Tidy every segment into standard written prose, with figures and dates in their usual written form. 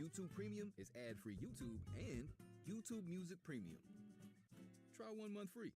YouTube Premium is ad-free YouTube and YouTube Music Premium. Try 1 month free.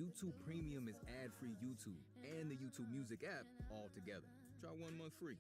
YouTube Premium is ad-free YouTube and the YouTube Music app all together. Try 1 month free.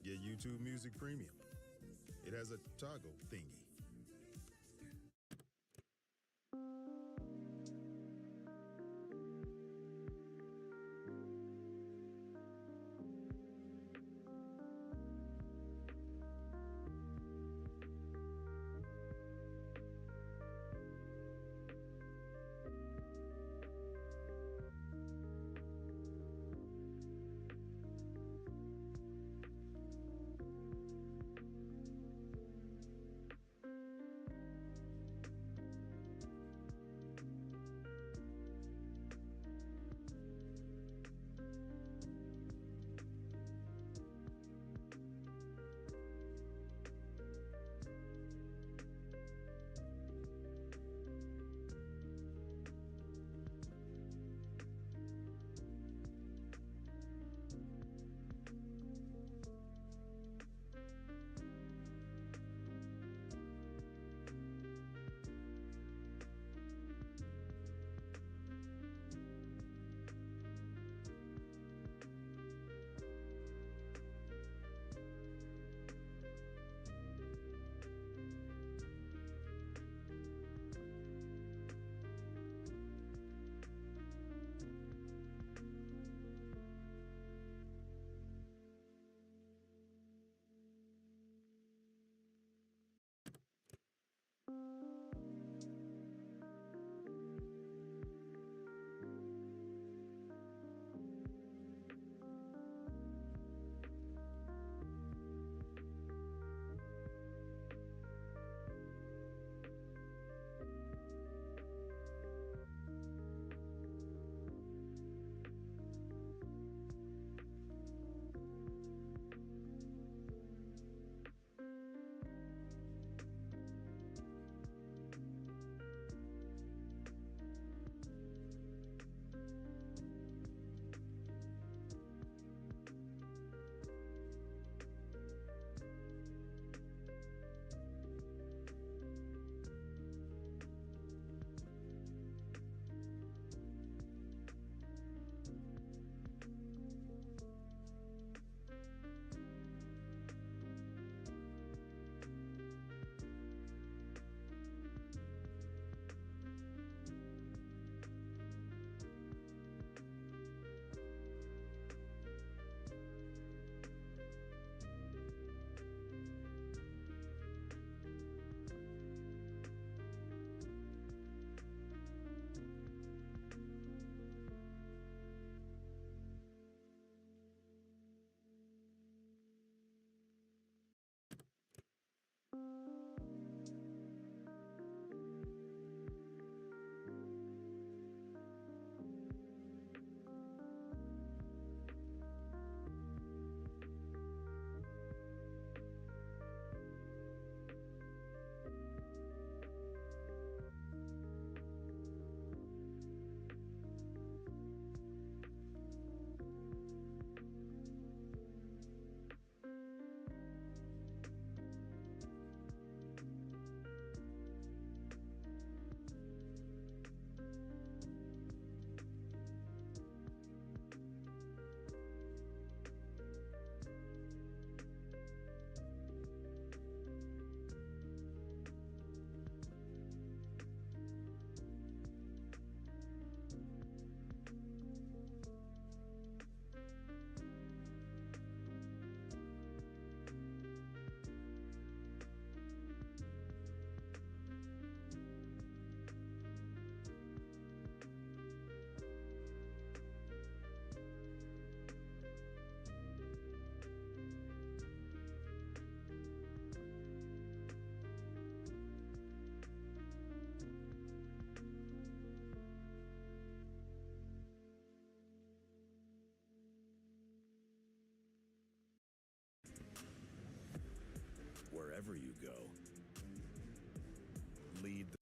Get YouTube Music Premium. It has a toggle thingy. wherever you go. Lead the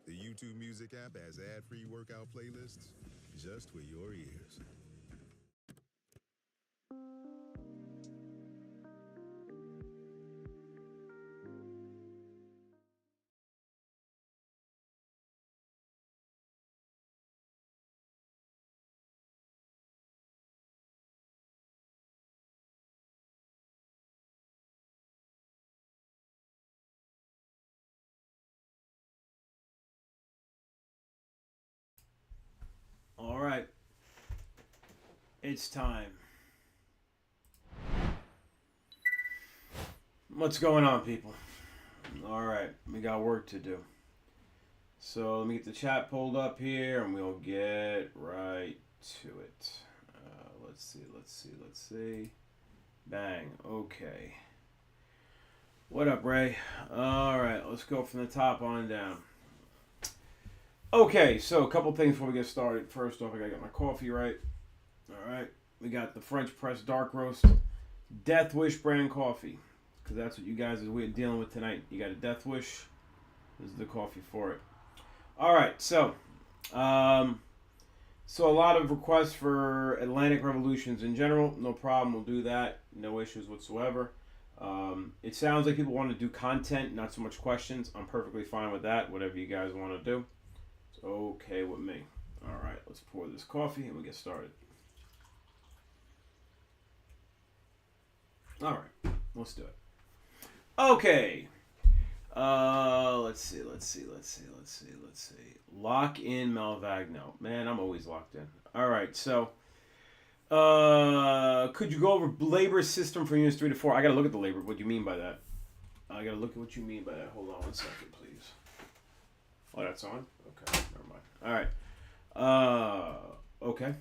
The YouTube Music app has ad-free workout playlists just for your ears. It's time. What's going on, people? Alright, we got work to do. So let me get the chat pulled up here and we'll get right to it. Let's see. Bang. Okay. What up, Ray? Alright, let's go from the top on down. Okay, so a couple things before we get started. First off, I gotta get my coffee right. Alright, we got the French press dark roast Death Wish brand coffee. Because that's what you guys are dealing with tonight. You got a Death Wish. This is the coffee for it. Alright, so a lot of requests for Atlantic Revolutions in general. No problem, we'll do that. No issues whatsoever. It sounds like people want to do content, not so much questions. I'm perfectly fine with that. Whatever you guys want to do, it's okay with me. Alright, let's pour this coffee and we'll get started. Alright, let's do it. Okay. Let's see. Lock in Malvagno. Man, I'm always locked in. Alright, so could you go over labor system for units 3 to 4? I gotta look at the labor. What do you mean by that? I gotta look at what you mean by that. Hold on 1 second, please. Oh, that's on? Okay, never mind. Alright. Okay.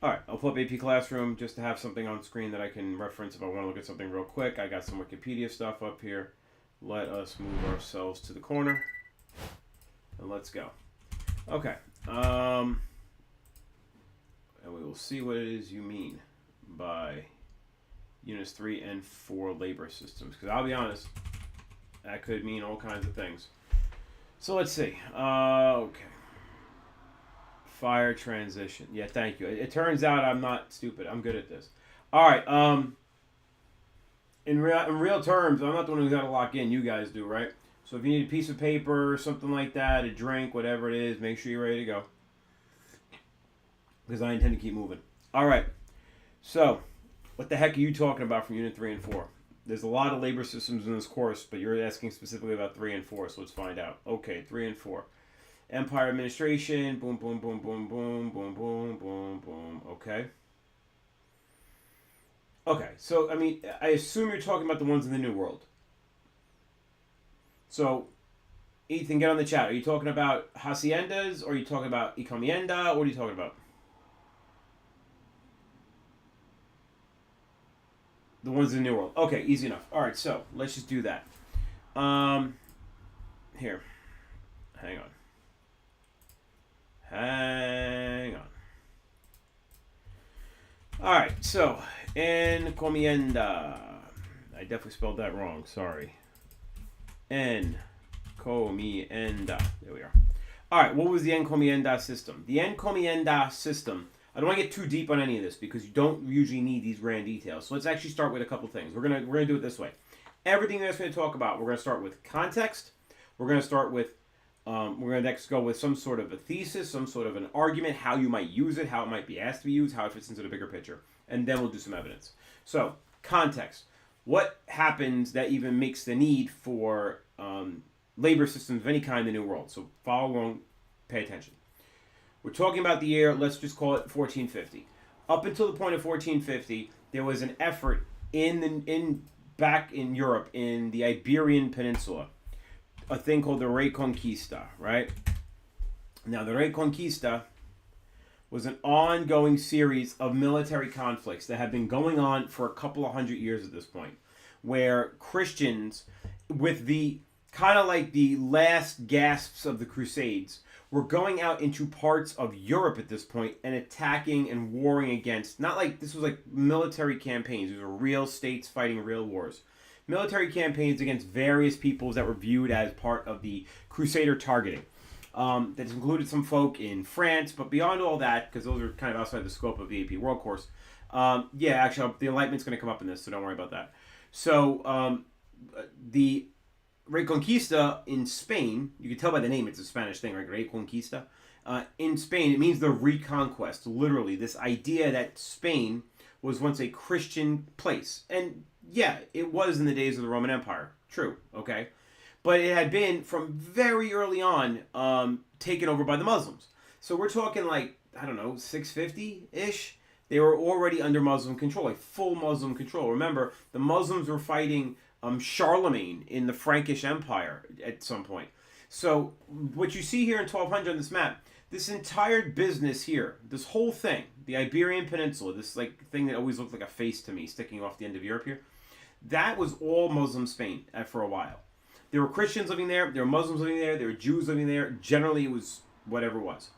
Alright, I'll pull up AP Classroom just to have something on screen that I can reference if I want to look at something real quick. I got some Wikipedia stuff up here. Let us move ourselves to the corner. And let's go. Okay. And we will see what it is you mean by Units 3 and 4 labor systems. Because I'll be honest, that could mean all kinds of things. So let's see. Okay. Fire transition. Yeah, thank you. It turns out I'm not stupid. I'm good at this. All right. In real terms, I'm not the one who's got to lock in. You guys do, right? So if you need a piece of paper, something like that, a drink, whatever it is, make sure you're ready to go. Because I intend to keep moving. All right. So, what the heck are you talking about from Unit 3 and 4? There's a lot of labor systems in this course, but you're asking specifically about 3 and 4, so let's find out. Okay, 3 and 4. Empire administration, boom, boom, boom, boom, boom, boom, boom, boom, boom. Okay. Okay, so, I mean, I assume you're talking about the ones in the New World. So, Ethan, get on the chat. Are you talking about haciendas, or are you talking about encomienda? What are you talking about? The ones in the New World. Okay, easy enough. All right, so, let's just do that. Here. Hang on. Alright, so, encomienda. I definitely spelled that wrong, sorry. Encomienda. There we are. Alright, what was the encomienda system? The encomienda system, I don't want to get too deep on any of this because you don't usually need these grand details. So let's actually start with a couple things. We're gonna do it this way. Everything that's going to talk about, we're going to start with context. We're going to start with we're going to next go with some sort of a thesis, some sort of an argument, how you might use it, how it might be asked to be used, how it fits into the bigger picture. And then we'll do some evidence. So, context. What happens that even makes the need for labor systems of any kind in the New World? So, follow along, pay attention. We're talking about the year, let's just call it 1450. Up until the point of 1450, there was an effort back in Europe, in the Iberian Peninsula, a thing called the Reconquista, right? Now, the Reconquista was an ongoing series of military conflicts that have been going on for a couple of 100 years at this point, where Christians, with the kind of like the last gasps of the Crusades, were going out into parts of Europe at this point and attacking and warring against, not like, this was like military campaigns. These were real states fighting real wars. Military campaigns against various peoples that were viewed as part of the Crusader targeting. That included some folk in France, but beyond all that, because those are kind of outside the scope of the AP World Course, yeah, actually, the Enlightenment's going to come up in this, so don't worry about that. So, the Reconquista in Spain, you can tell by the name it's a Spanish thing, right? Reconquista. In Spain, it means the reconquest, literally. This idea that Spain was once a Christian place. And yeah, it was in the days of the Roman Empire. True, okay? but it had been from very early on taken over by the Muslims. So we're talking like, I don't know, 650-ish. They were already under Muslim control, like full Muslim control. Remember, the Muslims were fighting Charlemagne in the Frankish Empire at some point. So what you see here in 1200 on this map, this entire business here, this whole thing, the Iberian Peninsula, this like thing that always looked like a face to me sticking off the end of Europe here, that was all Muslim Spain for a while. There were Christians living there, there were Muslims living there, there were Jews living there. Generally, it was whatever it was.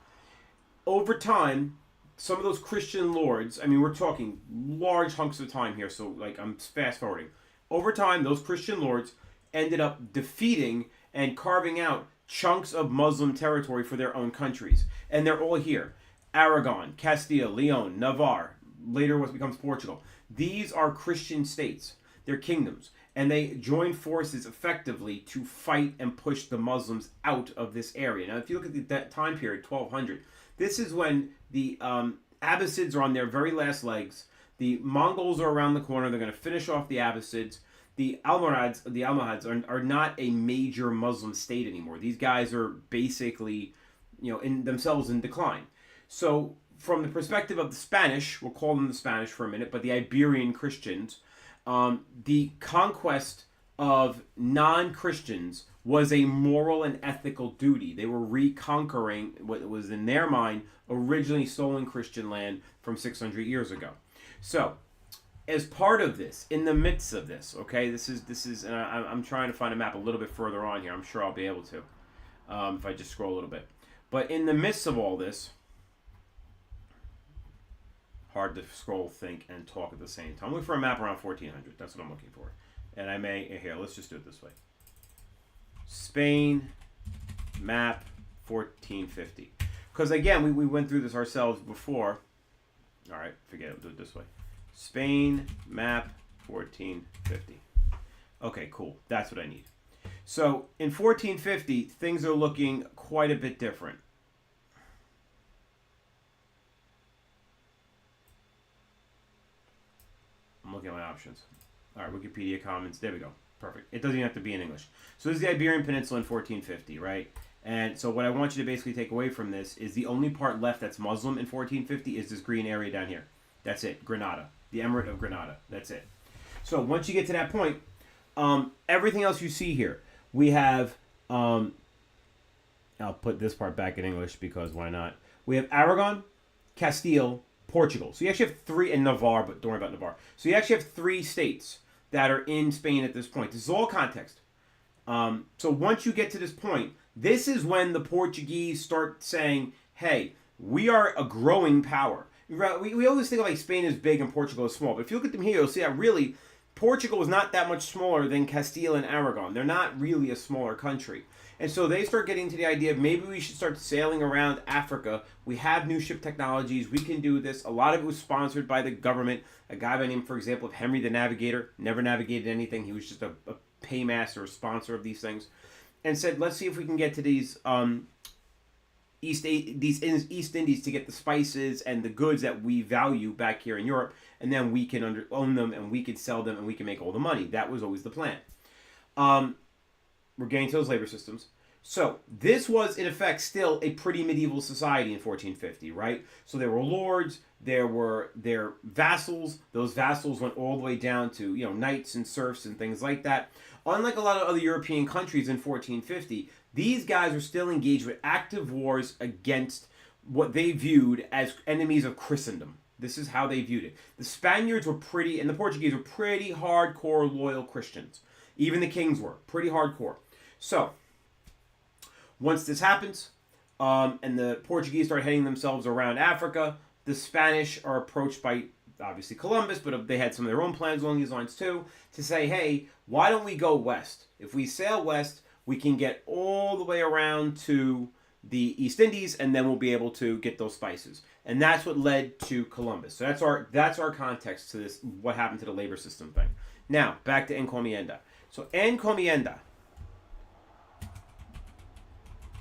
Over time, some of those Christian lords, I mean, we're talking large hunks of time here, so like I'm fast forwarding. Over time, those Christian lords ended up defeating and carving out chunks of Muslim territory for their own countries. And they're all here. Aragon, Castile, Leon, Navarre, later what becomes Portugal. These are Christian states. They're kingdoms. And they joined forces effectively to fight and push the Muslims out of this area. Now, if you look at that time period, 1200, this is when the Abbasids are on their very last legs. The Mongols are around the corner. They're going to finish off the Abbasids. The Almohads are not a major Muslim state anymore. These guys are basically, in themselves in decline. So from the perspective of the Spanish, we'll call them the Spanish for a minute, but the Iberian Christians, the conquest of non-Christians was a moral and ethical duty. They were reconquering what was in their mind originally stolen Christian land from 600 years ago. So, as part of this, in the midst of this, okay, this is, and I'm trying to find a map a little bit further on here. I'm sure I'll be able to, if I just scroll a little bit. But in the midst of all this, hard to scroll, think, and talk at the same time. I'm looking for a map around 1400. That's what I'm looking for. And I may, here, let's just do it this way. Spain, map, 1450. Because again, we went through this ourselves before. All right, forget it. We'll do it this way. Spain, map, 1450. Okay, cool. That's what I need. So in 1450, things are looking quite a bit different. I'm looking at my options. All right, Wikipedia Commons. There we go. Perfect. It doesn't even have to be in English. So this is the Iberian Peninsula in 1450, right? And so what I want you to basically take away from this is the only part left that's Muslim in 1450 is this green area down here. That's it. Granada. The Emirate of Granada. That's it. So once you get to that point, everything else you see here, we have, I'll put this part back in English because why not? We have Aragon, Castile, Portugal. So you actually have three, and Navarre, but don't worry about Navarre. So you actually have three states that are in Spain at this point. This is all context. So once you get to this point, this is when the Portuguese start saying, hey, we are a growing power. We always think of like Spain is big and Portugal is small. But if you look at them here, you'll see that really Portugal is not that much smaller than Castile and Aragon. They're not really a smaller country. And so they start getting to the idea of maybe we should start sailing around Africa. We have new ship technologies. We can do this. A lot of it was sponsored by the government. A guy by the name, for example, of Henry the Navigator, never navigated anything. He was just a paymaster, a sponsor of these things. And said, let's see if we can get to these East Indies to get the spices and the goods that we value back here in Europe. And then we can own them and we can sell them and we can make all the money. That was always the plan. We're getting to those labor systems. So this was, in effect, still a pretty medieval society in 1450, right? So there were lords, there were their vassals. Those vassals went all the way down to, knights and serfs and things like that. Unlike a lot of other European countries in 1450, these guys were still engaged with active wars against what they viewed as enemies of Christendom. This is how they viewed it. The Spaniards were and the Portuguese were pretty hardcore loyal Christians. Even the kings were pretty hardcore. So, once this happens, and the Portuguese start heading themselves around Africa, the Spanish are approached by, obviously, Columbus, but they had some of their own plans along these lines too, to say, hey, why don't we go west? If we sail west, we can get all the way around to the East Indies, and then we'll be able to get those spices. And that's what led to Columbus. So that's our context to this, what happened to the labor system thing. Now, back to encomienda. So encomienda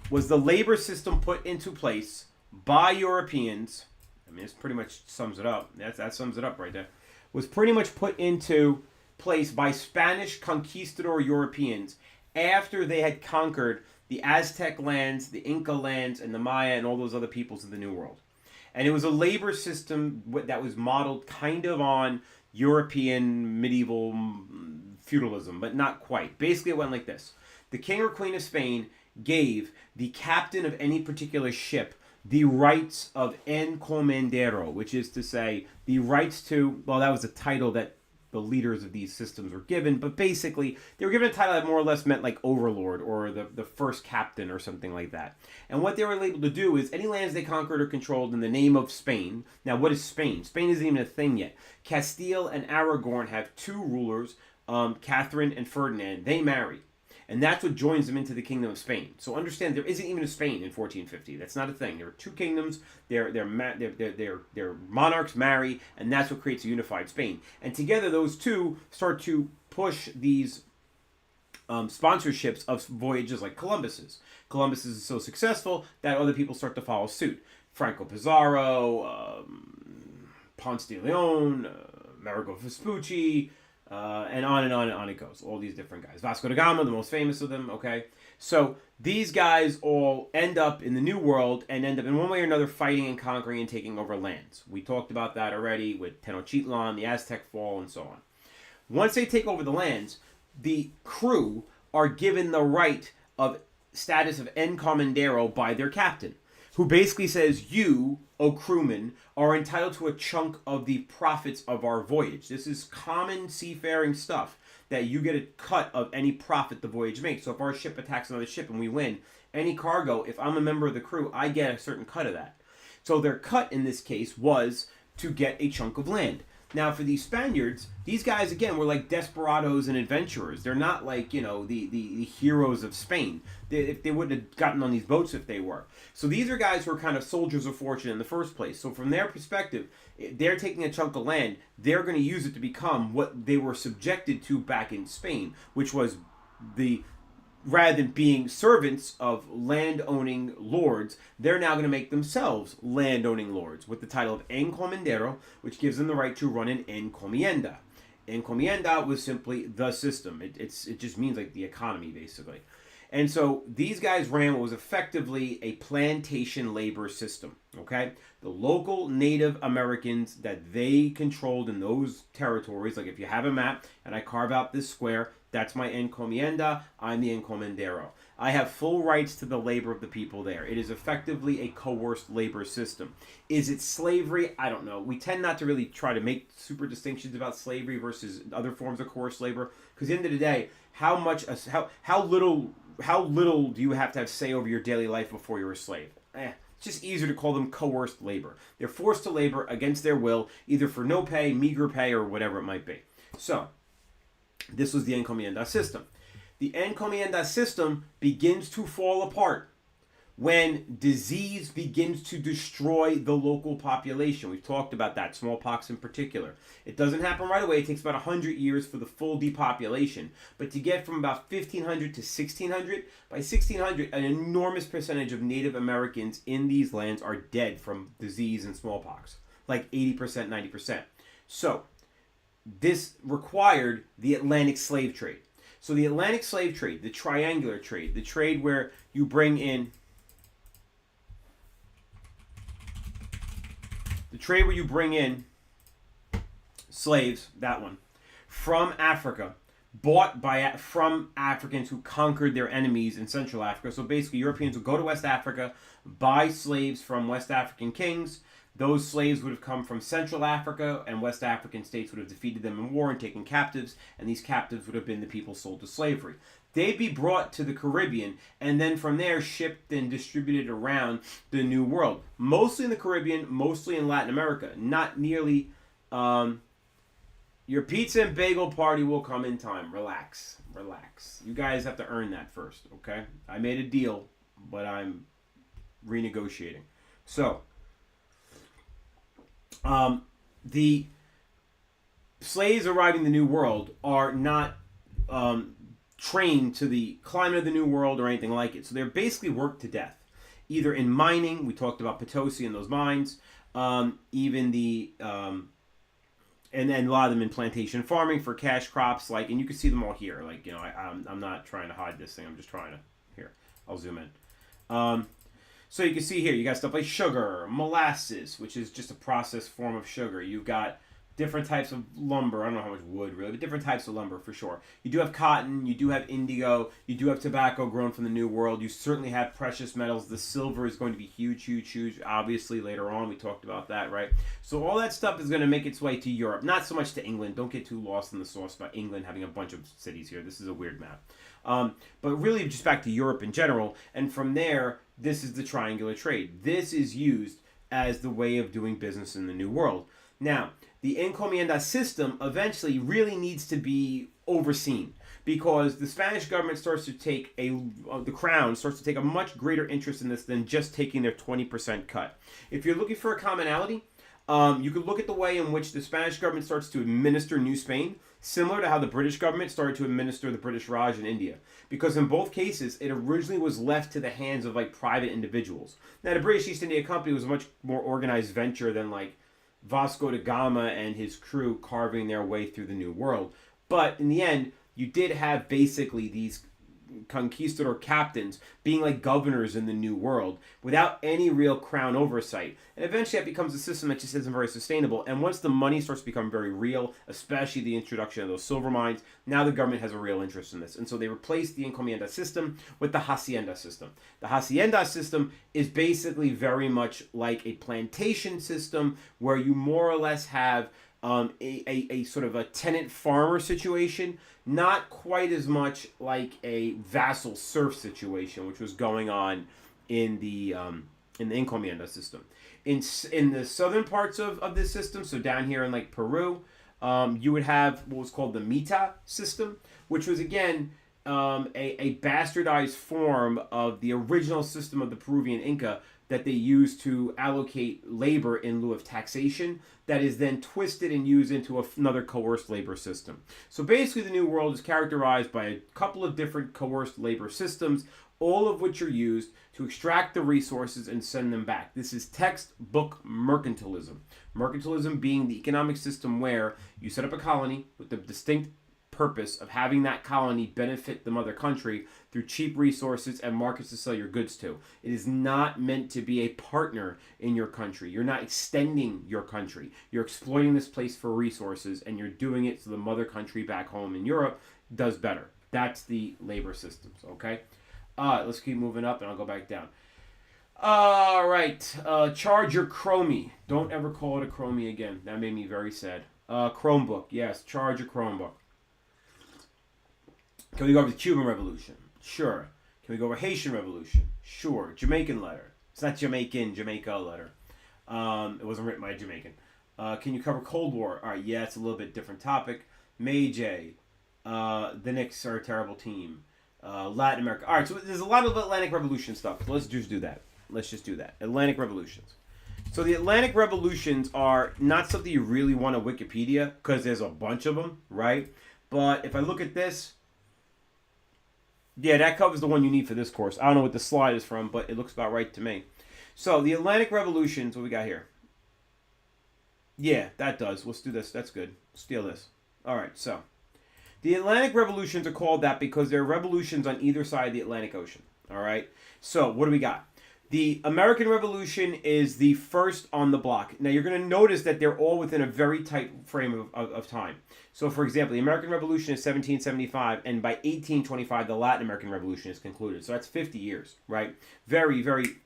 was the labor system put into place by Europeans. I mean, this pretty much sums it up. That sums it up right there. Was pretty much put into place by Spanish conquistador Europeans after they had conquered the Aztec lands, the Inca lands, and the Maya and all those other peoples of the New World. And it was a labor system that was modeled kind of on European medieval feudalism, but not quite. Basically, it went like this. The king or queen of Spain gave the captain of any particular ship the rights of encomendero, which is to say the rights to, well, that was a title that the leaders of these systems were given, but basically they were given a title that more or less meant like overlord or the first captain or something like that. And what they were able to do is any lands they conquered or controlled in the name of Spain. Now, what is Spain? Spain isn't even a thing yet. Castile and Aragon have two rulers, Catherine and Ferdinand. They marry. And that's what joins them into the Kingdom of Spain. So understand, there isn't even a Spain in 1450. That's not a thing. There are two kingdoms. Their monarchs marry, and that's what creates a unified Spain. And together, those two start to push these sponsorships of voyages like Columbus's. Columbus is so successful that other people start to follow suit. Franco Pizarro, Ponce de Leon, Amerigo Vespucci. And on and on and on it goes. All these different guys. Vasco da Gama, the most famous of them, okay? So these guys all end up in the New World and end up in one way or another fighting and conquering and taking over lands. We talked about that already with Tenochtitlan, the Aztec fall, and so on. Once they take over the lands, the crew are given the right of status of encomendero by their captain, who basically says, you, O crewmen, are entitled to a chunk of the profits of our voyage. This is common seafaring stuff, that you get a cut of any profit the voyage makes. So if our ship attacks another ship and we win, any cargo, if I'm a member of the crew, I get a certain cut of that. So their cut in this case was to get a chunk of land. Now, for these Spaniards, these guys, again, were like desperados and adventurers. They're not like, you know, the heroes of Spain. They wouldn't have gotten on these boats if they were. So these are guys who are kind of soldiers of fortune in the first place. So from their perspective, they're taking a chunk of land. They're going to use it to become what they were subjected to back in Spain, which was rather than being servants of land-owning lords, they're now going to make themselves land-owning lords with the title of encomendero, which gives them the right to run an encomienda. Encomienda was simply the system. It just means like the economy, basically. And so these guys ran what was effectively a plantation labor system, okay? The local Native Americans that they controlled in those territories, like if you have a map and I carve out this square, that's my encomienda, I'm the encomendero. I have full rights to the labor of the people there. It is effectively a coerced labor system. Is it slavery? I don't know. We tend not to really try to make super distinctions about slavery versus other forms of coerced labor, because at the end of the day, how little do you have to have say over your daily life before you're a slave? It's just easier to call them coerced labor. They're forced to labor against their will, either for no pay, meager pay, or whatever it might be. So, this was the encomienda system. The encomienda system begins to fall apart when disease begins to destroy the local population. We've talked about that, smallpox in particular. It doesn't happen right away. It takes about 100 years for the full depopulation. But to get from about 1500 to 1600, by 1600, an enormous percentage of Native Americans in these lands are dead from disease and smallpox. Like 80%, 90%. So, this required the Atlantic slave trade. So the Atlantic slave trade, the triangular trade, the trade where you bring in slaves, that one, from Africa, bought from Africans who conquered their enemies in Central Africa. So basically Europeans would go to West Africa, buy slaves from West African kings. Those slaves would have come from Central Africa, and West African states would have defeated them in war and taken captives, and these captives would have been the people sold to slavery. They'd be brought to the Caribbean, and then from there shipped and distributed around the New World. Mostly in the Caribbean, mostly in Latin America. Not nearly... your pizza and bagel party will come in time. Relax. You guys have to earn that first, okay? I made a deal, but I'm renegotiating. So... the slaves arriving in the New World are not trained to the climate of the New World or anything like it. So they're basically worked to death. Either in mining, we talked about Potosi and those mines, even the and then a lot of them in plantation farming for cash crops, like, and you can see them all here. Like, you know, I'm not trying to hide this thing. I'm just trying to, here, I'll zoom in. So you can see here, you got stuff like sugar, molasses, which is just a processed form of sugar. You've got different types of lumber. I don't know how much wood really, but different types of lumber for sure. You do have cotton, you do have indigo, you do have tobacco grown from the New World. You certainly have precious metals. The silver is going to be huge, huge, huge. Obviously, later on, we talked about that, right? So all that stuff is going to make its way to Europe. Not so much to England. Don't get too lost in the sauce about England having a bunch of cities here. This is a weird map. But really just back to Europe in general. And from there, this is the triangular trade. This is used as the way of doing business in the New World. Now, the encomienda system eventually really needs to be overseen because the Spanish government starts to take the crown starts to take a much greater interest in this than just taking their 20% cut. If you're looking for a commonality, you could look at the way in which the Spanish government starts to administer New Spain, similar to how the British government started to administer the British Raj in India. Because in both cases, it originally was left to the hands of like private individuals. Now, the British East India Company was a much more organized venture than like Vasco da Gama and his crew carving their way through the New World. But in the end, you did have basically these conquistador captains being like governors in the New World without any real crown oversight. And eventually that becomes a system that just isn't very sustainable. And once the money starts to become very real, especially the introduction of those silver mines, now the government has a real interest in this. And so they replaced the encomienda system with the hacienda system. The hacienda system is basically very much like a plantation system where you more or less have a sort of a tenant farmer situation, not quite as much like a vassal serf situation, which was going on in the encomienda system. In the southern parts of this system, so down here in like Peru, you would have what was called the Mita system, which was again a bastardized form of the original system of the Peruvian Inca that they used to allocate labor in lieu of taxation, that is then twisted and used into another coerced labor system. So basically the New World is characterized by a couple of different coerced labor systems, all of which are used to extract the resources and send them back. This is textbook mercantilism. Mercantilism being the economic system where you set up a colony with the distinct purpose of having that colony benefit the mother country through cheap resources and markets to sell your goods to. It is not meant to be a partner in your country. You're not extending your country. You're exploiting this place for resources, and you're doing it so the mother country back home in Europe does better. That's the labor systems, okay? Let's keep moving up, and I'll go back down. All right. Charge your Chromie. Don't ever call it a Chromie again. That made me very sad. Chromebook. Yes, charge your Chromebook. Can we go over the Cuban Revolution? Sure. Can we go over Haitian Revolution? Sure. Jamaican letter. It's not Jamaica letter. It wasn't written by a Jamaican. Can you cover Cold War? All right, yeah, it's a little bit different topic. Meiji. The Knicks are a terrible team. Latin America. All right, so there's a lot of Atlantic Revolution stuff. Let's just do that. Atlantic Revolutions. So the Atlantic Revolutions are not something you really want to Wikipedia because there's a bunch of them, right? But if I look at this, yeah, that covers the one you need for this course. I don't know what the slide is from, but it looks about right to me. So the Atlantic Revolutions, what we got here? Yeah, that does. Let's do this. That's good. Steal this. All right, so the Atlantic Revolutions are called that because they're revolutions on either side of the Atlantic Ocean. All right, so what do we got? The American Revolution is the first on the block. Now, you're going to notice that they're all within a very tight frame of time. So, for example, the American Revolution is 1775, and by 1825, the Latin American Revolution is concluded. So that's 50 years, right? Very, very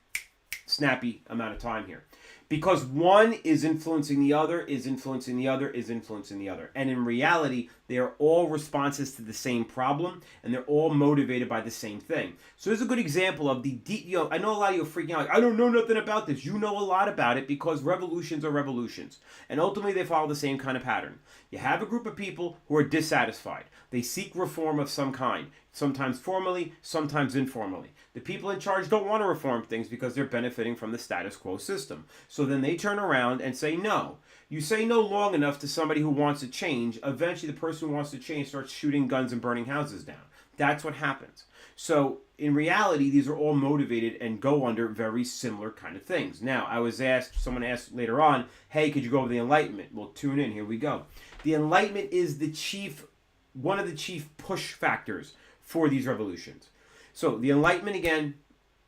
snappy amount of time here. Because one is influencing the other, is influencing the other, is influencing the other. And in reality, they are all responses to the same problem, and they're all motivated by the same thing. So here's a good example of the deep, I know a lot of you are freaking out, like, I don't know nothing about this. You know a lot about it because revolutions are revolutions. And ultimately, they follow the same kind of pattern. You have a group of people who are dissatisfied. They seek reform of some kind, sometimes formally, sometimes informally. The people in charge don't want to reform things because they're benefiting from the status quo system. So then they turn around and say no. You say no long enough to somebody who wants to change. Eventually, the person who wants to change starts shooting guns and burning houses down. That's what happens. So in reality, these are all motivated and go under very similar kind of things. Now, someone asked later on, hey, could you go over the Enlightenment? Well, tune in, here we go. The Enlightenment is one of the chief push factors for these revolutions. So the Enlightenment, again,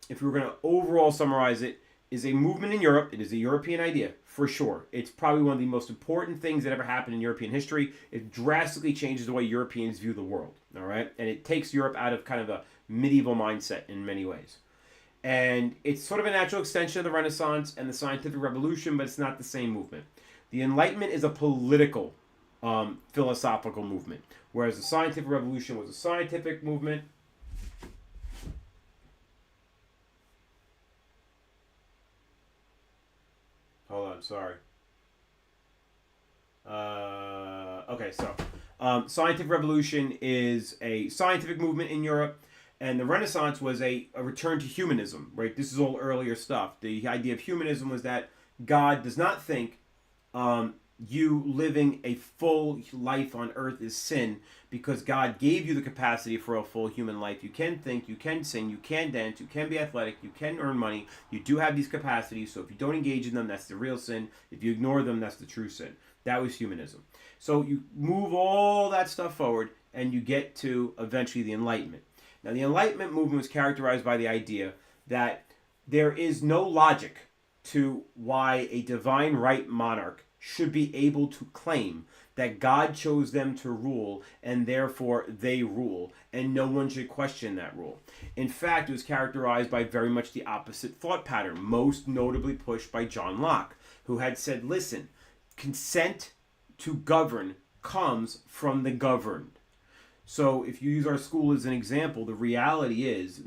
if we were going to overall summarize it, is a movement in Europe. It is a European idea, for sure. It's probably one of the most important things that ever happened in European history. It drastically changes the way Europeans view the world, all right? And it takes Europe out of kind of a medieval mindset in many ways. And it's sort of a natural extension of the Renaissance and the scientific revolution, but it's not the same movement. The Enlightenment is a political, philosophical movement, whereas the scientific revolution was a scientific movement. Hold on, sorry. Okay, so scientific revolution is a scientific movement in Europe, and the Renaissance was a return to humanism, right? This is all earlier stuff. The idea of humanism was that God does not think you living a full life on earth is sin, because God gave you the capacity for a full human life. You can think, you can sing, you can dance, you can be athletic, you can earn money. You do have these capacities, so if you don't engage in them, that's the real sin. If you ignore them, that's the true sin. That was humanism. So you move all that stuff forward, and you get to eventually the Enlightenment. Now, the Enlightenment movement was characterized by the idea that there is no logic to why a divine right monarch should be able to claim that God chose them to rule and therefore they rule, and no one should question that rule. In fact, it was characterized by very much the opposite thought pattern, most notably pushed by John Locke, who had said, listen, consent to govern comes from the governed. So if you use our school as an example, the reality is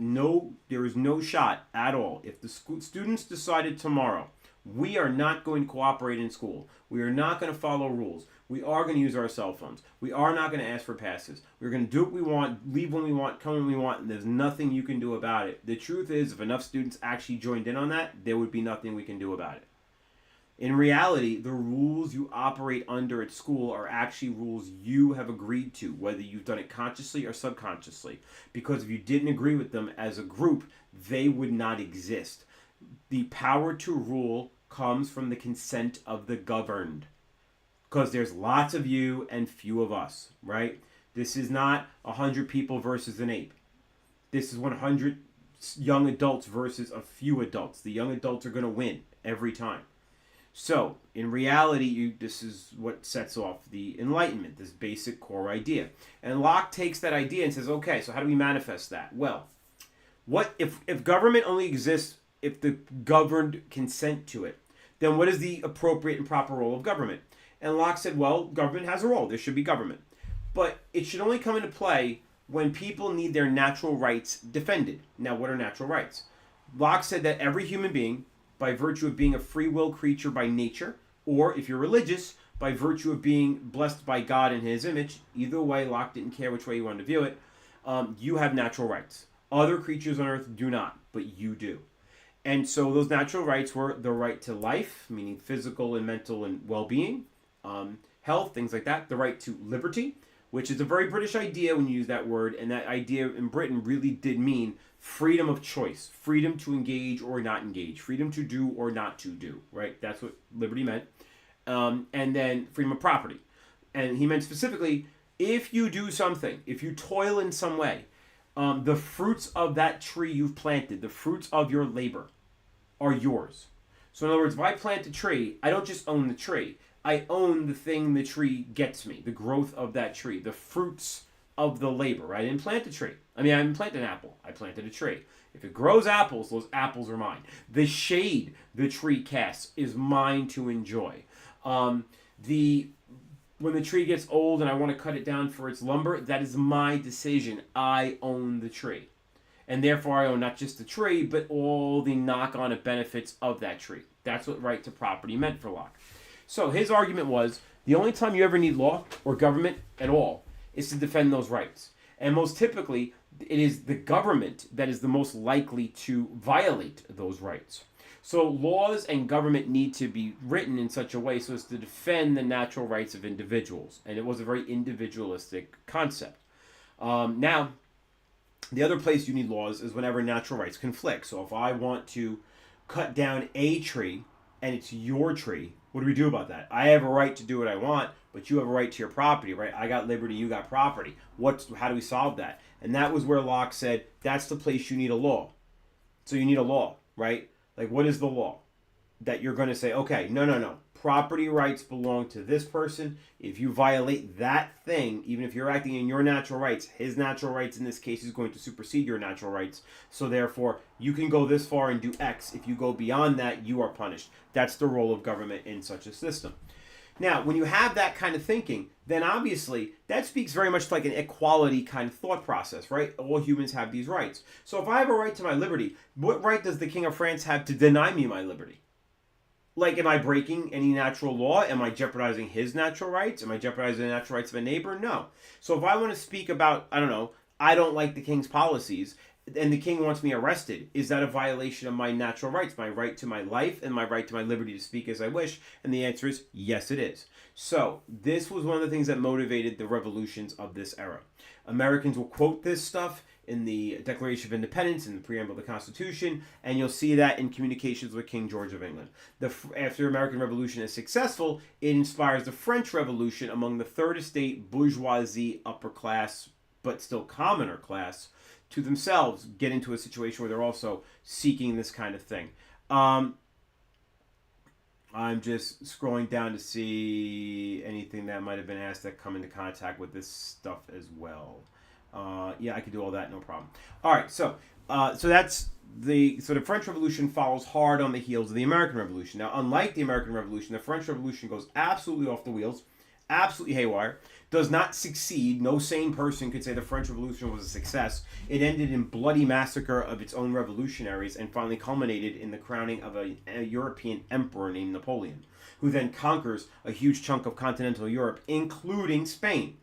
there is no shot at all. If the students decided tomorrow, we are not going to cooperate in school, we are not going to follow rules, we are going to use our cell phones, we are not going to ask for passes, we're going to do what we want, leave when we want, come when we want, and there's nothing you can do about it. The truth is, if enough students actually joined in on that, there would be nothing we can do about it. In reality, the rules you operate under at school are actually rules you have agreed to, whether you've done it consciously or subconsciously. Because if you didn't agree with them as a group, they would not exist. The power to rule comes from the consent of the governed. Because there's lots of you and few of us, right? This is not 100 people versus an ape. This is 100 young adults versus a few adults. The young adults are going to win every time. So, in reality, this is what sets off the Enlightenment, this basic core idea. And Locke takes that idea and says, okay, so how do we manifest that? Well, what if government only exists if the governed consent to it? Then what is the appropriate and proper role of government? And Locke said, well, government has a role. There should be government. But it should only come into play when people need their natural rights defended. Now, what are natural rights? Locke said that every human being, by virtue of being a free will creature by nature, or if you're religious, by virtue of being blessed by God in his image, either way, Locke didn't care which way you wanted to view it, you have natural rights. Other creatures on earth do not, but you do. And so those natural rights were the right to life, meaning physical and mental and well-being, health, things like that, the right to liberty, which is a very British idea when you use that word, and that idea in Britain really did mean freedom of choice, freedom to engage or not engage, freedom to do or not to do, right? That's what liberty meant. And then freedom of property. And he meant specifically, if you do something, if you toil in some way, the fruits of that tree you've planted, the fruits of your labor are yours. So in other words, if I plant a tree, I don't just own the tree. I own the thing the tree gets me, the growth of that tree, the fruits of the labor. I didn't plant a tree. I didn't plant an apple. I planted a tree. If it grows apples, those apples are mine. The shade the tree casts is mine to enjoy. When the tree gets old and I want to cut it down for its lumber, that is my decision. I own the tree. And therefore I own not just the tree, but all the knock-on benefits of that tree. That's what right to property meant for Locke. So his argument was, the only time you ever need law or government at all is to defend those rights. And most typically, it is the government that is the most likely to violate those rights. So laws and government need to be written in such a way so as to defend the natural rights of individuals. And it was a very individualistic concept. Now, The other place you need laws is whenever natural rights conflict. So if I want to cut down a tree and it's your tree, what do we do about that? I have a right to do what I want, but you have a right to your property, right? I got liberty, you got property. How do we solve that? And that was where Locke said, that's the place you need a law. So you need a law, right? Like, what is the law? That you're going to say, okay, no. Property rights belong to this person. If you violate that thing, even if you're acting in your natural rights, his natural rights in this case is going to supersede your natural rights. So therefore, you can go this far and do X. If you go beyond that, you are punished. That's the role of government in such a system. Now, when you have that kind of thinking, then obviously that speaks very much like an equality kind of thought process, right? All humans have these rights. So if I have a right to my liberty, what right does the King of France have to deny me my liberty? Like, am I breaking any natural law? Am I jeopardizing his natural rights? Am I jeopardizing the natural rights of a neighbor? No. So if I want to speak about, I don't like the king's policies, and the king wants me arrested, is that a violation of my natural rights, my right to my life and my right to my liberty to speak as I wish? And the answer is, yes, it is. So this was one of the things that motivated the revolutions of this era. Americans will quote this stuff in the Declaration of Independence, in the preamble of the Constitution, and you'll see that in communications with King George of England. After the American Revolution is successful, it inspires the French Revolution among the third estate bourgeoisie, upper class, but still commoner class, to themselves get into a situation where they're also seeking this kind of thing. I'm just scrolling down to see anything that might have been asked that come into contact with this stuff as well. Yeah, I could do all that, no problem. All right, so that's the French Revolution follows hard on the heels of the American Revolution. Now, unlike the American Revolution, the French Revolution goes absolutely off the wheels, absolutely haywire, does not succeed. No sane person could say the French Revolution was a success. It ended in bloody massacre of its own revolutionaries and finally culminated in the crowning of a European emperor named Napoleon, who then conquers a huge chunk of continental Europe, including Spain.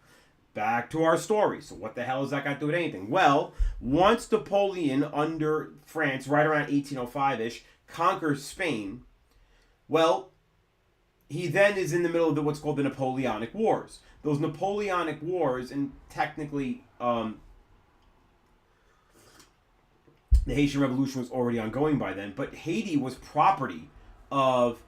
Back to our story. So what the hell has that got to do with anything? Well, once Napoleon, under France, right around 1805-ish, conquers Spain, well, he then is in the middle of what's called the Napoleonic Wars. Those Napoleonic Wars, and technically the Haitian Revolution was already ongoing by then, but Haiti was property of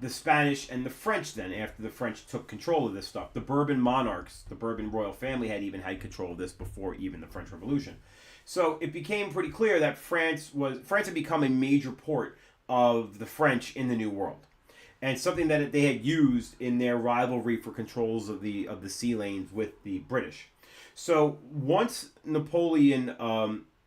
the Spanish and the French then, after the French took control of this stuff. The Bourbon monarchs, the Bourbon royal family had even had control of this before even the French Revolution. So it became pretty clear that France had become a major port of the French in the New World, and something that they had used in their rivalry for controls of the sea lanes with the British. So once Napoleon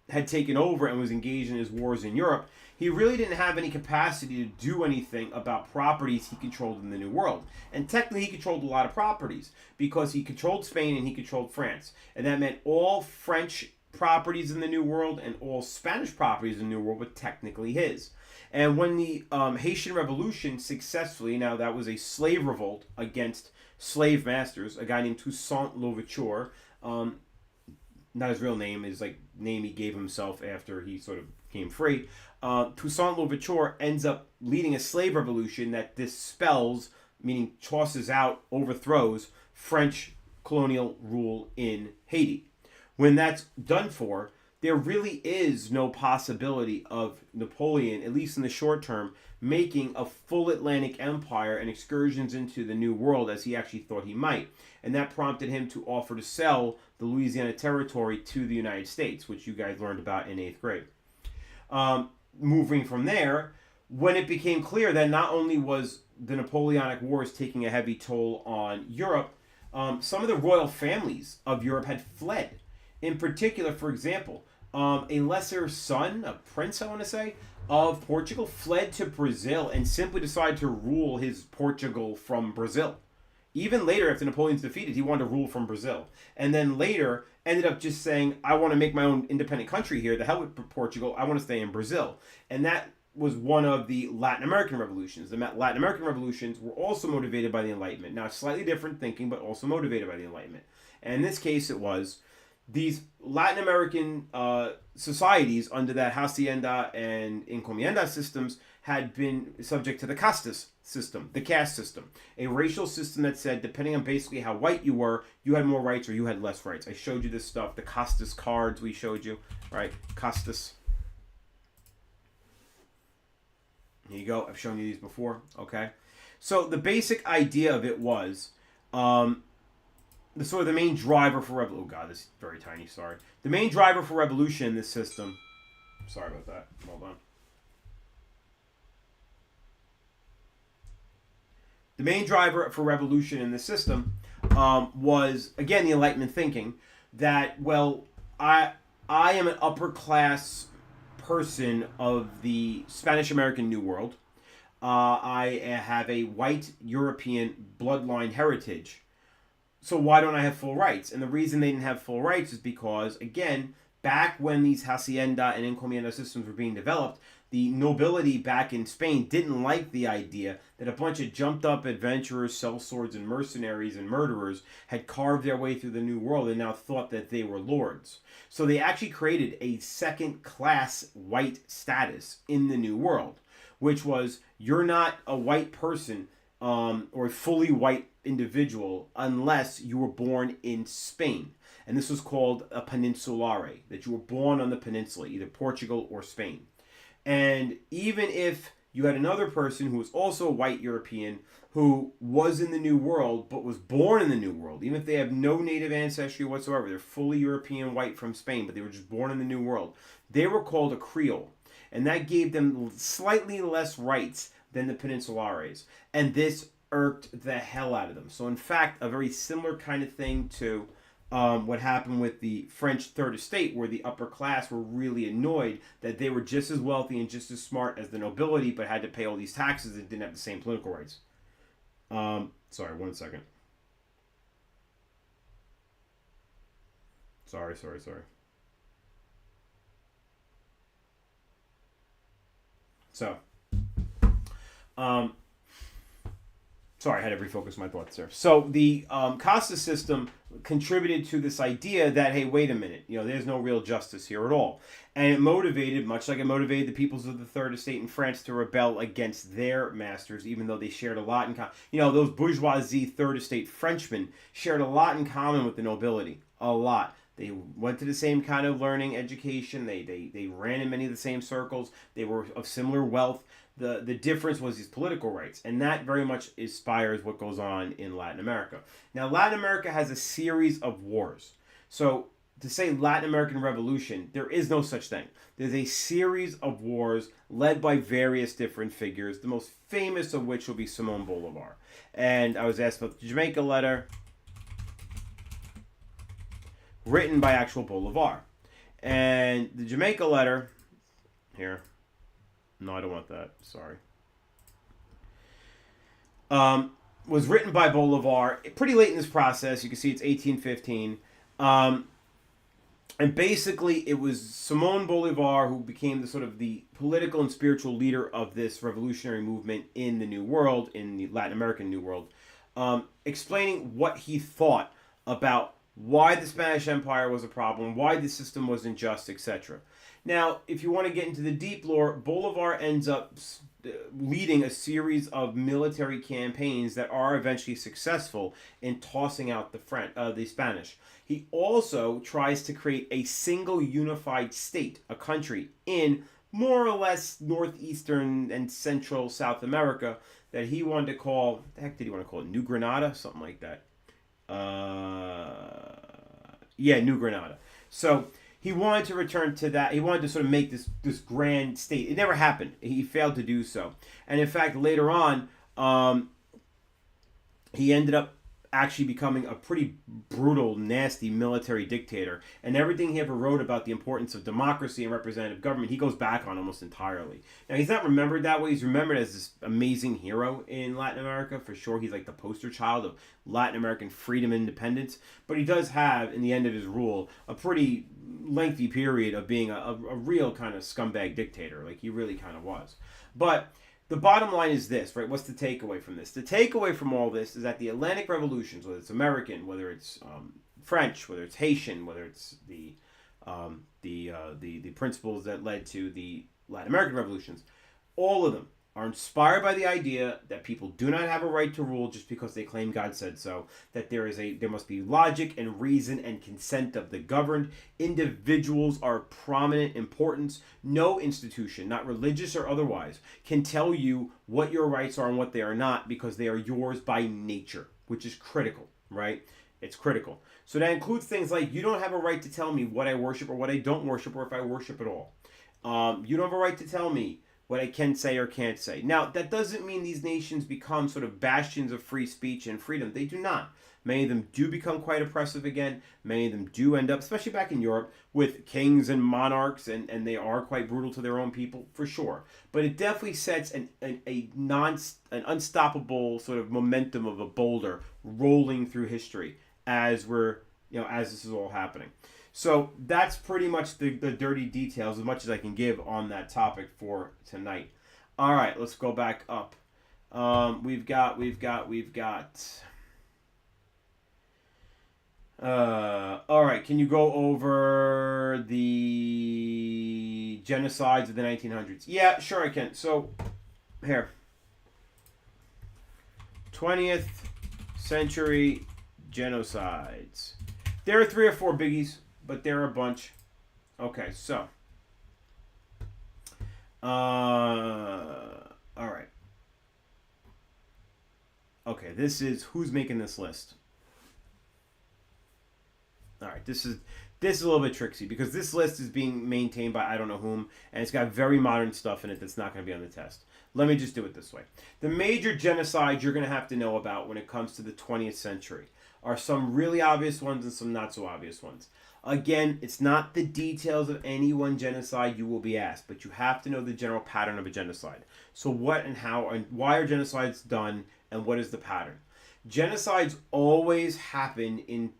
had taken over and was engaged in his wars in Europe, he really didn't have any capacity to do anything about properties he controlled in the New World. And technically he controlled a lot of properties because he controlled Spain and he controlled France. And that meant all French properties in the New World and all Spanish properties in the New World were technically his. And when the Haitian Revolution successfully, now that was a slave revolt against slave masters, a guy named Toussaint Louverture, not his real name, his name he gave himself after he sort of came free. Toussaint Louverture ends up leading a slave revolution that dispels, meaning tosses out, overthrows French colonial rule in Haiti. When that's done for, there really is no possibility of Napoleon, at least in the short term, making a full Atlantic empire and excursions into the New World as he actually thought he might. And that prompted him to offer to sell the Louisiana Territory to the United States, which you guys learned about in 8th grade. Moving from there, when it became clear that not only was the Napoleonic Wars taking a heavy toll on Europe, some of the royal families of Europe had fled. In particular, for example, a lesser son, a prince, I want to say, of Portugal fled to Brazil and simply decided to rule his Portugal from Brazil. Even later, after Napoleon's defeated, he wanted to rule from Brazil. And then later ended up just saying, I want to make my own independent country here. The hell with Portugal. I want to stay in Brazil. And that was one of the Latin American revolutions. The Latin American revolutions were also motivated by the Enlightenment. Now, slightly different thinking, but also motivated by the Enlightenment. And in this case, it was these Latin American societies under that hacienda and encomienda systems had been subject to the castas system, the caste system, a racial system that said depending on basically how white you were, you had more rights or you had less rights. I showed you this stuff, the castas cards we showed you, right? Castas. Here you go. I've shown you these before. Okay. So the basic idea of it was the sort of the main driver for revolution. Oh God, this is very tiny. Sorry. The main driver for revolution in this system. Sorry about that. Hold on. The main driver for revolution in the system was, again, the Enlightenment thinking that, well, I am an upper class person of the Spanish American New World. I have a white European bloodline heritage. So why don't I have full rights? And the reason they didn't have full rights is because, again, back when these hacienda and encomienda systems were being developed, the nobility back in Spain didn't like the idea that a bunch of jumped up adventurers, sellswords, and mercenaries and murderers had carved their way through the New World and now thought that they were lords. So they actually created a second class white status in the New World, which was you're not a white person or a fully white individual unless you were born in Spain. And this was called a peninsulare, that you were born on the peninsula, either Portugal or Spain. And even if you had another person who was also a white European who was in the New World but was born in the New World, even if they have no native ancestry whatsoever, they're fully European white from Spain, but they were just born in the New World, they were called a Creole. And that gave them slightly less rights than the Peninsulares. And this irked the hell out of them. So in fact, a very similar kind of thing to what happened with the French Third Estate, where the upper class were really annoyed that they were just as wealthy and just as smart as the nobility, but had to pay all these taxes and didn't have the same political rights. Sorry, 1 second. Sorry. So, sorry, I had to refocus my thoughts there. So the Casta system contributed to this idea that, hey, wait a minute, there's no real justice here at all. And it motivated, much like it motivated the peoples of the Third Estate in France to rebel against their masters, even though they shared a lot in common. Those bourgeoisie Third Estate Frenchmen shared a lot in common with the nobility. A lot. They went to the same kind of learning, education. They ran in many of the same circles. They were of similar wealth. The difference was these political rights, and that very much inspires what goes on in Latin America. Now, Latin America has a series of wars. So to say Latin American Revolution, there is no such thing. There's a series of wars led by various different figures, the most famous of which will be Simon Bolivar. And I was asked about the Jamaica letter, written by actual Bolivar. And the Jamaica letter, here, no, I don't want that, sorry, was written by Bolivar pretty late in this process. You can see it's 1815. And basically it was Simon Bolivar who became the political and spiritual leader of this revolutionary movement in the New World, in the Latin American New World, explaining what he thought about why the Spanish Empire was a problem, why the system was unjust, etc. Now, if you want to get into the deep lore, Bolivar ends up leading a series of military campaigns that are eventually successful in tossing out the Spanish. He also tries to create a single unified state, a country, in more or less northeastern and central South America that he wanted to call, what the heck did he want to call it? New Granada? Something like that. New Granada. So he wanted to return to that. He wanted to sort of make this grand state. It never happened. He failed to do so. And in fact, later on, he ended up actually becoming a pretty brutal, nasty military dictator. And everything he ever wrote about the importance of democracy and representative government, he goes back on almost entirely. Now, he's not remembered that way. He's remembered as this amazing hero in Latin America. For sure, he's like the poster child of Latin American freedom and independence. But he does have, in the end of his rule, a pretty lengthy period of being a real kind of scumbag dictator. Like, he really kind of was. But the bottom line is this, right? What's the takeaway from this? The takeaway from all this is that the Atlantic revolutions, whether it's American, whether it's French, whether it's Haitian, whether it's the principles that led to the Latin American revolutions, all of them are inspired by the idea that people do not have a right to rule just because they claim God said so, that there must be logic and reason and consent of the governed. Individuals are of prominent importance. No institution, not religious or otherwise, can tell you what your rights are and what they are not, because they are yours by nature, which is critical, right? It's critical. So that includes things like, you don't have a right to tell me what I worship or what I don't worship, or if I worship at all. You don't have a right to tell me what I can say or can't say. Now, that doesn't mean these nations become sort of bastions of free speech and freedom. They do not. Many of them do become quite oppressive again. Many of them do end up, especially back in Europe, with kings and monarchs, and they are quite brutal to their own people, for sure. But it definitely sets an unstoppable sort of momentum of a boulder rolling through history as this is all happening. So that's pretty much the dirty details, as much as I can give on that topic for tonight. All right, let's go back up. We've got. All right, can you go over the genocides of the 1900s? Yeah, sure I can. So, here. 20th century genocides. There are 3 or 4 biggies, but there are a bunch. Okay, so. All right. Okay, this is who's making this list. All right, this is a little bit tricksy, because this list is being maintained by I don't know whom, and it's got very modern stuff in it that's not going to be on the test. Let me just do it this way. The major genocides you're going to have to know about when it comes to the 20th century are some really obvious ones and some not so obvious ones. Again, it's not the details of any one genocide you will be asked, but you have to know the general pattern of a genocide. So what and how and why are genocides done, and what is the pattern? Genocides always happen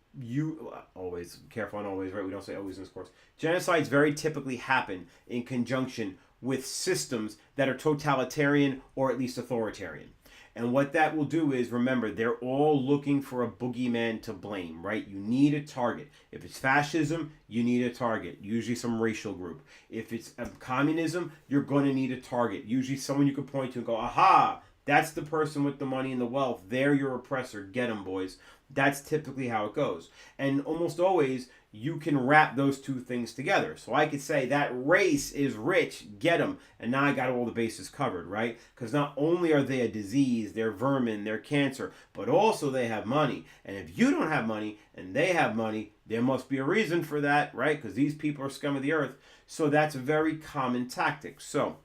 always, careful on always, right? We don't say always in this course. Genocides very typically happen in conjunction with systems that are totalitarian or at least authoritarian. And what that will do is, remember, they're all looking for a boogeyman to blame, right? You need a target. If it's fascism, you need a target, usually some racial group. If it's communism, you're going to need a target, usually someone you can point to and go, aha, that's the person with the money and the wealth. They're your oppressor. Get them, boys. That's typically how it goes. And almost always, you can wrap those two things together. So I could say that race is rich, get them, and now I got all the bases covered, right? Because not only are they a disease, they're vermin, they're cancer, but also they have money. And if you don't have money and they have money, there must be a reason for that, right? Because these people are scum of the earth. So that's a very common tactic. So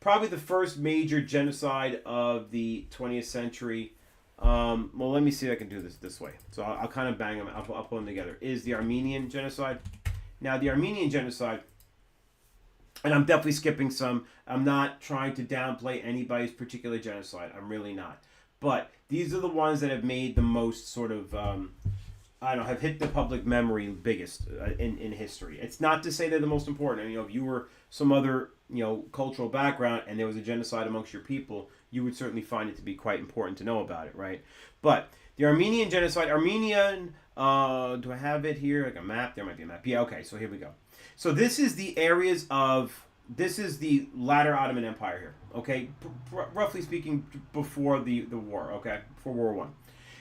probably the first major genocide of the 20th century, well, let me see if I can do this way. So I'll kind of bang them, I'll put them together, is the Armenian genocide. Now, the Armenian genocide, and I'm definitely skipping some. I'm not trying to downplay anybody's particular genocide. I'm really not. But these are the ones that have made the most sort of, have hit the public memory biggest in history. It's not to say they're the most important. If you were some other, cultural background and there was a genocide amongst your people, you would certainly find it to be quite important to know about it, right? But the Armenian genocide, do I have it here? Like a map? There might be a map. Yeah, okay, so here we go. So this is the latter Ottoman Empire here, okay? Roughly speaking, before the war, okay? Before World War I.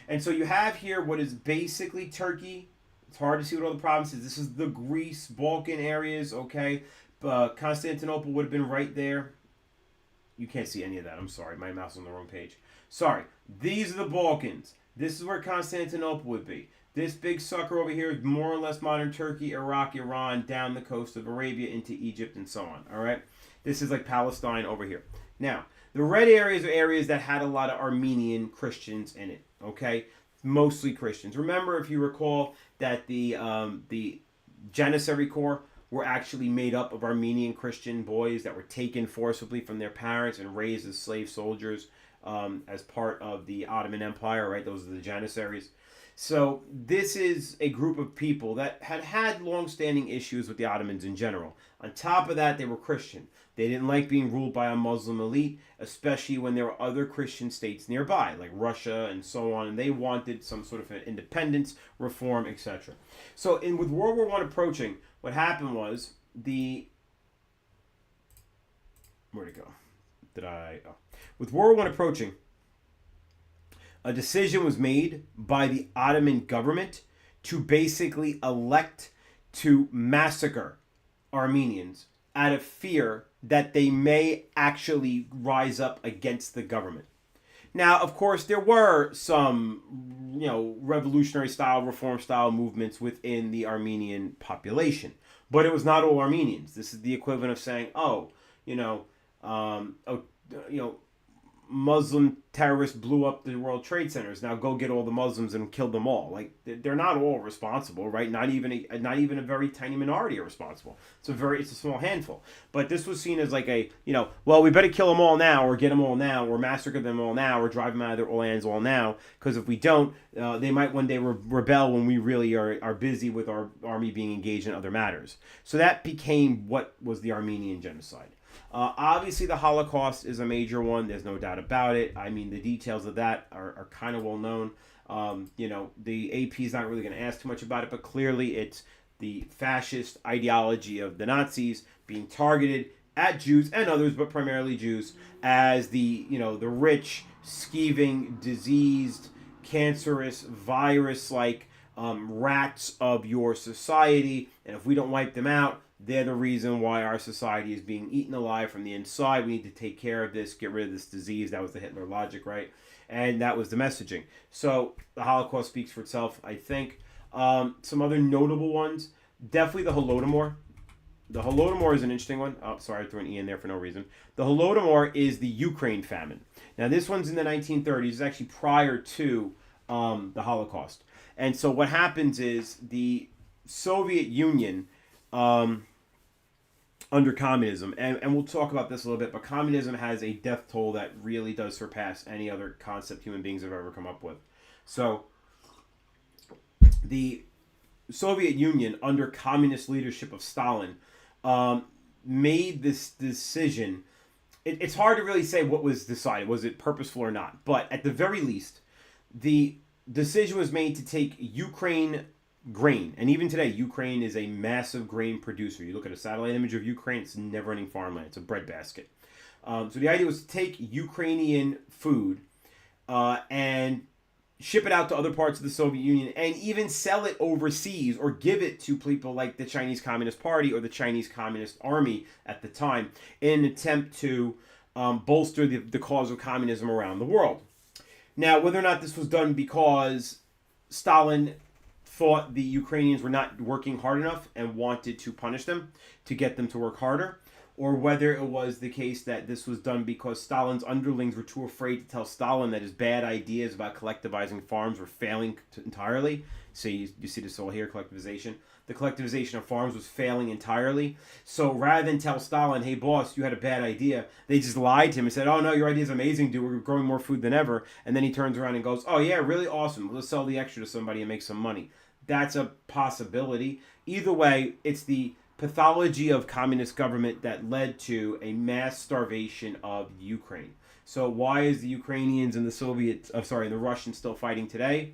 And so you have here what is basically Turkey. It's hard to see what all the provinces. This is the Greece, Balkan areas, okay? Constantinople would have been right there. You can't see any of that. I'm sorry. My mouse is on the wrong page. Sorry. These are the Balkans. This is where Constantinople would be. This big sucker over here is more or less modern Turkey, Iraq, Iran, down the coast of Arabia into Egypt and so on. All right? This is like Palestine over here. Now, the red areas are areas that had a lot of Armenian Christians in it. Okay? Mostly Christians. Remember, if you recall, that the Janissary Corps were actually made up of Armenian Christian boys that were taken forcibly from their parents and raised as slave soldiers as part of the Ottoman Empire, right? Those are the Janissaries. So this is a group of people that had long-standing issues with the Ottomans in general. On top of that, they were Christian. They didn't like being ruled by a Muslim elite, especially when there were other Christian states nearby, like Russia and so on. And they wanted some sort of independence, reform, etc. So with World War I approaching, what happened was where'd it go? With World War I approaching, a decision was made by the Ottoman government to basically elect to massacre Armenians out of fear that they may actually rise up against the government. Now, of course, there were some, revolutionary style, reform style movements within the Armenian population, but it was not all Armenians. This is the equivalent of saying, Muslim terrorists blew up the World Trade Centers. Now go get all the Muslims and kill them all. Like, they're not all responsible, right? Not even a very tiny minority are responsible. It's a small handful. But this was seen as like we better kill them all now, or get them all now, or massacre them all now, or drive them out of their lands all now. Because if we don't, they might one day rebel when we really are busy with our army being engaged in other matters. So that became what was the Armenian genocide. Obviously, the Holocaust is a major one. There's no doubt about it. I mean, the details of that are kind of well known. The AP is not really going to ask too much about it, but clearly it's the fascist ideology of the Nazis being targeted at Jews and others, but primarily Jews, as the rich, skeeving, diseased, cancerous, virus-like rats of your society. And if we don't wipe them out, they're the reason why our society is being eaten alive from the inside. We need to take care of this, get rid of this disease. That was the Hitler logic, right? And that was the messaging. So the Holocaust speaks for itself, I think. Some other notable ones, definitely the Holodomor. The Holodomor is an interesting one. Oh, sorry, I threw an E in there for no reason. The Holodomor is the Ukraine famine. Now, this one's in the 1930s. It's actually prior to the Holocaust. And so what happens is the Soviet Union, under communism, and we'll talk about this a little bit, but communism has a death toll that really does surpass any other concept human beings have ever come up with. So the Soviet Union, under communist leadership of Stalin, made this decision. It's hard to really say what was decided. Was it purposeful or not? But at the very least, the decision was made to take Ukraine grain, and even today Ukraine is a massive grain producer. You look at a satellite image of Ukraine, it's never-ending farmland. It's a breadbasket. So the idea was to take Ukrainian food and ship it out to other parts of the Soviet Union, and even sell it overseas or give it to people like the Chinese Communist Party or the Chinese Communist Army at the time, in an attempt to bolster the cause of communism around the world. Now, whether or not this was done because Stalin thought the Ukrainians were not working hard enough and wanted to punish them to get them to work harder, or whether it was the case that this was done because Stalin's underlings were too afraid to tell Stalin that his bad ideas about collectivizing farms were failing entirely. So you see this all here, collectivization. The collectivization of farms was failing entirely. So rather than tell Stalin, hey boss, you had a bad idea, they just lied to him and said, oh no, your idea is amazing, dude, we're growing more food than ever. And then he turns around and goes, oh yeah, really awesome, let's sell the extra to somebody and make some money. That's a possibility. Either way, it's the pathology of communist government that led to a mass starvation of Ukraine. So why is the Ukrainians and the Russians still fighting today?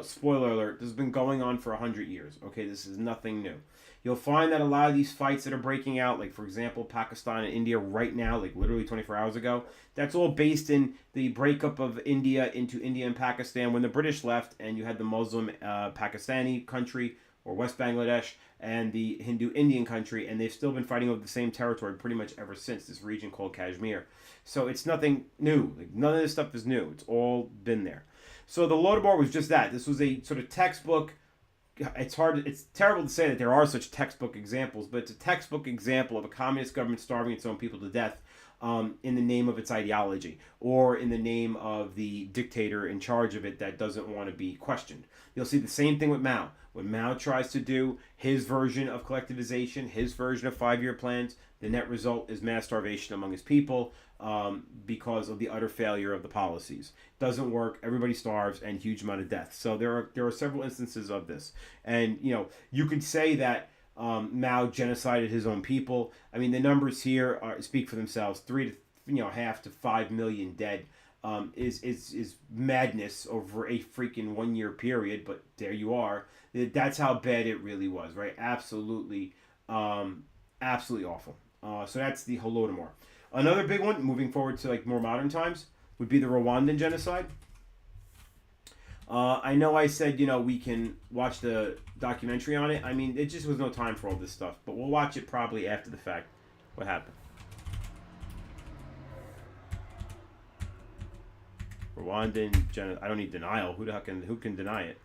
Spoiler alert, this has been going on for 100 years. Okay, this is nothing new. You'll find that a lot of these fights that are breaking out, like for example, Pakistan and India right now, like literally 24 hours ago, that's all based in the breakup of India into India and Pakistan when the British left, and you had the Muslim Pakistani country, or West Bangladesh, and the Hindu Indian country, and they've still been fighting over the same territory pretty much ever since, this region called Kashmir. So it's nothing new. Like, none of this stuff is new. It's all been there. So the Holodomor was just that. This was a sort of textbook. It's terrible to say that there are such textbook examples, but it's a textbook example of a communist government starving its own people to death in the name of its ideology or in the name of the dictator in charge of it that doesn't want to be questioned. You'll see the same thing with Mao. When Mao tries to do his version of collectivization, his version of 5-year plans, the net result is mass starvation among his people because of the utter failure of the policies. Doesn't work. Everybody starves and huge amount of death. So there are several instances of this. And, you could say that Mao genocided his own people. I mean, the numbers here speak for themselves. 3.5 to 5 million dead is madness over a freaking 1 year period. But there you are. That's how bad it really was, right? Absolutely, absolutely awful. So that's the Holodomor. Another big one, moving forward to like more modern times, would be the Rwandan genocide. I know I said, we can watch the documentary on it. I mean, it just was no time for all this stuff. But we'll watch it probably after the fact. What happened? Rwandan genocide. I don't need denial. Who can deny it?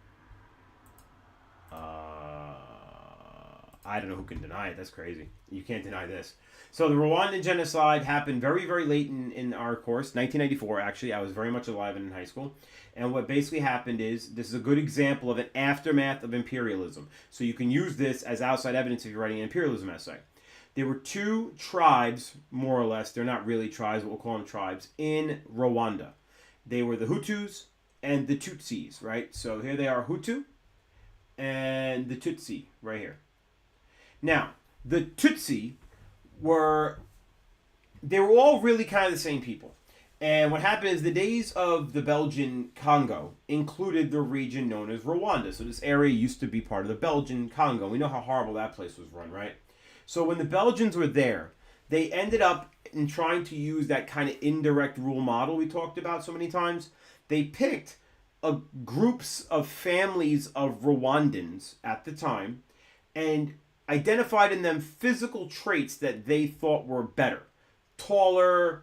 I don't know who can deny it. That's crazy. You can't deny this. So the Rwandan genocide happened very, very late in our course, 1994, actually. I was very much alive and in high school. And what basically happened is, this is a good example of an aftermath of imperialism. So you can use this as outside evidence if you're writing an imperialism essay. There were 2 tribes, more or less. They're not really tribes, but we'll call them tribes, in Rwanda. They were the Hutus and the Tutsis, right? So here they are, Hutu and the Tutsi, right here. Now, the Tutsi were all really kind of the same people. And what happened is the days of the Belgian Congo included the region known as Rwanda. So this area used to be part of the Belgian Congo. We know how horrible that place was run, right? So when the Belgians were there, they ended up in trying to use that kind of indirect rule model we talked about so many times. They picked groups of families of Rwandans at the time and identified in them physical traits that they thought were better. Taller,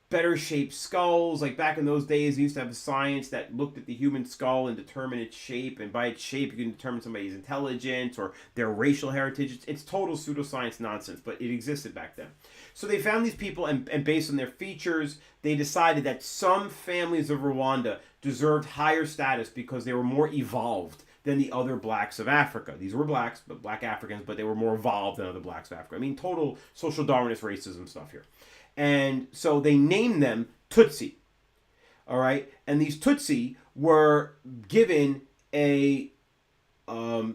better shaped skulls. Like back in those days, they used to have a science that looked at the human skull and determined its shape. And by its shape, you can determine somebody's intelligence or their racial heritage. It's total pseudoscience nonsense, but it existed back then. So they found these people, and based on their features, they decided that some families of Rwanda deserved higher status because they were more evolved than the other blacks of Africa. These were blacks, but black Africans, but they were more evolved than other blacks of Africa. I mean, total social Darwinist racism stuff here. And so they named them Tutsi. All right? And these Tutsi were given they were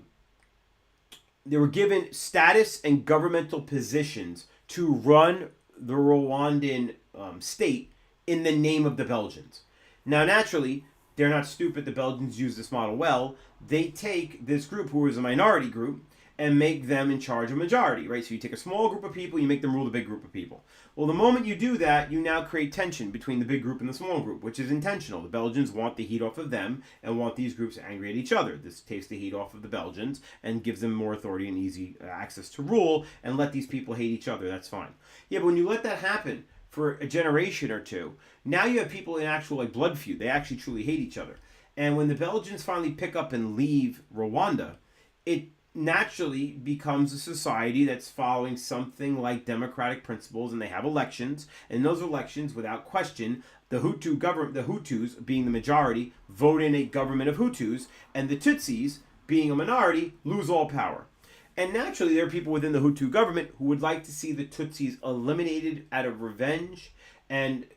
given status and governmental positions to run the Rwandan state in the name of the Belgians. Now, naturally, they're not stupid. The Belgians use this model well. They take this group, who is a minority group, and make them in charge of majority, right? So you take a small group of people, you make them rule the big group of people. Well, the moment you do that, you now create tension between the big group and the small group, which is intentional. The Belgians want the heat off of them and want these groups angry at each other. This takes the heat off of the Belgians and gives them more authority and easy access to rule and let these people hate each other. That's fine. Yeah, but when you let that happen for a generation or two, now you have people in actual blood feud. They actually truly hate each other. And when the Belgians finally pick up and leave Rwanda, it naturally becomes a society that's following something like democratic principles, and they have elections, and those elections, without question, the Hutus, being the majority, vote in a government of Hutus, and the Tutsis, being a minority, lose all power. And naturally, there are people within the Hutu government who would like to see the Tutsis eliminated out of revenge and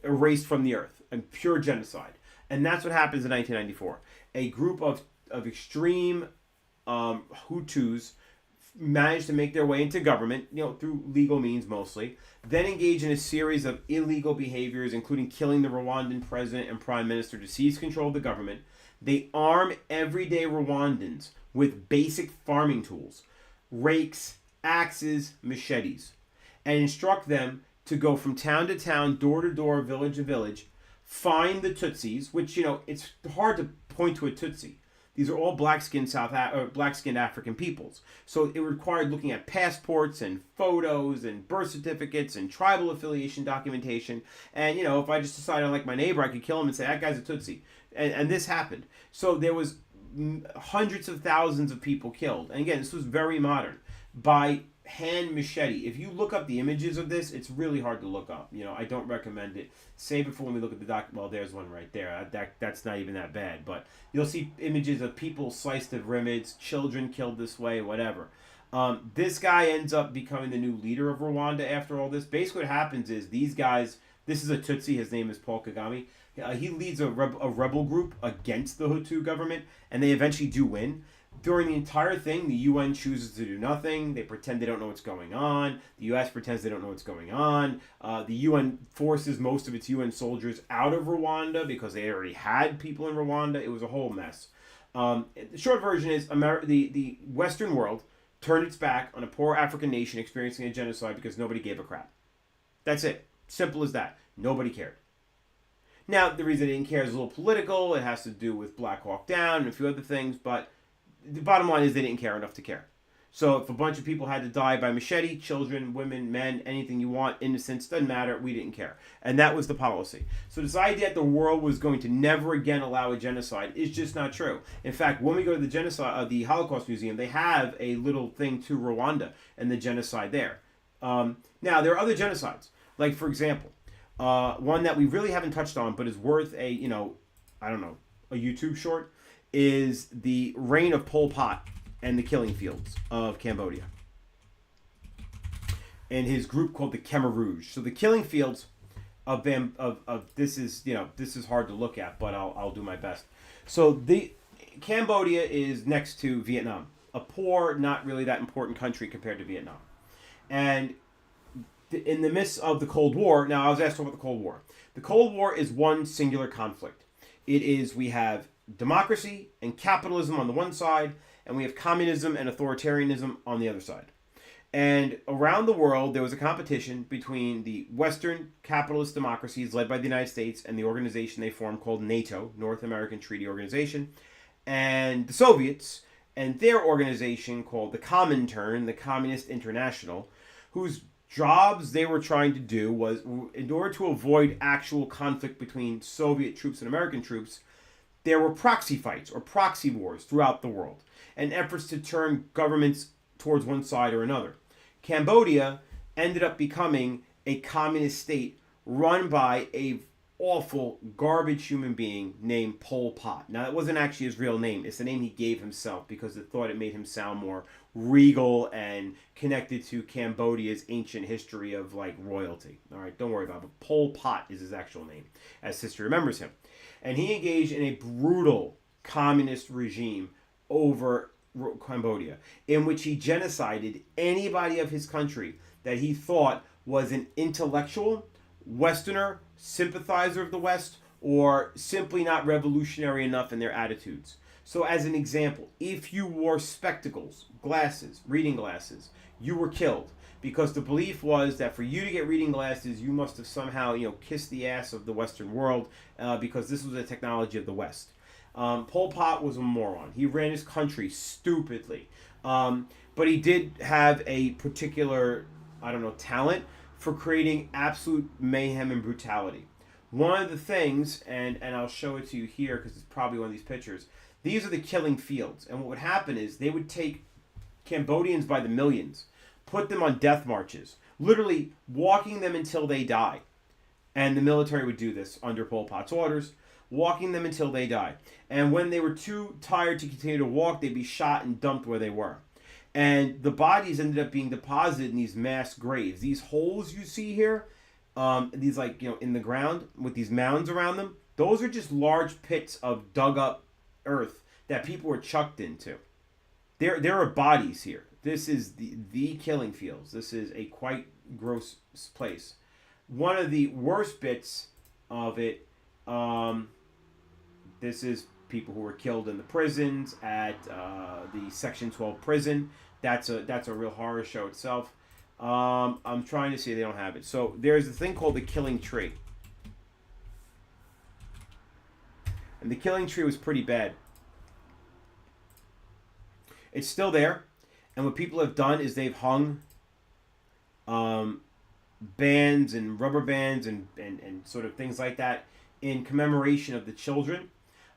erased from the earth, and pure genocide. And that's what happens in 1994. A group of extreme Hutus managed to make their way into government, through legal means mostly, then engage in a series of illegal behaviors, including killing the Rwandan president and prime minister to seize control of the government. They arm everyday Rwandans with basic farming tools, rakes, axes, machetes, and instruct them to go from town to town, door to door, village to village, find the Tutsis, which, it's hard to point to a Tutsi. These are all black-skinned African peoples. So it required looking at passports and photos and birth certificates and tribal affiliation documentation. And, if I just decide I like my neighbor, I could kill him and say, that guy's a Tutsi. And this happened. So there was hundreds of thousands of people killed. And again, this was very modern. By hand machete. If you look up the images of this, it's really hard to look up. I don't recommend it. Save it for when we look at the doc. Well, there's one right there. That's not even that bad. But you'll see images of people sliced to rimids, children killed this way, whatever. This guy ends up becoming the new leader of Rwanda after all this. Basically what happens is these guys, this is a Tutsi, his name is Paul Kagame. He leads a rebel group against the Hutu government, and they eventually do win. During the entire thing, the UN chooses to do nothing. They pretend they don't know what's going on. The U.S. pretends they don't know what's going on. The UN forces most of its UN soldiers out of Rwanda because they already had people in Rwanda. It was a whole mess. The short version is the Western world turned its back on a poor African nation experiencing a genocide because nobody gave a crap. That's it. Simple as that. Nobody cared. Now, the reason they didn't care is a little political. It has to do with Black Hawk Down and a few other things, but the bottom line is they didn't care enough to care. So if a bunch of people had to die by machete, children, women, men, anything you want, innocents, doesn't matter, we didn't care. And that was the policy. So this idea that the world was going to never again allow a genocide is just not true. In fact, when we go to the Holocaust Museum, they have a little thing to Rwanda and the genocide there. Now, there are other genocides. Like, for example, one that we really haven't touched on, but is worth a YouTube short, is the reign of Pol Pot and the killing fields of Cambodia. And his group called the Khmer Rouge. So the killing fields of this is hard to look at, but I'll do my best. So the Cambodia is next to Vietnam, a poor, not really that important country compared to Vietnam. And in the midst of the Cold War, now I was asked about the Cold War. The Cold War is one singular conflict. We have democracy and capitalism on the one side, and we have communism and authoritarianism on the other side. And around the world, there was a competition between the Western capitalist democracies led by the United States and the organization they formed called NATO, North American Treaty Organization, and the Soviets and their organization called the Comintern, the Communist International, whose jobs they were trying to do was, in order to avoid actual conflict between Soviet troops and American troops, there were proxy fights or proxy wars throughout the world and efforts to turn governments towards one side or another. Cambodia ended up becoming a communist state run by a awful, garbage human being named Pol Pot. Now, it wasn't actually his real name. It's the name he gave himself because it thought it made him sound more regal and connected to Cambodia's ancient history of, like, royalty. All right, don't worry about it. But Pol Pot is his actual name, as history remembers him. And he engaged in a brutal communist regime over Cambodia, in which he genocided anybody of his country that he thought was an intellectual, Westerner, sympathizer of the West, or simply not revolutionary enough in their attitudes. So as an example, if you wore spectacles, glasses, reading glasses, you were killed. Because the belief was that for you to get reading glasses, you must have somehow, kissed the ass of the Western world, because this was a technology of the West. Pol Pot was a moron. He ran his country stupidly. But he did have a particular, talent for creating absolute mayhem and brutality. One of the things, and I'll show it to you here because it's probably one of these pictures, these are the killing fields. And what would happen is they would take Cambodians by the millions, put them on death marches, literally walking them until they die. And the military would do this under Pol Pot's orders, walking them until they die. And when they were too tired to continue to walk, they'd be shot and dumped where they were. And the bodies ended up being deposited in these mass graves. These holes you see here, these in the ground with these mounds around them, those are just large pits of dug up earth that people were chucked into. There are bodies here. This is the killing fields. This is a quite gross place. One of the worst bits of it, this is people who were killed in the prisons at the Section 12 prison. That's a real horror show itself. I'm trying to see, they don't have it. So there's a thing called the Killing Tree. And the Killing Tree was pretty bad. It's still there. And what people have done is they've hung bands and rubber bands and sort of things like that in commemoration of the children.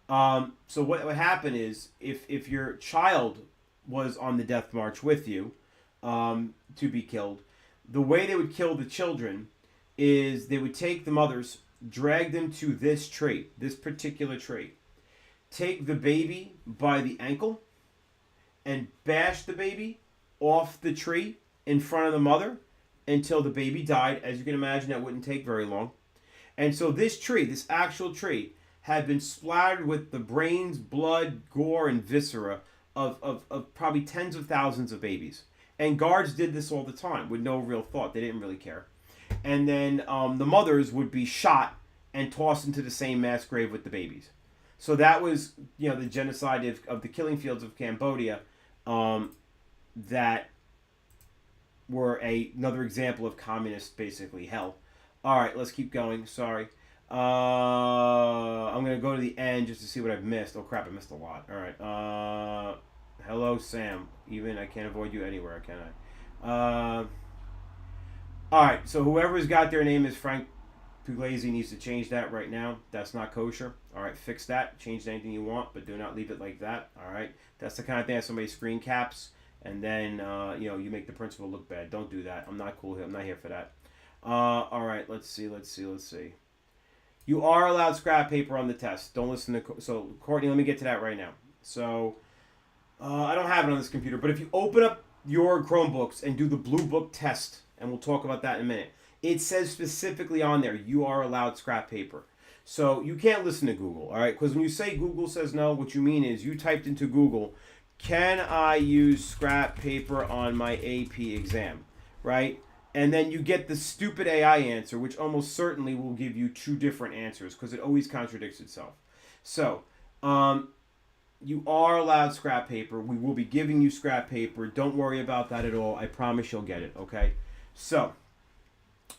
So what would happen is if your child was on the death march with you, to be killed. The way they would kill the children is they would take the mothers, drag them to this tree, this particular tree, take the baby by the ankle, and bash the baby off the tree in front of the mother until the baby died. As you can imagine, that wouldn't take very long. And so this tree, this actual tree, had been splattered with the brains, blood, gore, and viscera of probably tens of thousands of babies. And guards did this all the time with no real thought. They didn't really care. And then the mothers would be shot and tossed into the same mass grave with the babies. So that was, the genocide of the killing fields of Cambodia that were another example of communist, basically, hell. All right, let's keep going. Sorry. I'm going to go to the end just to see what I've missed. Oh, crap, I missed a lot. All right. Hello, Sam. Even I can't avoid you anywhere, can I? All right, so whoever's got their name is Frank Puglisi needs to change that right now. That's not kosher. All right, fix that. Change anything you want, but do not leave it like that. All right, that's the kind of thing that somebody screen caps, and then you make the principal look bad. Don't do that. I'm not cool here. I'm not here for that. All right, let's see. You are allowed scrap paper on the test. Don't listen to... So, Courtney, let me get to that right now. So, I don't have it on this computer, but if you open up your Chromebooks and do the Blue Book test, and we'll talk about that in a minute, it says specifically on there, you are allowed scrap paper. So, you can't listen to Google, all right? Because when you say Google says no, what you mean is you typed into Google, can I use scrap paper on my AP exam, right? And then you get the stupid AI answer, which almost certainly will give you two different answers because it always contradicts itself. So, you are allowed scrap paper. We will be giving you scrap paper. Don't worry about that at all. I promise you'll get it, okay? So,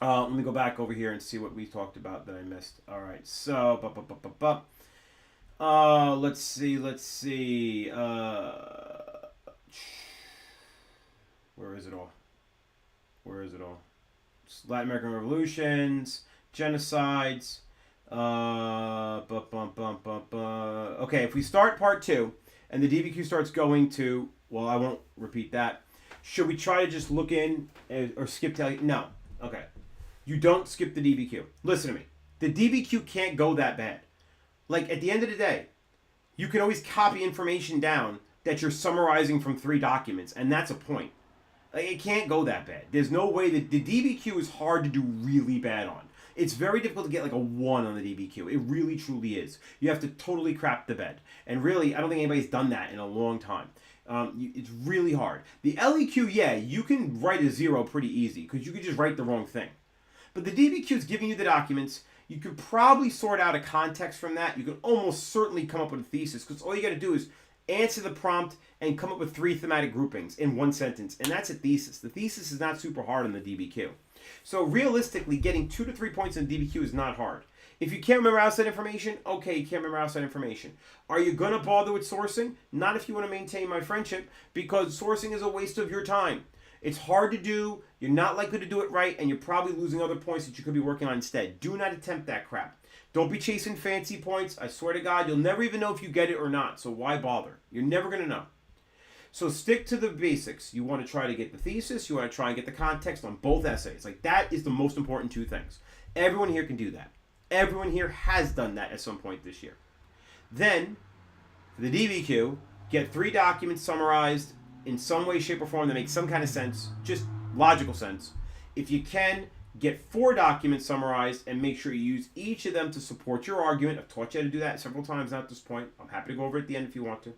let me go back over here and see what we talked about that I missed. All right, so, let's see. Where is it all? Latin American revolutions, genocides. Okay, if we start part 2 and the DBQ starts going to, well, I won't repeat that. Should we try to just look in or skip to? No. Okay. You don't skip the DBQ. Listen to me. The DBQ can't go that bad. Like, at the end of the day, you can always copy information down that you're summarizing from 3 documents, and that's a point. It can't go that bad. There's no way that the DBQ is hard to do really bad on. It's very difficult to get like a 1 on the DBQ. It really, truly is. You have to totally crap the bed. And really, I don't think anybody's done that in a long time. It's really hard. The LEQ, yeah, you can write a 0 pretty easy because you could just write the wrong thing. But the DBQ is giving you the documents. You could probably sort out a context from that. You could almost certainly come up with a thesis because all you got to do is answer the prompt and come up with 3 thematic groupings in 1 sentence. And that's a thesis. The thesis is not super hard on the DBQ. So realistically, getting 2 to 3 points in DBQ is not hard. If you can't remember outside information, okay, you can't remember outside information. Are you going to bother with sourcing? Not if you want to maintain my friendship, because sourcing is a waste of your time. It's hard to do, you're not likely to do it right, and you're probably losing other points that you could be working on instead. Do not attempt that crap. Don't be chasing fancy points. I swear to God, you'll never even know if you get it or not, so why bother? You're never going to know. So stick to the basics. You want to try to get the thesis. You want to try and get the context on both essays. Like, that is the most important 2 things. Everyone here can do that. Everyone here has done that at some point this year. Then, for the DBQ, get 3 documents summarized in some way, shape, or form that makes some kind of sense, just logical sense. If you can, get 4 documents summarized and make sure you use each of them to support your argument. I've taught you how to do that several times now at this point. I'm happy to go over it at the end if you want to.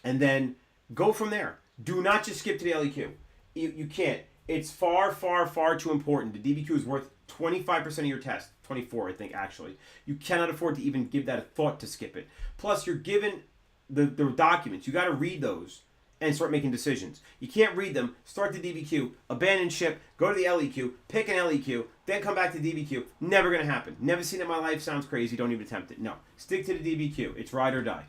And then go from there. Do not just skip to the LEQ. You can't. It's far, far, far too important. The DBQ is worth 25% of your test. 24, I think, actually. You cannot afford to even give that a thought to skip it. Plus, you're given the documents. You got to read those and start making decisions. You can't read them, start the DBQ, abandon ship, go to the LEQ, pick an LEQ, then come back to DBQ. Never going to happen. Never seen it in my life. Sounds crazy. Don't even attempt it. No. Stick to the DBQ. It's ride or die.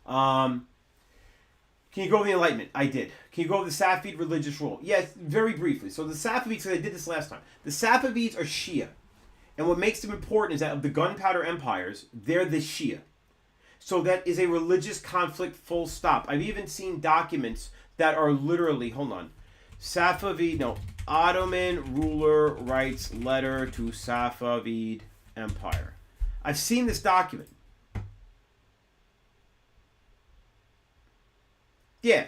Can you go over the Enlightenment? I did. Can you go over the Safavid religious rule? Yes, very briefly. So the Safavids, I did this last time. The Safavids are Shia. And what makes them important is that of the gunpowder empires, they're the Shia. So that is a religious conflict, full stop. I've even seen documents that are literally, hold on, Safavid, no, Ottoman ruler writes letter to Safavid Empire. I've seen this document. Yeah.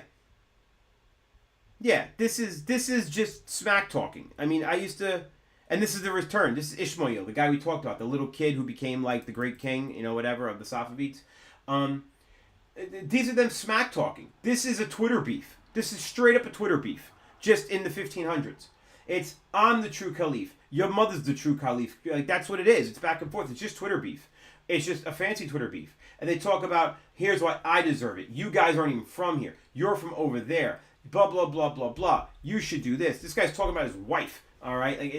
Yeah, this is just smack talking. I mean, I used to, and this is the return. This is Ishmael, the guy we talked about, the little kid who became like the great king, whatever, of the Safavids. These are them smack talking. This is a Twitter beef. This is straight up a Twitter beef, just in the 1500s. It's, I'm the true caliph. Your mother's the true caliph. Like, that's what it is. It's back and forth. It's just Twitter beef. It's just a fancy Twitter beef. And they talk about, here's why I deserve it. You guys aren't even from here. You're from over there. Blah, blah, blah, blah, blah. You should do this. This guy's talking about his wife. All right? Like,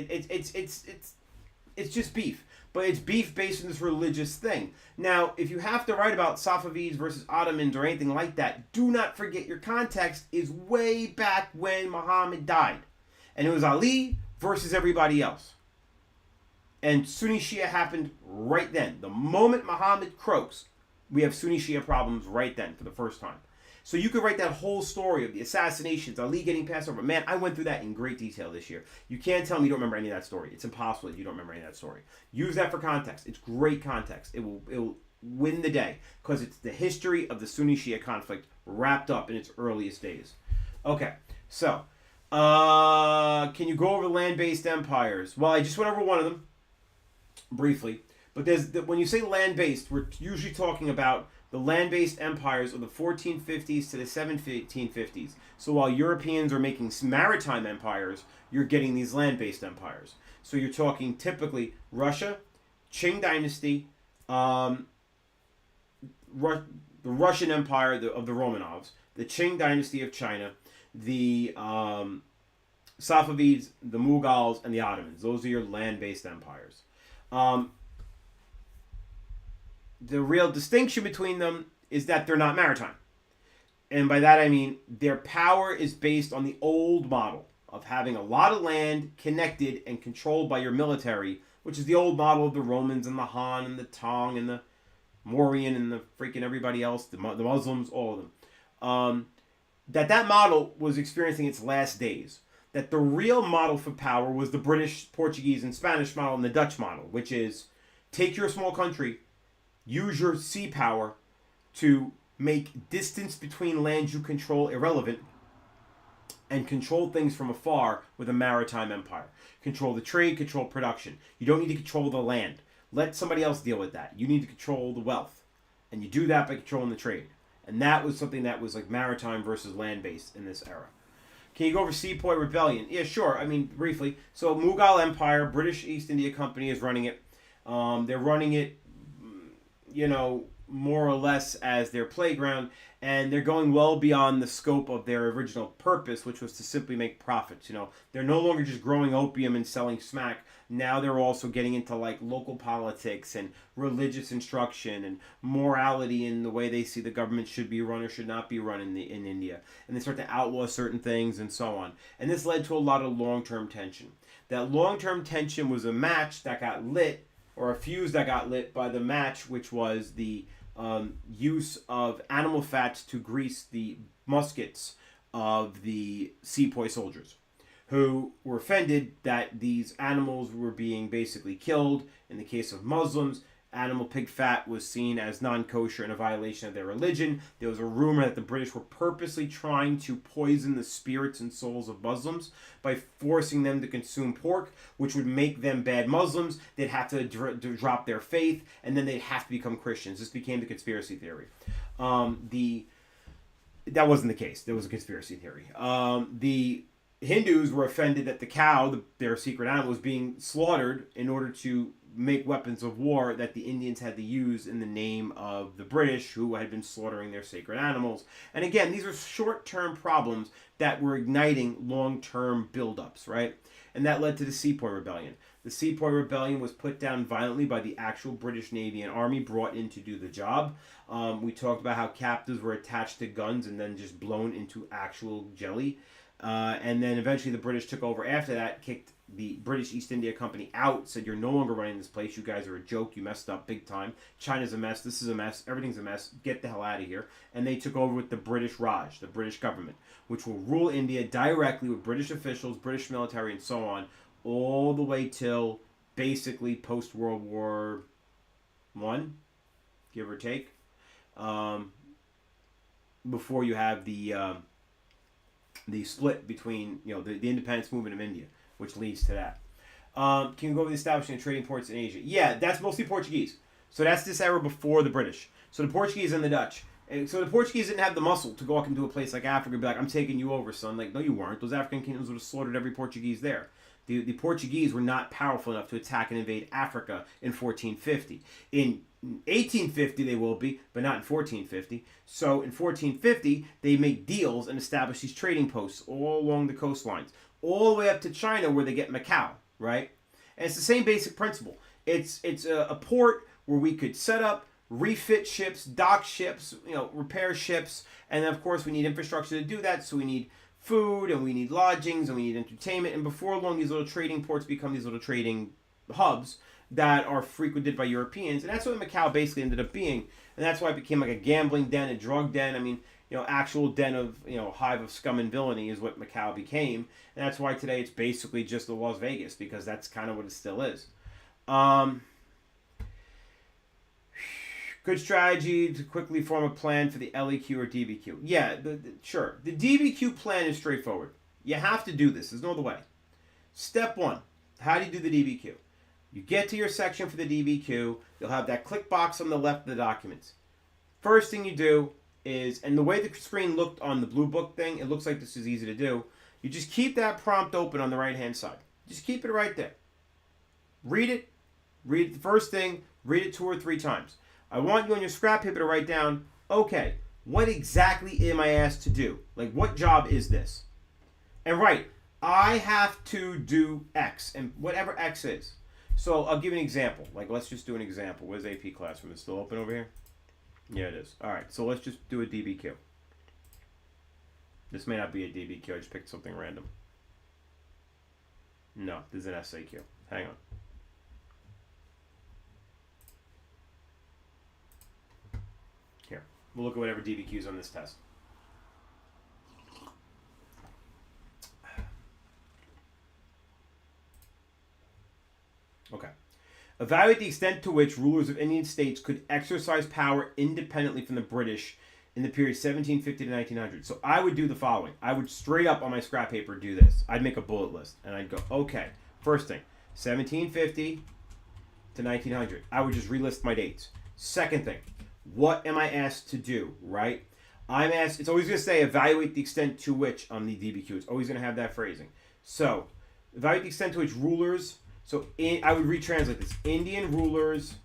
it's just beef. But it's beef based on this religious thing. Now, if you have to write about Safavids versus Ottomans or anything like that, do not forget your context is way back when Muhammad died. And it was Ali versus everybody else. And Sunni Shia happened right then. The moment Muhammad croaks, we have Sunni Shia problems right then for the first time. So you could write that whole story of the assassinations, Ali getting passed over. Man, I went through that in great detail this year. You can't tell me you don't remember any of that story. It's impossible that you don't remember any of that story. Use that for context. It's great context. It will win the day because it's the history of the Sunni Shia conflict wrapped up in its earliest days. Okay, so can you go over land-based empires? Well, I just went over one of them briefly, but when you say land-based, we're usually talking about the land-based empires of the 1450s to the 1750s. So while Europeans are making maritime empires, you're getting these land-based empires. So you're talking typically Russia, Qing Dynasty, the Russian Empire of the Romanovs, the Qing Dynasty of China, the Safavids, the Mughals, and the Ottomans. Those are your land-based empires. The real distinction between them is that they're not maritime. And by that I mean their power is based on the old model of having a lot of land connected and controlled by your military, which is the old model of the Romans and the Han and the Tang and the Mauryan and the freaking everybody else, the Muslims, all of them. That model was experiencing its last days. That the real model for power was the British, Portuguese, and Spanish model and the Dutch model, which is take your small country, use your sea power to make distance between lands you control irrelevant and control things from afar with a maritime empire. Control the trade, control production. You don't need to control the land. Let somebody else deal with that. You need to control the wealth. And you do that by controlling the trade. And that was something that was like maritime versus land-based in this era. Can you go over Sepoy Rebellion? Yeah, sure. I mean, briefly. So Mughal Empire, British East India Company is running it. They're running it more or less as their playground, and they're going well beyond the scope of their original purpose, which was to simply make profits. They're no longer just growing opium and selling smack. Now they're also getting into like local politics and religious instruction and morality in the way they see the government should be run or should not be run in India. And they start to outlaw certain things and so on. And this led to a lot of long-term tension. That long-term tension was a match that got lit, or a fuse that got lit by the match, which was the use of animal fats to grease the muskets of the sepoy soldiers, who were offended that these animals were being basically killed. In the case of Muslims, animal pig fat was seen as non-kosher and a violation of their religion. There was a rumor that the British were purposely trying to poison the spirits and souls of Muslims by forcing them to consume pork, which would make them bad Muslims. They'd have to drop their faith, and then they'd have to become Christians. This became the conspiracy theory. That wasn't the case. There was a conspiracy theory. The Hindus were offended that the cow, their secret animal, was being slaughtered in order to make weapons of war that the Indians had to use in the name of the British, who had been slaughtering their sacred animals. And again, these are short-term problems that were igniting long-term buildups, right? And that led to the Sepoy Rebellion. The Sepoy Rebellion was put down violently by the actual British Navy and Army brought in to do the job. We talked about how captives were attached to guns and then just blown into actual jelly. And then eventually the British took over after that, kicked the British East India Company out, said, you're no longer running this place. You guys are a joke. You messed up big time. China's a mess. This is a mess. Everything's a mess. Get the hell out of here. And they took over with the British Raj, the British government, which will rule India directly with British officials, British military, and so on, all the way till basically post-World War I, give or take, before you have the split between, the independence movement of India, which leads to that. Can you go over the establishing of trading ports in Asia? Yeah, that's mostly Portuguese. So that's this era before the British. So the Portuguese and the Dutch. And so the Portuguese didn't have the muscle to go up into a place like Africa and be like, I'm taking you over, son. Like, no, you weren't. Those African kingdoms would have slaughtered every Portuguese there. The Portuguese were not powerful enough to attack and invade Africa in 1450. In 1850 they will be, but not in 1450. So in 1450 they make deals and establish these trading posts all along the coastlines, all the way up to China where they get Macau, right? And it's the same basic principle. It's a port where we could set up, refit ships, dock ships, repair ships, and then of course we need infrastructure to do that. So we need food and we need lodgings and we need entertainment. And before long, these little trading ports become these little trading hubs that are frequented by Europeans. And that's what Macau basically ended up being. And that's why it became like a gambling den, a drug den. I mean, actual den of, hive of scum and villainy is what Macau became. And that's why today it's basically just the Las Vegas, because that's kind of what it still is. Good strategy to quickly form a plan for the LEQ or DBQ. Yeah, sure. The DBQ plan is straightforward. You have to do this. There's no other way. Step 1. How do you do the DBQ? You get to your section for the DBQ. You'll have that click box on the left of the documents. First thing you do is, and the way the screen looked on the blue book thing, it looks like this is easy to do. You just keep that prompt open on the right-hand side. Just keep it right there. Read it. Read the first thing. Read it 2 or 3 times. I want you on your scrap paper to write down, okay, what exactly am I asked to do? Like, what job is this? And write, I have to do X, and whatever X is. So I'll give you an example. Like, let's just do an example. Where's AP Classroom? Is it still open over here? Yeah, it is. All right, so let's just do a DBQ. This may not be a DBQ. I just picked something random. No, this is an SAQ. Hang on. Here, we'll look at whatever DBQ is on this test. Okay. Evaluate the extent to which rulers of Indian states could exercise power independently from the British in the period 1750 to 1900. So I would do the following. I would straight up on my scrap paper do this. I'd make a bullet list and I'd go, okay, first thing, 1750 to 1900. I would just relist my dates. Second thing, what am I asked to do, right? I'm asked, it's always going to say evaluate the extent to which on the DBQ. It's always going to have that phrasing. So, evaluate the extent to which rulers, I would retranslate this. Indian rulers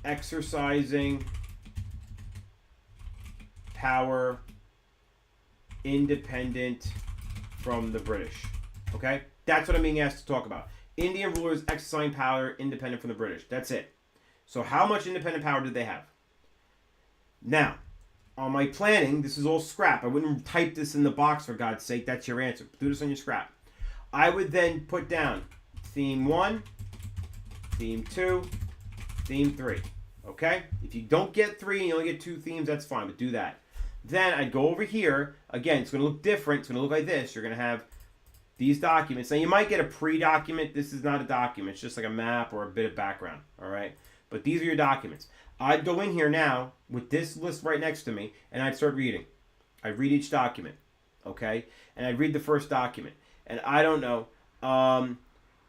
exercising power independent from the British. Okay? That's what I'm being asked to talk about. Indian rulers exercising power independent from the British. That's it. So how much independent power did they have? Now, on my planning, this is all scrap. I wouldn't type this in the box, for God's sake. That's your answer. Do this on your scrap. I would then put down theme 1, theme 2, theme 3. Okay? If you don't get 3 and you only get 2 themes, that's fine, but do that. Then I'd go over here. Again, it's going to look different. It's going to look like this. You're going to have these documents. Now, you might get a pre-document. This is not a document. It's just like a map or a bit of background. All right? But these are your documents. I'd go in here now with this list right next to me, and I'd start reading. I'd read each document. Okay? And I'd read the first document. And I don't know.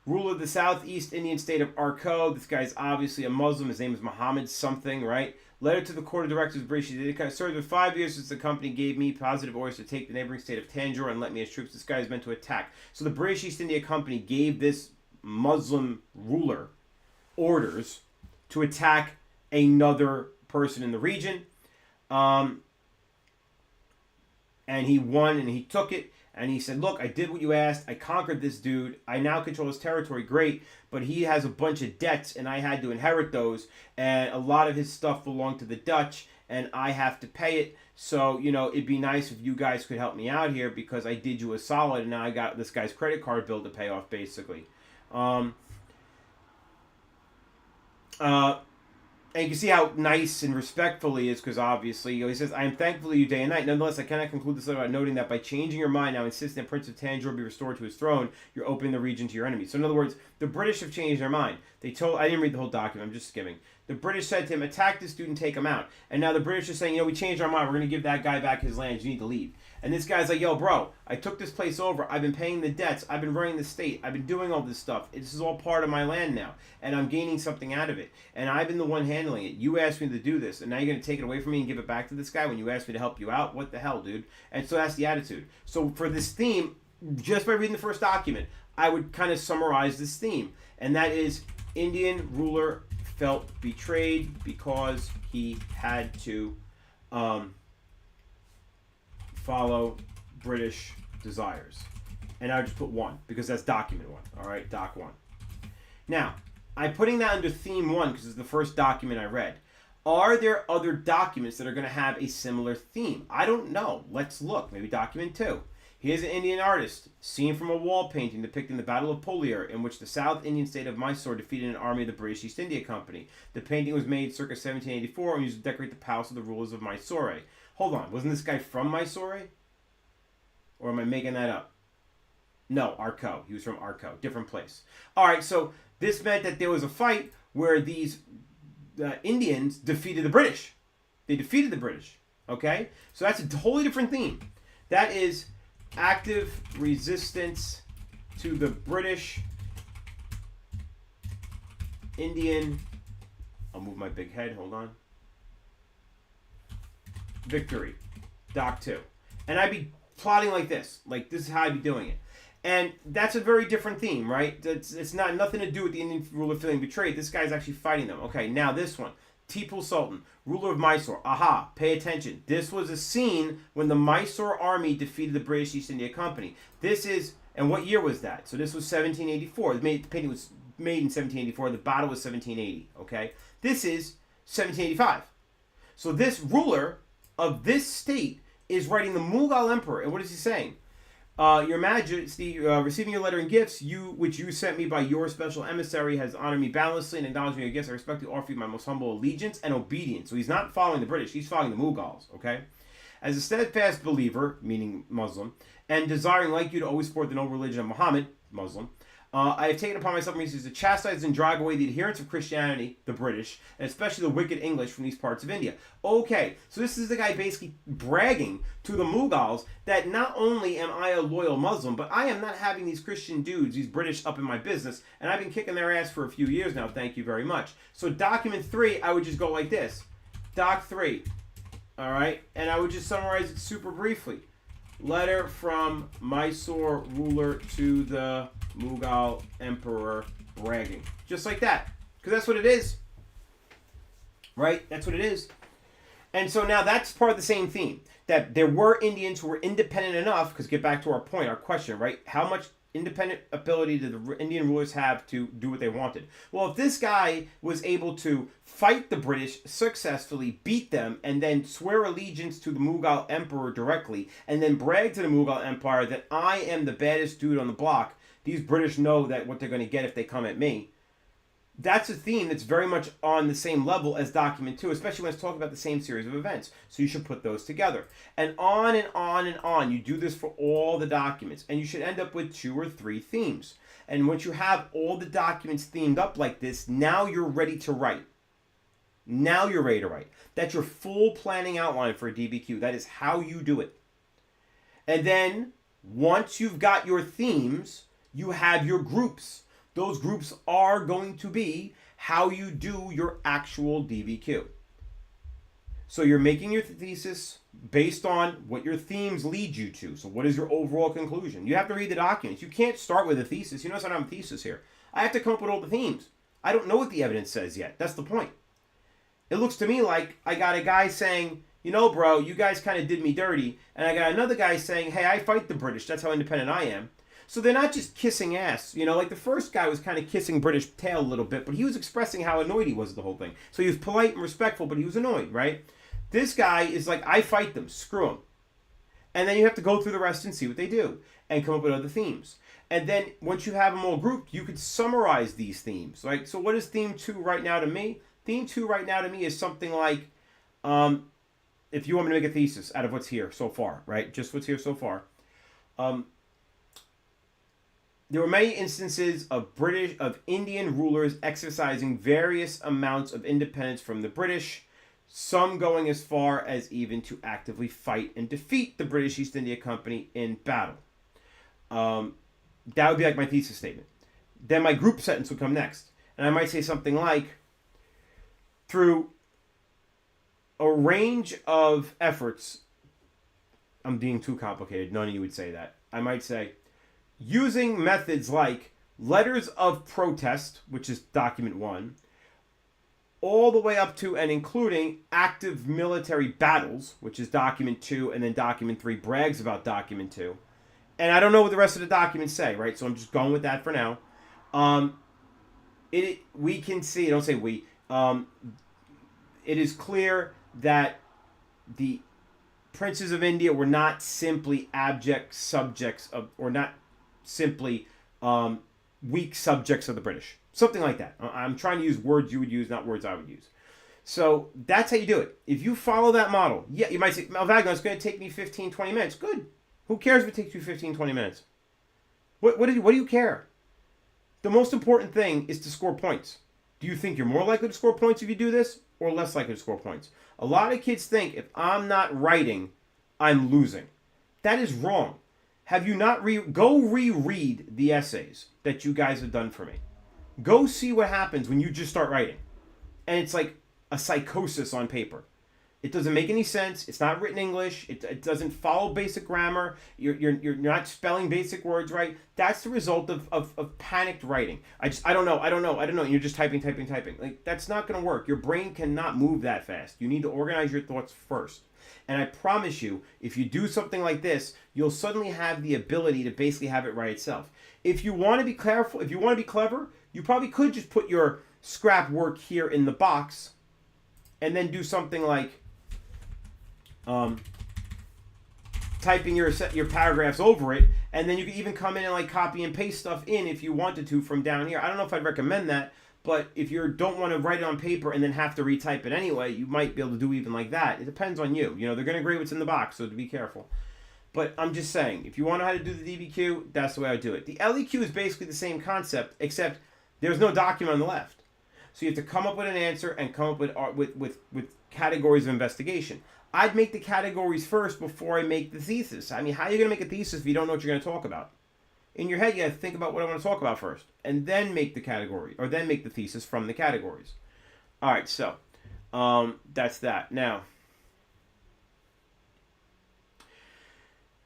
Ruler of the Southeast Indian state of Arcot. This guy's obviously a Muslim. His name is Muhammad something, right? Letter to the Court of Directors of British. They served for 5 years since the company gave me positive orders to take the neighboring state of Tanjore and let me as troops. This guy is meant to attack. So the British East India Company gave this Muslim ruler orders to attack another person in the region. And he won, and he took it, and he said, look, I did what you asked. I conquered this dude. I now control his territory. Great. But he has a bunch of debts, and I had to inherit those. And a lot of his stuff belonged to the Dutch, and I have to pay it. So, it'd be nice if you guys could help me out here because I did you a solid, and now I got this guy's credit card bill to pay off, basically. And you can see how nice and respectful he is, because obviously, he says, I am thankful to you day and night. Nonetheless, I cannot conclude this without noting that by changing your mind, now insisting that Prince of Tanjore be restored to his throne, you're opening the region to your enemies. So in other words, the British have changed their mind. I didn't read the whole document, I'm just skimming. The British said to him, attack this dude and take him out. And now the British are saying, we changed our mind, we're going to give that guy back his land, you need to leave. And this guy's like, yo, bro, I took this place over. I've been paying the debts. I've been running the state. I've been doing all this stuff. This is all part of my land now. And I'm gaining something out of it. And I've been the one handling it. You asked me to do this. And now you're going to take it away from me and give it back to this guy when you asked me to help you out? What the hell, dude? And so that's the attitude. So for this theme, just by reading the first document, I would kind of summarize this theme. And that is Indian ruler felt betrayed because he had to follow British desires. And I would just put 1 because that's document 1. All right, doc 1. Now, I'm putting that under theme 1 because it's the first document I read. Are there other documents that are going to have a similar theme? I don't know. Let's look. Maybe document 2. Here's an Indian artist, seen from a wall painting depicting the Battle of Polier, in which the South Indian state of Mysore defeated an army of the British East India Company. The painting was made circa 1784 and used to decorate the palace of the rulers of Mysore. Hold on, wasn't this guy from Mysore? Or am I making that up? No, Arcot. He was from Arcot, different place. All right, so this meant that there was a fight where these Indians defeated the British. They defeated the British, okay? So that's a totally different theme. That is active resistance to the British Indian. I'll move my big head, hold on. Victory, Doc 2. And I'd be plotting like this. Like, this is how I'd be doing it. And that's a very different theme, right? It's not nothing to do with the Indian ruler feeling betrayed. This guy's actually fighting them. Okay, now this one. Tipu Sultan, ruler of Mysore. Aha, pay attention. This was a scene when the Mysore army defeated the British East India Company. This is, and what year was that? So this was 1784. The painting was made in 1784. The battle was 1780, okay? This is 1785. So this ruler of this state is writing the Mughal emperor, and what is he saying? Your Majesty, receiving your letter and gifts, which you sent me by your special emissary, has honored me boundlessly and acknowledged me your gifts. I respectfully offer you my most humble allegiance and obedience. So he's not following the British; he's following the Mughals. Okay, as a steadfast believer, meaning Muslim, and desiring like you to always support the noble religion of Muhammad, Muslim. I have taken upon myself to chastise and drive away the adherents of Christianity, the British, and especially the wicked English from these parts of India. Okay, so this is the guy basically bragging to the Mughals that not only am I a loyal Muslim, but I am not having these Christian dudes, these British, up in my business, and I've been kicking their ass for a few years now, thank you very much. So document 3, I would just go like this. Doc 3, all right? And I would just summarize it super briefly. Letter from Mysore ruler to the Mughal emperor bragging. Just like that. Because that's what it is. Right? That's what it is. And so now that's part of the same theme. That there were Indians who were independent enough, because get back to our point, our question, right? How much independent ability did the Indian rulers have to do what they wanted? Well, if this guy was able to fight the British successfully, beat them, and then swear allegiance to the Mughal emperor directly, and then brag to the Mughal empire that I am the baddest dude on the block, these British know that what they're going to get if they come at me. That's a theme that's very much on the same level as document 2, especially when it's talking about the same series of events. So you should put those together. And on and on and on. You do this for all the documents. And you should end up with 2 or 3 themes. And once you have all the documents themed up like this, now you're ready to write. Now you're ready to write. That's your full planning outline for a DBQ. That is how you do it. And then, once you've got your themes, you have your groups. Those groups are going to be how you do your actual DBQ. So you're making your thesis based on what your themes lead you to. So what is your overall conclusion? You have to read the documents. You can't start with a thesis. You notice I don't have a thesis here. I have to come up with all the themes. I don't know what the evidence says yet. That's the point. It looks to me like I got a guy saying, you know, bro, you guys kind of did me dirty. And I got another guy saying, hey, I fight the British. That's how independent I am. So they're not just kissing ass. You know, like the first guy was kind of kissing British tail a little bit, but he was expressing how annoyed he was at the whole thing. So he was polite and respectful, but he was annoyed, right? This guy is like, I fight them. Screw them. And then you have to go through the rest and see what they do and come up with other themes. And then once you have them all grouped, you could summarize these themes. Right? So what is theme 2 right now to me? Theme 2 right now to me is something like, if you want me to make a thesis out of what's here so far, right? Just what's here so far. There were many instances of Indian rulers exercising various amounts of independence from the British, some going as far as even to actively fight and defeat the British East India Company in battle. That would be like my thesis statement. Then my group sentence would come next. And I might say something like, through a range of efforts, I'm being too complicated, none of you would say that. I might say, using methods like letters of protest, which is document 1, all the way up to and including active military battles, which is document 2, and then document 3 brags about document 2. And I don't know what the rest of the documents say, right? So I'm just going with that for now. We can see, don't say we, it is clear that the princes of India were not simply abject subjects of, or not simply weak subjects of the British. Something like that. I'm trying to use words you would use, not words I would use. So that's how you do it. If you follow that model, yeah, you might say, Vagno, it's going to take me 15, 20 minutes. Good. Who cares if it takes you 15, 20 minutes? What do you care? The most important thing is to score points. Do you think you're more likely to score points if you do this or less likely to score points? A lot of kids think if I'm not writing, I'm losing. That is wrong. Have you not go reread the essays that you guys have done for me. Go see what happens when you just start writing. And it's like a psychosis on paper. It doesn't make any sense. It's not written English. It doesn't follow basic grammar. You're not spelling basic words right. That's the result of panicked writing. I don't know. And you're just typing. Like, that's not going to work. Your brain cannot move that fast. You need to organize your thoughts first. And I promise you, if you do something like this, you'll suddenly have the ability to basically have it write itself. If you want to be careful, if you want to be clever, you probably could just put your scrap work here in the box and then do something like typing your paragraphs over it, and then you can even come in and like copy and paste stuff in if you wanted to from down here. I don't know if I'd recommend that, but if you don't want to write it on paper and then have to retype it anyway, you might be able to do even like that. It depends on you. You know, they're going to grade what's in the box, so to be careful. But I'm just saying, if you want to know how to do the DBQ, that's the way I do it. The LEQ is basically the same concept, except there's no document on the left. So you have to come up with an answer and come up with categories of investigation. I'd make the categories first before I make the thesis. I mean, how are you going to make a thesis if you don't know what you're going to talk about? In your head, you got to think about what I want to talk about first, and then make the category, or then make the thesis from the categories. All right, so that's that. Now,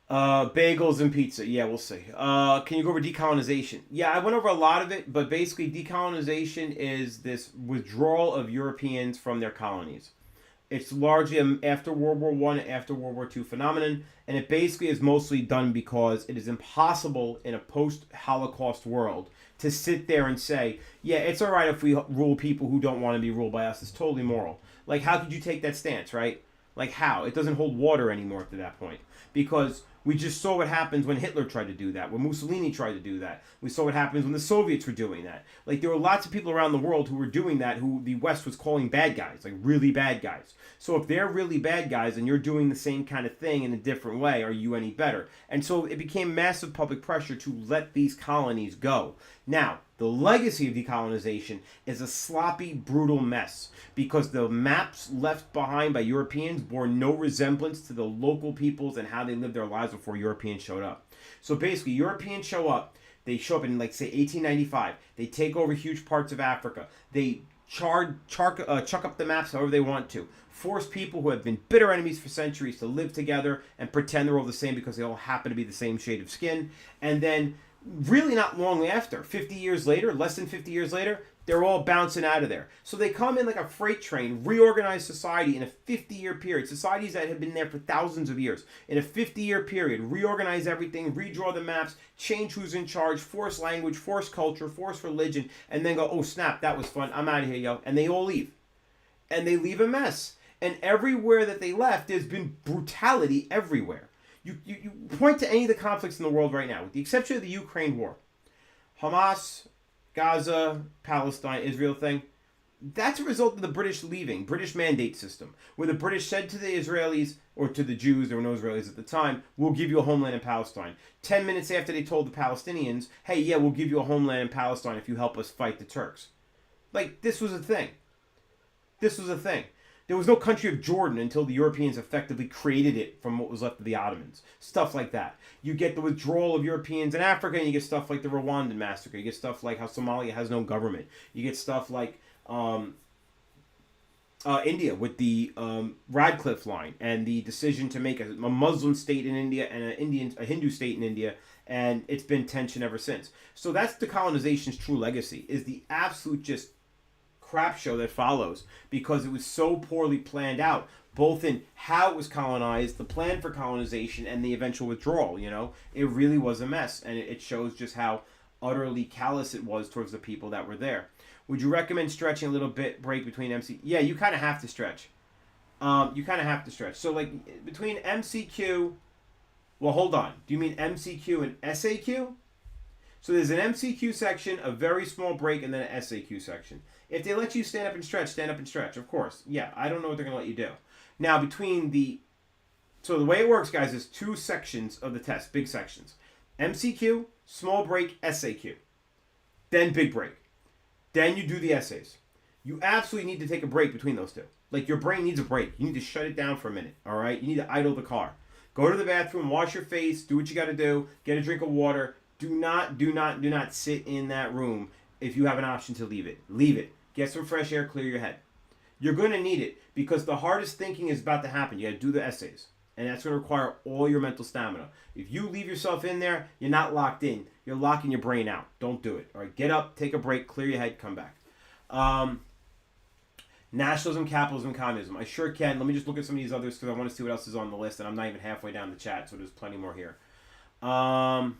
bagels and pizza. Yeah, we'll see. Can you go over decolonization? Yeah, I went over a lot of it, but basically decolonization is this withdrawal of Europeans from their colonies. It's largely after World War I, after World War II phenomenon, and it basically is mostly done because it is impossible in a post-Holocaust world to sit there and say, yeah, it's all right if we rule people who don't want to be ruled by us. It's totally moral. Like, how could you take that stance, right? Like, how? It doesn't hold water anymore up to that point. Because we just saw what happens when Hitler tried to do that, when Mussolini tried to do that. We saw what happens when the Soviets were doing that. Like, there were lots of people around the world who were doing that, who the West was calling bad guys, like really bad guys. So if they're really bad guys and you're doing the same kind of thing in a different way, are you any better? And so it became massive public pressure to let these colonies go. Now, the legacy of decolonization is a sloppy, brutal mess because the maps left behind by Europeans bore no resemblance to the local peoples and how they lived their lives before Europeans showed up. So basically, Europeans show up. They show up in, like, say, 1895. They take over huge parts of Africa. They chuck up the maps however they want to. Force people who have been bitter enemies for centuries to live together and pretend they're all the same because they all happen to be the same shade of skin. And then, really not long after, 50 years later, less than 50 years later, They're all bouncing out of there. So they come in like a freight train, reorganize society in a 50-year period. Societies that have been there for thousands of years. In a 50-year period, reorganize everything, redraw the maps, change who's in charge, force language, force culture, force religion, and then go, oh snap, that was fun, I'm out of here, yo. And they all leave. And they leave a mess. And everywhere that they left, there's been brutality everywhere. You point to any of the conflicts in the world right now, with the exception of the Ukraine war. Hamas, Gaza, Palestine, Israel thing, that's a result of the British leaving, British mandate system, where the British said to the Israelis, or to the Jews, there were no Israelis at the time, we'll give you a homeland in Palestine. 10 minutes after they told the Palestinians, hey, yeah, we'll give you a homeland in Palestine if you help us fight the Turks. Like, this was a thing. This was a thing. There was no country of Jordan until the Europeans effectively created it from what was left of the Ottomans. Stuff like that. You get the withdrawal of Europeans in Africa, and you get stuff like the Rwandan massacre. You get stuff like how Somalia has no government. You get stuff like India with the Radcliffe Line and the decision to make a Muslim state in India and a Hindu state in India, and it's been tension ever since. So that's decolonization's true legacy, is the absolute just crap show that follows, because it was so poorly planned out, both in how it was colonized, the plan for colonization, and the eventual withdrawal. You know, it really was a mess, and it shows just how utterly callous it was towards the people that were there. Would you recommend stretching a little bit break between MC? Yeah, you kind of have to stretch. You kind of have to stretch. So like between MCQ, well, hold on. Do you mean MCQ and SAQ? So there's an MCQ section, a very small break, and then an SAQ section. If they let you stand up and stretch, stand up and stretch, of course. Yeah, I don't know what they're going to let you do. Now, so the way it works, guys, is 2 sections of the test, big sections. MCQ, small break, SAQ. Then big break. Then you do the essays. You absolutely need to take a break between those 2. Like, your brain needs a break. You need to shut it down for a minute, all right? You need to idle the car. Go to the bathroom, wash your face, do what you got to do, get a drink of water. Do not sit in that room if you have an option to leave it. Leave it. Get some fresh air, clear your head. You're going to need it, because the hardest thinking is about to happen. You got to do the essays, and that's going to require all your mental stamina. If you leave yourself in there, you're not locked in. You're locking your brain out. Don't do it. All right, get up, take a break, clear your head, come back. Nationalism, capitalism, communism. I sure can. Let me just look at some of these others, because I want to see what else is on the list, and I'm not even halfway down the chat, so there's plenty more here. How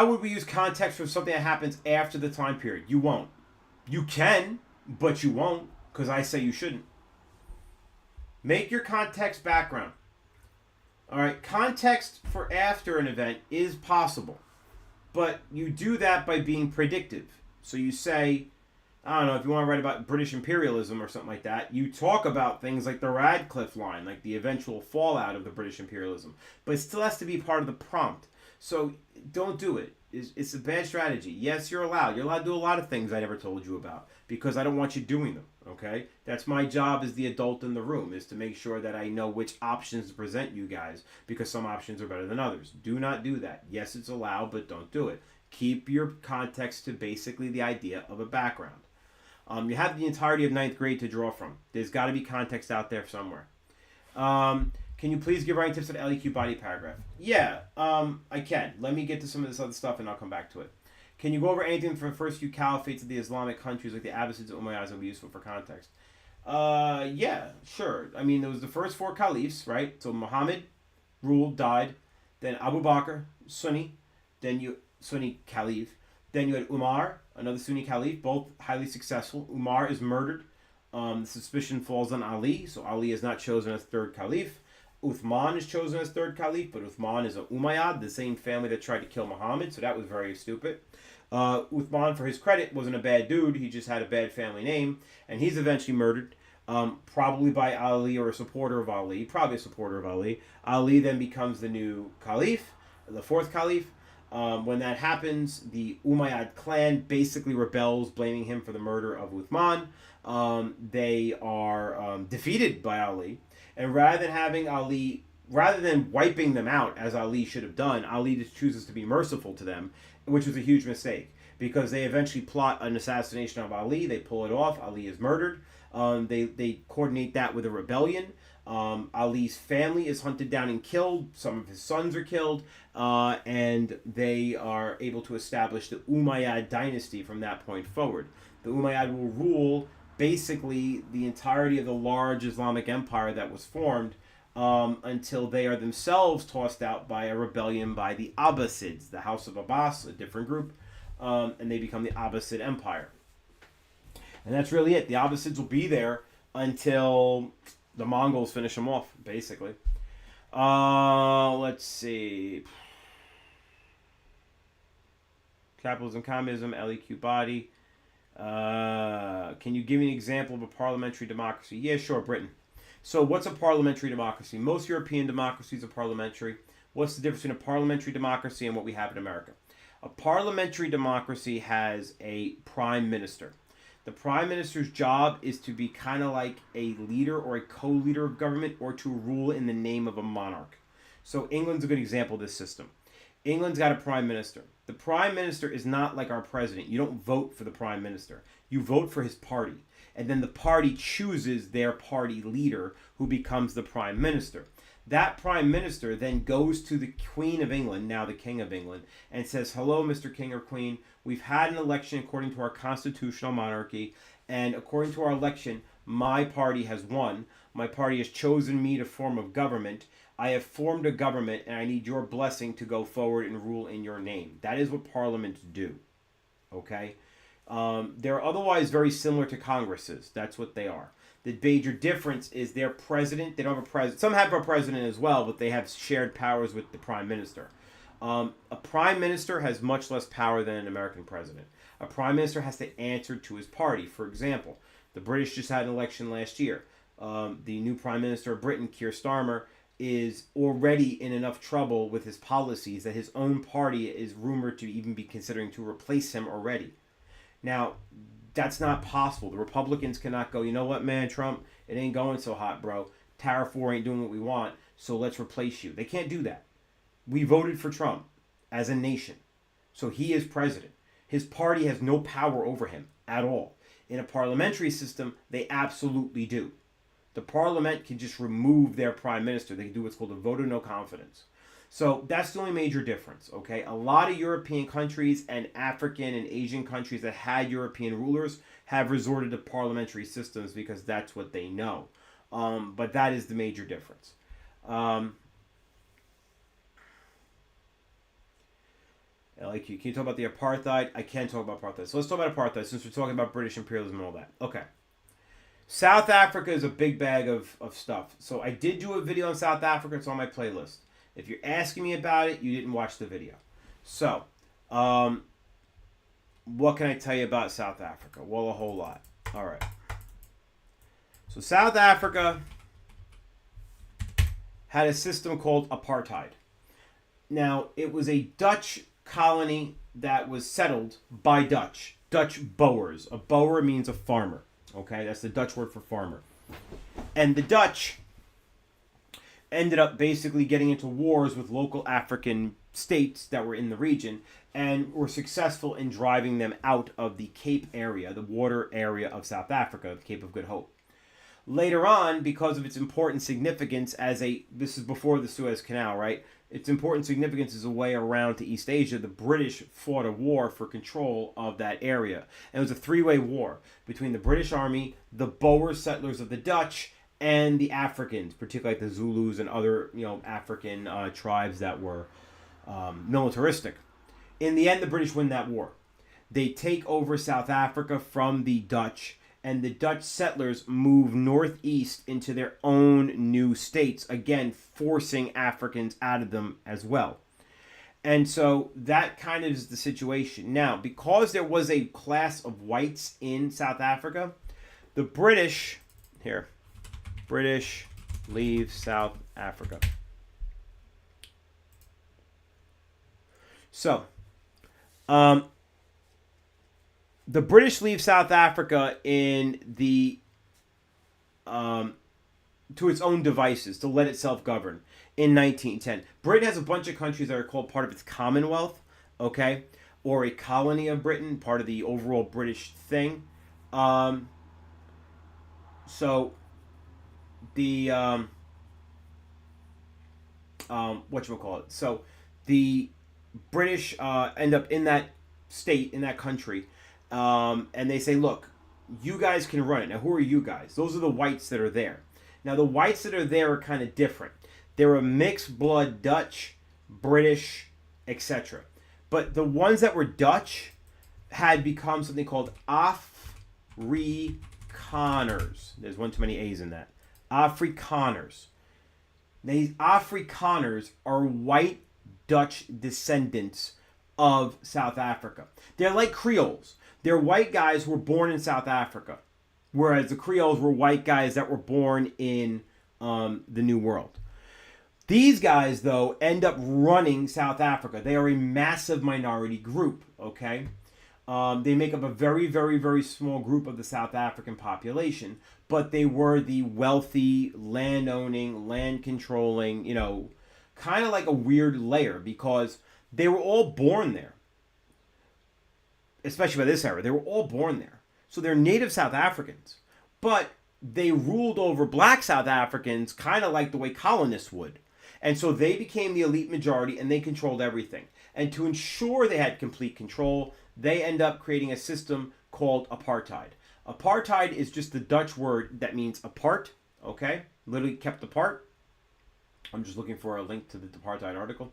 would we use context for something that happens after the time period? You won't. You can, but you won't, because I say you shouldn't. Make your context background. All right, context for after an event is possible, but you do that by being predictive. So you say, I don't know, if you want to write about British imperialism or something like that, you talk about things like the Radcliffe Line, like the eventual fallout of the British imperialism, but it still has to be part of the prompt. So don't do it. It's a bad strategy. Yes, you're allowed. You're allowed to do a lot of things I never told you about, because I don't want you doing them, okay? That's my job as the adult in the room, is to make sure that I know which options to present you guys, because some options are better than others. Do not do that. Yes, it's allowed, but don't do it. Keep your context to basically the idea of a background. You have the entirety of 9th grade to draw from. There's got to be context out there somewhere. Can you please give writing tips for the LEQ body paragraph? Yeah, I can. Let me get to some of this other stuff and I'll come back to it. Can you go over anything from the first few caliphates of the Islamic countries like the Abbasids and Umayyads that would be useful for context? Yeah, sure. I mean, there was the first 4 caliphs, right? So Muhammad ruled, died. Then Abu Bakr, Sunni. Then Sunni caliph. Then you had Umar, another Sunni caliph, both highly successful. Umar is murdered. The suspicion falls on Ali, so Ali is not chosen as 3rd caliph. Uthman is chosen as 3rd caliph, but Uthman is a Umayyad, the same family that tried to kill Muhammad, so that was very stupid. Uthman, for his credit, wasn't a bad dude, he just had a bad family name, and he's eventually murdered, probably by Ali or a supporter of Ali, probably a supporter of Ali. Ali then becomes the new caliph, the 4th caliph. When that happens, the Umayyad clan basically rebels, blaming him for the murder of Uthman. They are defeated by Ali. And rather than wiping them out, as Ali should have done, Ali just chooses to be merciful to them, which was a huge mistake, because they eventually plot an assassination of Ali. They pull it off. Ali is murdered. They coordinate that with a rebellion. Ali's family is hunted down and killed. Some of his sons are killed. And they are able to establish the Umayyad dynasty from that point forward. The Umayyad will rule basically the entirety of the large Islamic empire that was formed until they are themselves tossed out by a rebellion by the Abbasids, the House of Abbas, a different group, and they become the Abbasid Empire. And that's really it. The Abbasids will be there until the Mongols finish them off, basically. Let's see. Capitalism, communism, LEQ body. Can you give me an example of a parliamentary democracy? Yeah, sure, Britain. So what's a parliamentary democracy? Most European democracies are parliamentary. What's the difference between a parliamentary democracy and what we have in America? A parliamentary democracy has a prime minister. The prime minister's job is to be kind of like a leader or a co-leader of government, or to rule in the name of a monarch. So England's a good example of this system. England's got a prime minister. The prime minister is not like our president. You don't vote for the prime minister. You vote for his party. And then the party chooses their party leader, who becomes the prime minister. That prime minister then goes to the Queen of England, now the King of England, and says, hello, Mr. King or Queen. We've had an election according to our constitutional monarchy, and according to our election, my party has won. My party has chosen me to form a government. I have formed a government, and I need your blessing to go forward and rule in your name. That is what parliaments do. Okay? They're otherwise very similar to Congresses. That's what they are. The major difference is their president. They don't have a president. Some have a president as well, but they have shared powers with the prime minister. A prime minister has much less power than an American president. A prime minister has to answer to his party. For example, the British just had an election last year. The new prime minister of Britain, Keir Starmer, is already in enough trouble with his policies that his own party is rumored to even be considering to replace him already. Now, that's not possible. The Republicans cannot go, you know what, man, Trump, it ain't going so hot, bro. Tariff war ain't doing what we want, so let's replace you. They can't do that. We voted for Trump as a nation, so he is president. His party has no power over him at all. In a parliamentary system, they absolutely do. The parliament can just remove their prime minister. They can do what's called a vote of no confidence. So that's the only major difference, okay? A lot of European countries and African and Asian countries that had European rulers have resorted to parliamentary systems because that's what they know. But that is the major difference. LAQ, can you talk about the apartheid? I can talk about apartheid. So let's talk about apartheid since we're talking about British imperialism and all that. Okay. South Africa is a big bag of stuff. So I did do a video on South Africa. It's on my playlist. If you're asking me about it, you didn't watch the video. So, what can I tell you about South Africa? Well, a whole lot. All right. So South Africa had a system called apartheid. Now, it was a Dutch colony that was settled by Dutch Boers. A Boer means a farmer. Okay, that's the Dutch word for farmer. And the Dutch ended up basically getting into wars with local African states that were in the region and were successful in driving them out of the Cape area, the water area of South Africa, the Cape of Good Hope. Later on, because of its important significance this is before the Suez Canal, right? Its important significance as a way around to East Asia. The British fought a war for control of that area. And it was a three-way war between the British Army, the Boer settlers of the Dutch, and the Africans, particularly like the Zulus and other, African tribes that were militaristic. In the end, the British win that war. They take over South Africa from the Dutch, and the Dutch settlers move northeast into their own new states, again, forcing Africans out of them as well. And so that kind of is the situation. Now, because there was a class of whites in South Africa, the British leave South Africa. So, the British leave South Africa in the to its own devices to let itself govern in 1910. Britain has a bunch of countries that are called part of its Commonwealth, okay, or a colony of Britain, part of the overall British thing. So the whatchamacallit? So the British end up in that state, in that country, and they say, look, you guys can run it. Now, who are you guys? Those are the whites that are there. Now, the whites that are there are kind of different. They're a mixed blood Dutch, British, etc. But the ones that were Dutch had become something called Afrikaners. There's one too many A's in that. Afrikaners. These Afrikaners are white Dutch descendants of South Africa. They're like Creoles. They're white guys who were born in South Africa, whereas the Creoles were white guys that were born in the New World. These guys, though, end up running South Africa. They are a massive minority group, okay? They make up a very, very, very small group of the South African population, but they were the wealthy, land-owning, land-controlling, kind of like a weird layer, because they were all born there. Especially by this era, they were all born there. So they're native South Africans, but they ruled over black South Africans kind of like the way colonists would. And so they became the elite majority and they controlled everything. And to ensure they had complete control, they end up creating a system called apartheid. Apartheid is just the Dutch word that means apart, okay? Literally kept apart. I'm just looking for a link to the apartheid article.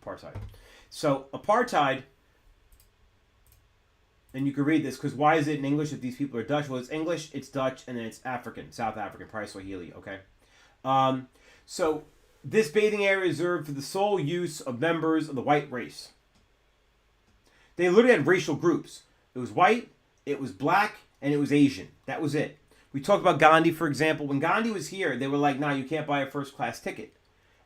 Apartheid. So apartheid, and you can read this, because why is it in English if these people are Dutch? Well, it's English, it's Dutch, and then it's African, South African, probably Swahili, okay? So this bathing area is reserved for the sole use of members of the white race. They literally had racial groups. It was white, it was black, and it was Asian. That was it. We talked about Gandhi, for example. When Gandhi was here, they were like, nah, you can't buy a first-class ticket.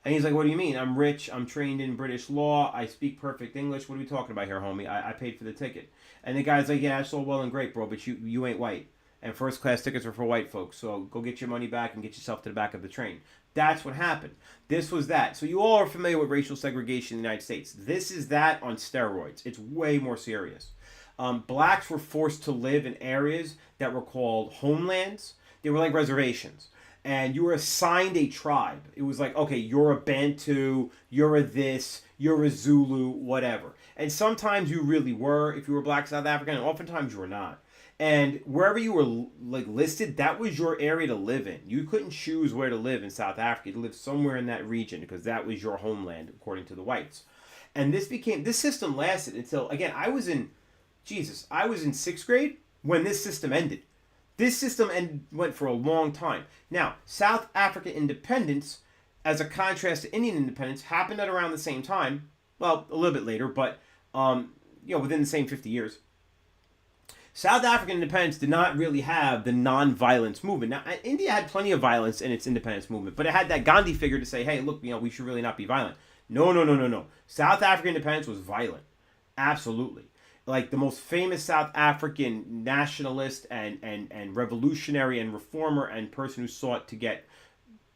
And he's like, what do you mean? I'm rich, I'm trained in British law, I speak perfect English. What are we talking about here, homie? I paid for the ticket. And the guy's like, yeah, that's all well and great, bro, but you ain't white. And first-class tickets are for white folks, so go get your money back and get yourself to the back of the train. That's what happened. This was that. So you all are familiar with racial segregation in the United States. This is that on steroids. It's way more serious. Blacks were forced to live in areas that were called homelands. They were like reservations. And you were assigned a tribe. It was like, okay, you're a Bantu, you're a this, you're a Zulu, whatever. And sometimes you really were, if you were black South African, and oftentimes you were not. And wherever you were like listed, that was your area to live in. You couldn't choose where to live in South Africa. You lived somewhere in that region because that was your homeland, according to the whites. And this system lasted until, again, I was in 6th grade when this system ended. This system went for a long time. Now, South African independence, as a contrast to Indian independence, happened at around the same time. Well, a little bit later, but within the same 50 years. South African independence did not really have the non-violence movement. Now, India had plenty of violence in its independence movement, but it had that Gandhi figure to say, hey, look, we should really not be violent. No. South African independence was violent. Absolutely. Like the most famous South African nationalist and revolutionary and reformer and person who sought to get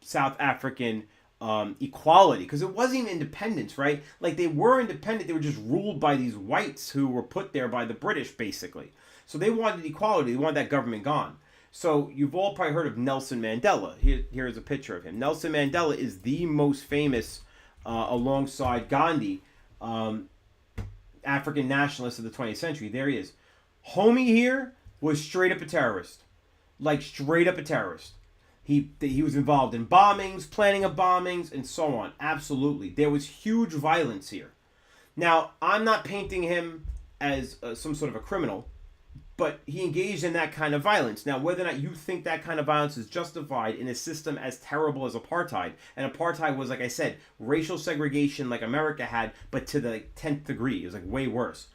South African equality, because it wasn't even independence, right? Like they were independent, they were just ruled by these whites who were put there by the British, basically. So they wanted equality, they wanted that government gone. So you've all probably heard of Nelson Mandela. Here's a picture of him. Nelson Mandela is the most famous, alongside Gandhi, African nationalist of the 20th century. There he is. Homie here was straight up a terrorist. Like straight up a terrorist. He was involved in bombings, planning of bombings, and so on. Absolutely. There was huge violence here. Now, I'm not painting him as some sort of a criminal, but he engaged in that kind of violence. Now, whether or not you think that kind of violence is justified in a system as terrible as apartheid, and apartheid was, like I said, racial segregation like America had, but to the 10th degree. It was like way worse.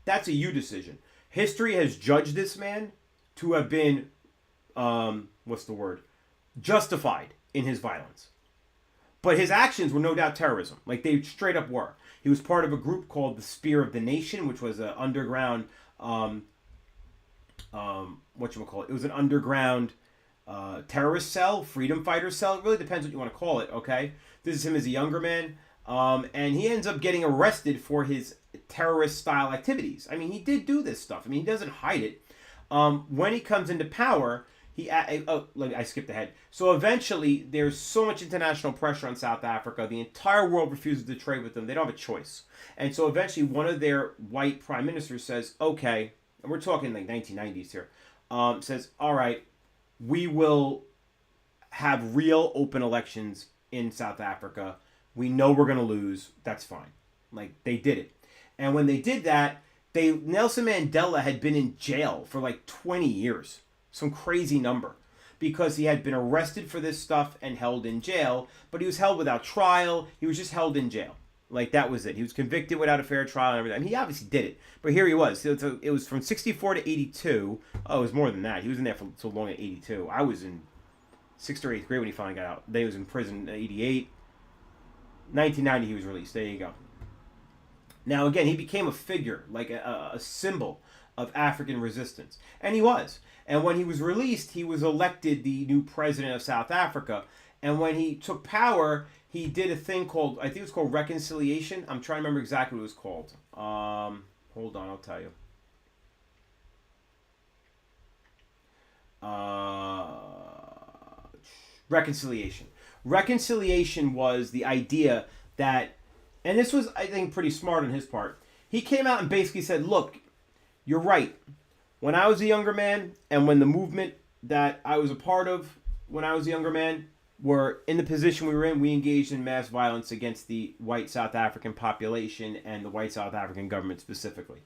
That's a you decision. History has judged this man to have been, justified in his violence. But his actions were no doubt terrorism. Like they straight up were. He was part of a group called the Spear of the Nation, which was an underground... It was an underground terrorist cell, freedom fighter cell. It really depends what you want to call it, okay? This is him as a younger man. And he ends up getting arrested for his terrorist-style activities. I mean, he did do this stuff. I mean, he doesn't hide it. When he comes into power, I skipped ahead. So eventually, there's so much international pressure on South Africa. The entire world refuses to trade with them. They don't have a choice. And so eventually, one of their white prime ministers says, okay, and we're talking like 1990s here, says, all right, we will have real open elections in South Africa. We know we're going to lose. That's fine. Like, they did it. And when they did that, Nelson Mandela had been in jail for like 20 years. Some crazy number. Because he had been arrested for this stuff and held in jail. But he was held without trial. He was just held in jail. Like, that was it. He was convicted without a fair trial and everything. I mean, he obviously did it. But here he was. So it was from 64 to 82. Oh, it was more than that. He was in there for so long at 82. I was in 6th or 8th grade when he finally got out. Then he was in prison in 88. 1990 he was released. There you go. Now, again, he became a figure, like a symbol of African resistance. And he was. And when he was released, he was elected the new president of South Africa. And when he took power, he did a thing called, I think it was called reconciliation. I'm trying to remember exactly what it was called. Hold on, I'll tell you. Reconciliation. Reconciliation was the idea that, and this was, I think, pretty smart on his part. He came out and basically said, look, you're right. When I was a younger man, and when the movement that I was a part of when I was a younger man were in the position we were in, we engaged in mass violence against the white South African population and the white South African government specifically.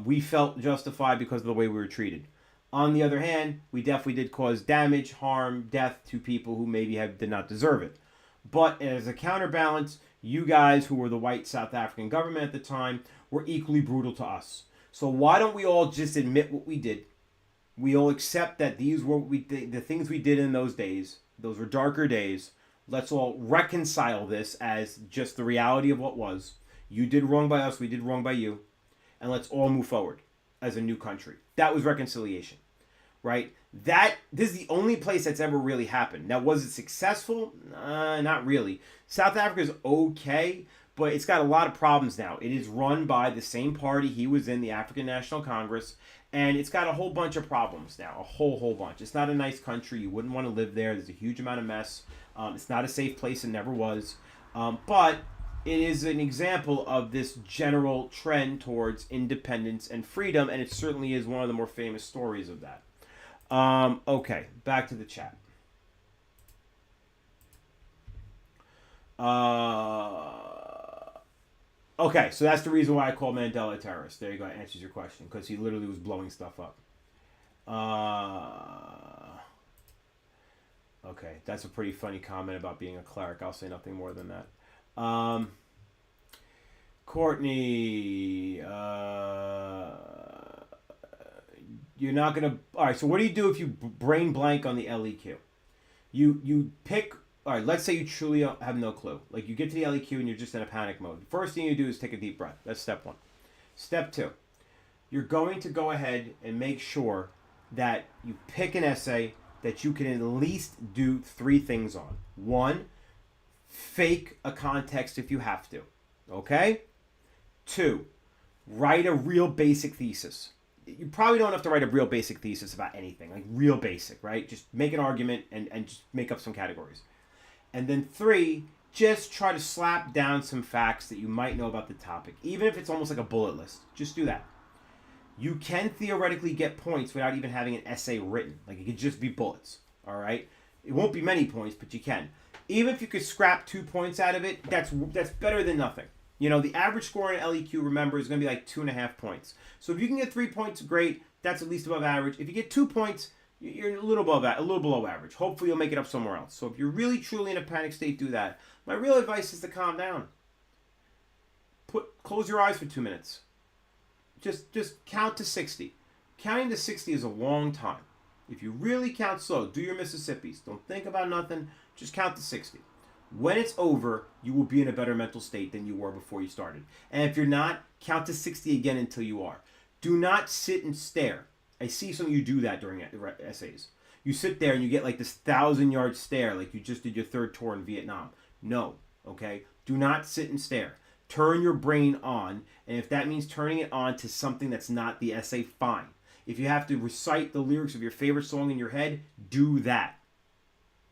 We felt justified because of the way we were treated. On the other hand, we definitely did cause damage, harm, death to people who maybe did not deserve it. But as a counterbalance, you guys who were the white South African government at the time were equally brutal to us. So why don't we all just admit what we did? We all accept that these were the things we did in those days. Those were darker days. Let's all reconcile this as just the reality of what was. You did wrong by us, we did wrong by you. And let's all move forward as a new country. That was reconciliation, right? This is the only place that's ever really happened. Now, was it successful? Not really. South Africa is okay, but it's got a lot of problems now. It is run by the same party he was in, the African National Congress, and it's got a whole bunch of problems now, a whole bunch. It's not a nice country. You wouldn't want to live there. There's a huge amount of mess. It's not a safe place. It never was. But it is an example of this general trend towards independence and freedom, and it certainly is one of the more famous stories of that. Okay, back to the chat. Okay, so that's the reason why I call Mandela a terrorist. There you go, that answers your question, because he literally was blowing stuff up. Okay, that's a pretty funny comment about being a cleric. I'll say nothing more than that. Courtney, you're not going to... All right, so what do you do if you brain blank on the LEQ? You pick... All right, let's say you truly have no clue. Like, you get to the LEQ and you're just in a panic mode. The first thing you do is take a deep breath. That's step one. Step two, you're going to go ahead and make sure that you pick an essay that you can at least do 3 things on. 1, fake a context if you have to. Okay? 2, write a real basic thesis. You probably don't have to write a real basic thesis about anything. Like, real basic, right? Just make an argument and just make up some categories. And then 3, just try to slap down some facts that you might know about the topic. Even if it's almost like a bullet list. Just do that. You can theoretically get points without even having an essay written. Like, it could just be bullets. All right? It won't be many points, but you can. Even if you could scrap 2 points out of it, that's better than nothing. You know, the average score in LEQ, remember, is going to be like 2.5 points. So if you can get 3 points, great. That's at least above average. If you get 2 points, you're a little below average. Hopefully you'll make it up somewhere else. So if you're really, truly in a panic state, do that. My real advice is to calm down. Close your eyes for 2 minutes. Just count to 60. Counting to 60 is a long time. If you really count slow, do your Mississippis. Don't think about nothing. Just count to 60. When it's over, you will be in a better mental state than you were before you started. And if you're not, count to 60 again until you are. Do not sit and stare. I see some of you do that during essays. You sit there and you get like this 1,000-yard stare like you just did your 3rd tour in Vietnam. No, okay? Do not sit and stare. Turn your brain on, and if that means turning it on to something that's not the essay, fine. If you have to recite the lyrics of your favorite song in your head, do that.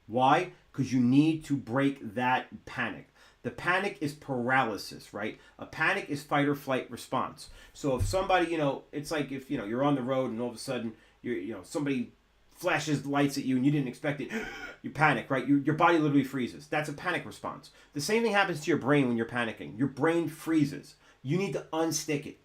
Why? Because you need to break that panic. The panic is paralysis, right? A panic is fight or flight response. So if somebody, it's like if, you're on the road and all of a sudden, somebody flashes lights at you and you didn't expect it, you panic, right? Your body literally freezes. That's a panic response. The same thing happens to your brain when you're panicking. Your brain freezes. You need to unstick it.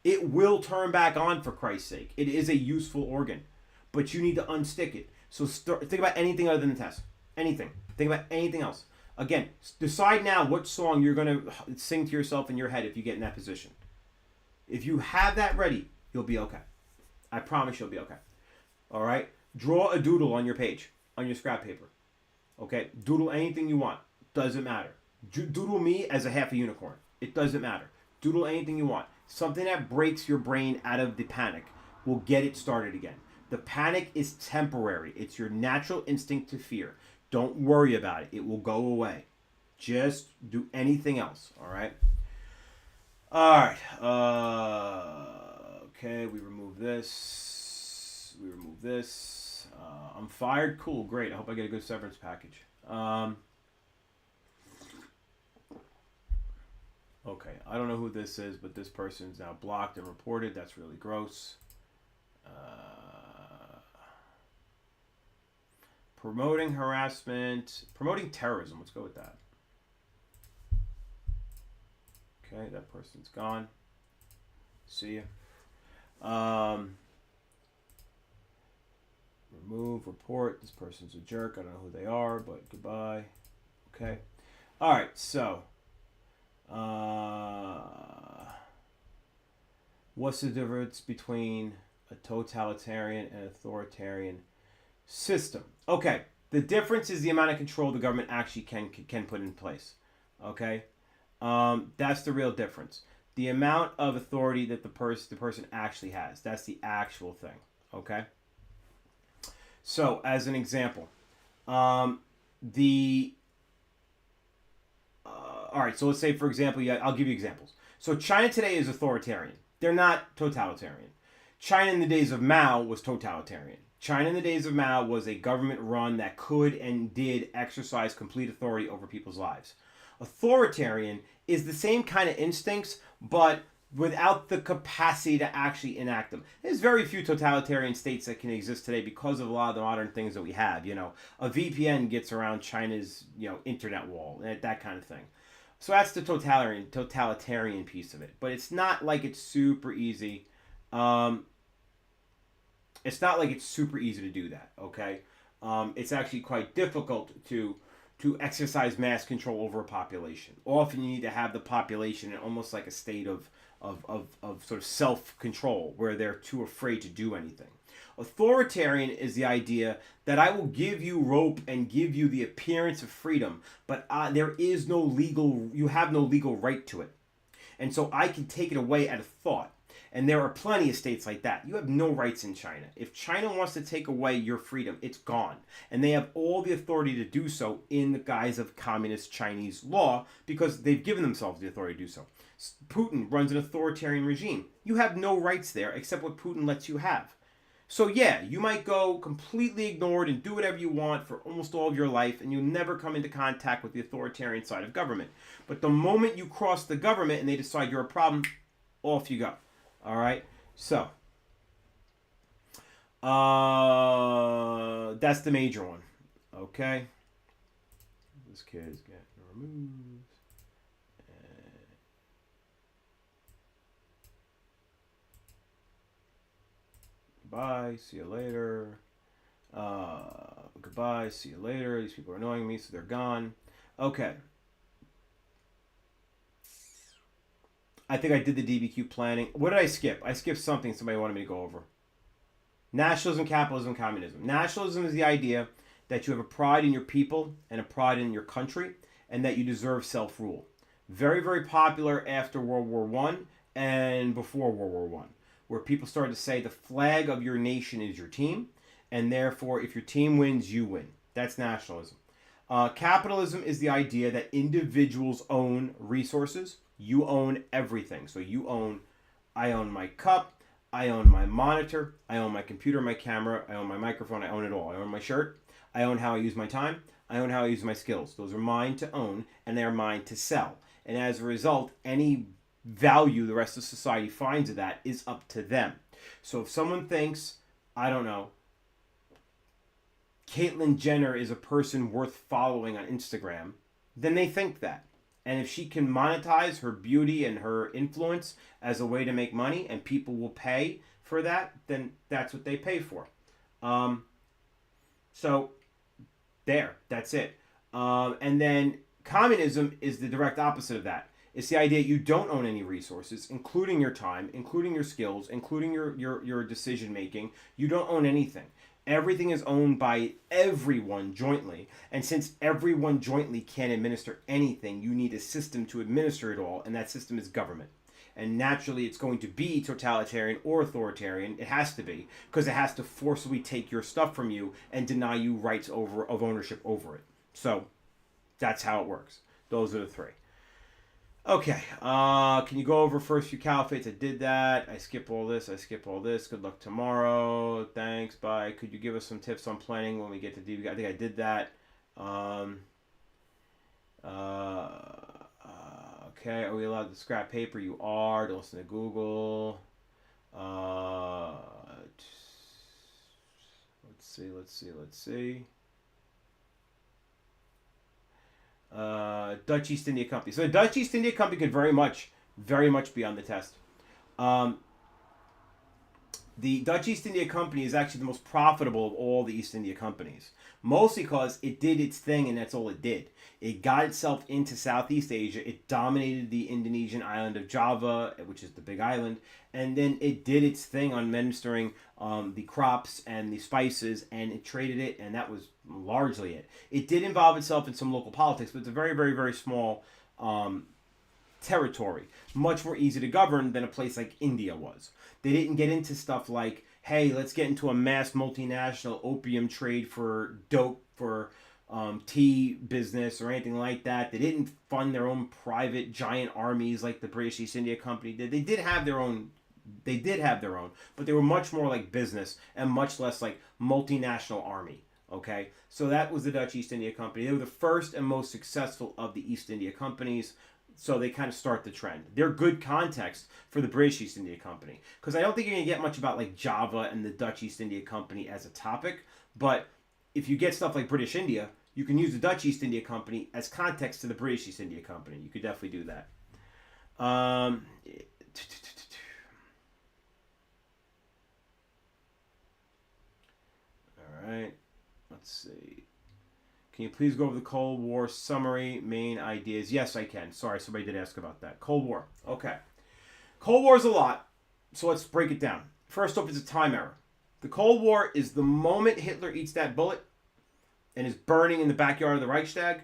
It will turn back on, for Christ's sake. It is a useful organ, but you need to unstick it. So think about anything other than the test. Anything. Think about anything else. Again, decide now what song you're going to sing to yourself in your head if you get in that position. If you have that ready, you'll be okay. I promise you'll be okay. All right? Draw a doodle on your page, on your scrap paper. Okay? Doodle anything you want. Doesn't matter. Doodle me as a half a unicorn. It doesn't matter. Doodle anything you want. Something that breaks your brain out of the panic will get it started again. The panic is temporary. It's your natural instinct to fear. Don't worry about it. It will go away. Just do anything else. All right? All right. Okay, we remove this. I'm fired. Cool. Great. I hope I get a good severance package. Okay. I don't know who this is, but this person's now blocked and reported. That's really gross. Promoting harassment, promoting terrorism. Let's go with that. Okay, that person's gone. See ya. Remove, report. This person's a jerk. I don't know who they are, but goodbye. Okay. All right, so. What's the difference between a totalitarian and authoritarian system? Okay, the difference is the amount of control the government actually can put in place. Okay, that's the real difference. The amount of authority that the person actually has. That's the actual thing. Okay. So, as an example, all right. So let's say, for example, I'll give you examples. So China today is authoritarian. They're not totalitarian. China in the days of Mao was totalitarian. China in the days of Mao was a government run that could and did exercise complete authority over people's lives. Authoritarian is the same kind of instincts, but without the capacity to actually enact them. There's very few totalitarian states that can exist today because of a lot of the modern things that we have. A VPN gets around China's, internet wall, that kind of thing. So that's the totalitarian piece of it. But it's not like it's super easy. It's not like it's super easy to do that, okay? It's actually quite difficult to exercise mass control over a population. Often you need to have the population in almost like a state of sort of self-control where they're too afraid to do anything. Authoritarian is the idea that I will give you rope and give you the appearance of freedom, but you have no legal right to it. And so I can take it away at a thought. And there are plenty of states like that. You have no rights in China. If China wants to take away your freedom, it's gone. And they have all the authority to do so in the guise of communist Chinese law because they've given themselves the authority to do so. Putin runs an authoritarian regime. You have no rights there except what Putin lets you have. So yeah, you might go completely ignored and do whatever you want for almost all of your life, and you'll never come into contact with the authoritarian side of government. But the moment you cross the government and they decide you're a problem, off you go. All right, so that's the major one. Okay, this kid is getting removed. Goodbye. See you later. Goodbye. See you later. These people are annoying me, so they're gone. Okay. I think I did the DBQ planning. What did I skip? I skipped something somebody wanted me to go over. Nationalism, capitalism, communism. Nationalism is the idea that you have a pride in your people and a pride in your country and that you deserve self-rule. Very, very popular after World War I and before World War I, where people started to say the flag of your nation is your team, and therefore if your team wins, you win. That's nationalism. Capitalism is the idea that individuals own resources. You own everything. So I own my cup, I own my monitor. I own my computer, my camera. I own my microphone. I own it all. I own my shirt. I own how I use my time. I own how I use my skills. Those are mine to own, and they are mine to sell. And as a result, any value the rest of society finds of that is up to them. So if someone thinks, I don't know, Caitlyn Jenner is a person worth following on Instagram, then they think that. And if she can monetize her beauty and her influence as a way to make money and people will pay for that, then that's what they pay for. So that's it. And then communism is the direct opposite of that. It's the idea you don't own any resources, including your time, including your skills, including your decision making. You don't own anything. Everything is owned by everyone jointly. And since everyone jointly can't administer anything, you need a system to administer it all, and that system is government. And naturally, it's going to be totalitarian or authoritarian. It has to be, because it has to forcibly take your stuff from you and deny you rights of ownership over it. So that's how it works. Those are the three. Okay, can you go over first few caliphates? I did that. I skip all this. Good luck tomorrow. Thanks. Bye. Could you give us some tips on planning when we get to DB? I think I did that. Okay, are we allowed to scrap paper? You are. Don't listen to Google. Let's see. Dutch East India Company. So the Dutch East India Company could very much be on the test. The Dutch East India Company is actually the most profitable of all the East India companies. Mostly because it did its thing and that's all it did. It got itself into Southeast Asia. It dominated the Indonesian island of Java, which is the big island. And then it did its thing on administering the crops and the spices, and it traded it, and that was largely it. It did involve itself in some local politics, but it's a very, very, very small territory. Much more easy to govern than a place like India was. They didn't get into stuff like, hey, let's get into a mass multinational opium trade for dope, for tea business or anything like that. They didn't fund their own private giant armies like the British East India Company did. They did have their own, but they were much more like business and much less like multinational army. Okay, so that was the Dutch East India Company. They were the first and most successful of the East India Companies. So they kind of start the trend. They're good context for the British East India Company. Because I don't think you're going to get much about like Java and the Dutch East India Company as a topic. But if you get stuff like British India, you can use the Dutch East India Company as context to the British East India Company. You could definitely do that. All right. Let's see. Can you please go over the Cold War summary, main ideas? Yes, I can. Sorry, somebody did ask about that. Cold War. Okay. Cold War is a lot, so let's break it down. First off, it's a time error. The Cold War is the moment Hitler eats that bullet and is burning in the backyard of the Reichstag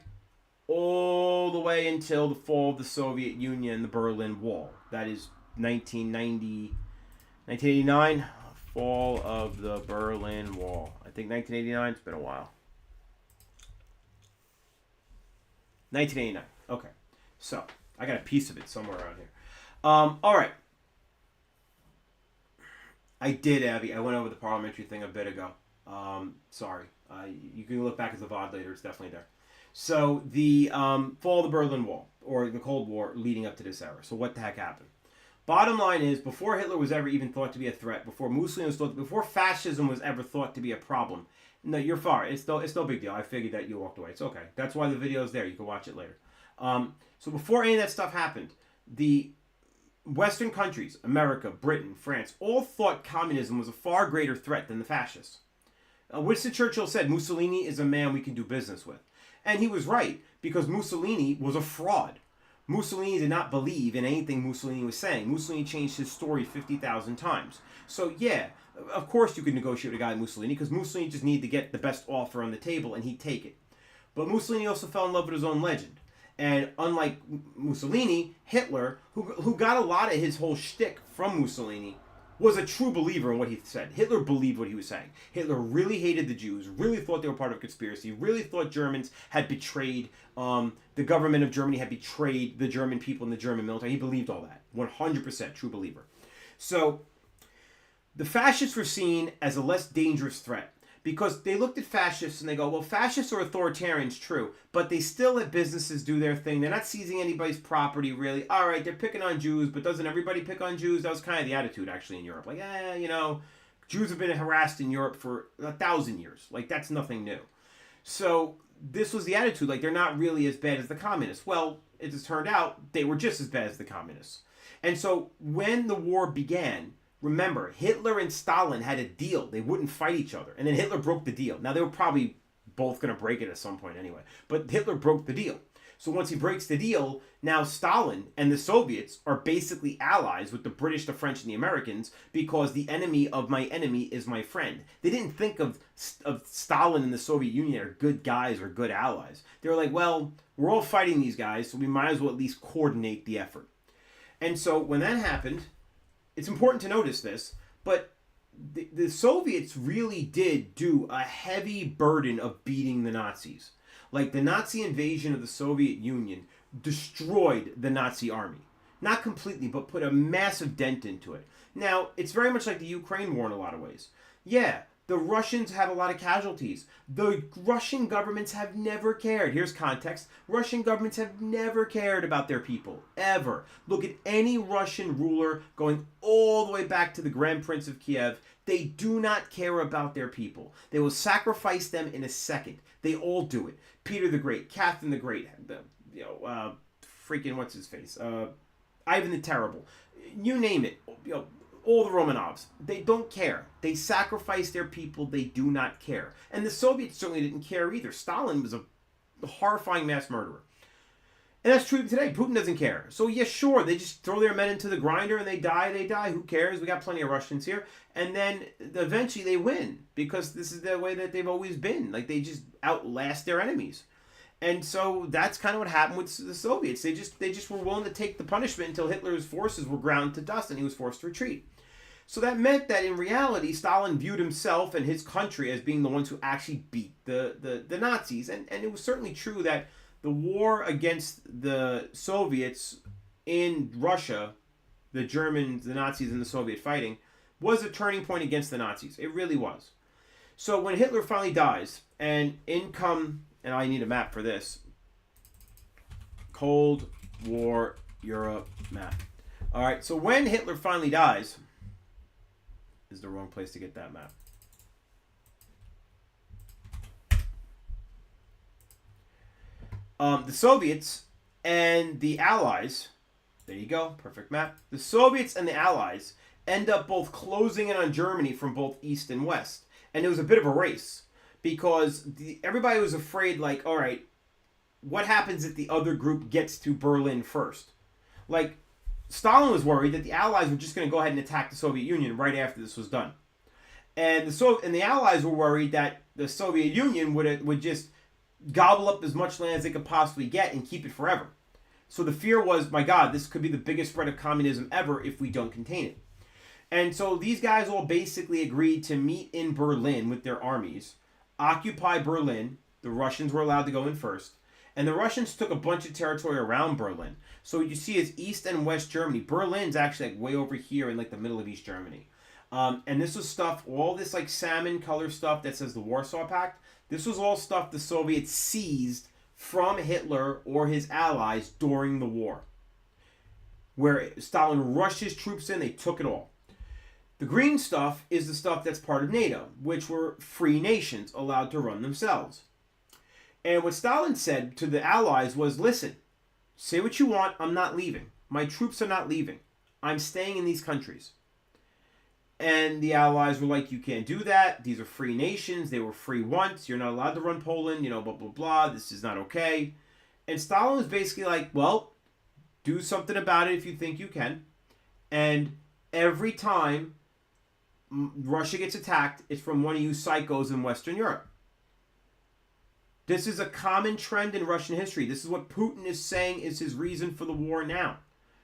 all the way until the fall of the Soviet Union and the Berlin Wall. That is 1989, fall of the Berlin Wall. I think 1989, it's been a while. 1989. Okay. So, I got a piece of it somewhere around here. All right. I did, Abby. I went over the parliamentary thing a bit ago. Sorry. You can look back at the VOD later. It's definitely there. So, the fall of the Berlin Wall, or the Cold War leading up to this era. So, what the heck happened? Bottom line is, before Hitler was ever even thought to be a threat, before Mussolini was thought, before fascism was ever thought to be a problem, no, you're far. It's no big deal. I figured that you walked away. It's okay. That's why the video's there. You can watch it later. So before any of that stuff happened, the Western countries, America, Britain, France, all thought communism was a far greater threat than the fascists. Winston Churchill said, Mussolini is a man we can do business with. And he was right, because Mussolini was a fraud. Mussolini did not believe in anything Mussolini was saying. Mussolini changed his story 50,000 times. So yeah, of course you could negotiate with a guy like Mussolini, because Mussolini just needed to get the best offer on the table and he'd take it. But Mussolini also fell in love with his own legend. And unlike Mussolini, Hitler, who got a lot of his whole shtick from Mussolini, was a true believer in what he said. Hitler believed what he was saying. Hitler really hated the Jews, really thought they were part of a conspiracy, really thought Germans had betrayed, the government of Germany had betrayed the German people and the German military. He believed all that. 100% true believer. So, The fascists were seen as a less dangerous threat because they looked at fascists and they go, well, fascists are authoritarians, true, but they still let businesses do their thing. They're not seizing anybody's property, really. All right, they're picking on Jews, but doesn't everybody pick on Jews? That was kind of the attitude, actually, in Europe. Like, Jews have been harassed in Europe for 1,000 years. Like, that's nothing new. So this was the attitude, like, they're not really as bad as the communists. Well, it has turned out they were just as bad as the communists. And so when the war began, remember, Hitler and Stalin had a deal. They wouldn't fight each other. And then Hitler broke the deal. Now, they were probably both going to break it at some point anyway. But Hitler broke the deal. So once he breaks the deal, now Stalin and the Soviets are basically allies with the British, the French, and the Americans because the enemy of my enemy is my friend. They didn't think of Stalin and the Soviet Union as good guys or good allies. They were like, well, we're all fighting these guys, so we might as well at least coordinate the effort. And so when that happened, it's important to notice this, but the Soviets really did do a heavy burden of beating the Nazis. Like, the Nazi invasion of the Soviet Union destroyed the Nazi army. Not completely, but put a massive dent into it. Now, it's very much like the Ukraine war in a lot of ways. Yeah, the Russians have a lot of casualties. The Russian governments have never cared. Here's context. Russian governments have never cared about their people, ever. Look at any Russian ruler going all the way back to the Grand Prince of Kiev. They do not care about their people. They will sacrifice them in a second. They all do it. Peter the Great, Catherine the Great, freaking what's his face, Ivan the Terrible, you name it. All the Romanovs. They don't care. They sacrifice their people. They do not care. And the Soviets certainly didn't care either. Stalin was a horrifying mass murderer. And that's true today. Putin doesn't care. So, yeah, sure, they just throw their men into the grinder and they die. Who cares? We got plenty of Russians here. And then eventually they win because this is the way that they've always been. Like, they just outlast their enemies. And so that's kind of what happened with the Soviets. They just were willing to take the punishment until Hitler's forces were ground to dust and he was forced to retreat. So that meant that in reality, Stalin viewed himself and his country as being the ones who actually beat the Nazis. And it was certainly true that the war against the Soviets in Russia, the Germans, the Nazis, and the Soviet fighting, was a turning point against the Nazis. It really was. So when Hitler finally dies, and in come, and I need a map for this, Cold War Europe map. All right, so when Hitler finally dies, is the wrong place to get that map. The Soviets and the Allies, there you go, perfect map. The Soviets and the Allies end up both closing in on Germany from both east and west. And it was a bit of a race because everybody was afraid, like, all right, what happens if the other group gets to Berlin first? Like, Stalin was worried that the Allies were just going to go ahead and attack the Soviet Union right after this was done. And the Allies were worried that the Soviet Union would just gobble up as much land as they could possibly get and keep it forever. So the fear was, my God, this could be the biggest spread of communism ever if we don't contain it. And so these guys all basically agreed to meet in Berlin with their armies, occupy Berlin. The Russians were allowed to go in first. And the Russians took a bunch of territory around Berlin. So what you see is East and West Germany. Berlin's actually like way over here in like the middle of East Germany. And this was stuff, all this like salmon color stuff that says the Warsaw Pact. This was all stuff the Soviets seized from Hitler or his allies during the war. Where Stalin rushed his troops in, they took it all. The green stuff is the stuff that's part of NATO, which were free nations allowed to run themselves. And what Stalin said to the Allies was, listen, say what you want, I'm not leaving. My troops are not leaving. I'm staying in these countries. And the Allies were like, you can't do that. These are free nations. They were free once. You're not allowed to run Poland, blah, blah, blah. This is not okay. And Stalin was basically like, well, do something about it if you think you can. And every time Russia gets attacked, it's from one of you psychos in Western Europe. This is a common trend in Russian history. This is what Putin is saying is his reason for the war now.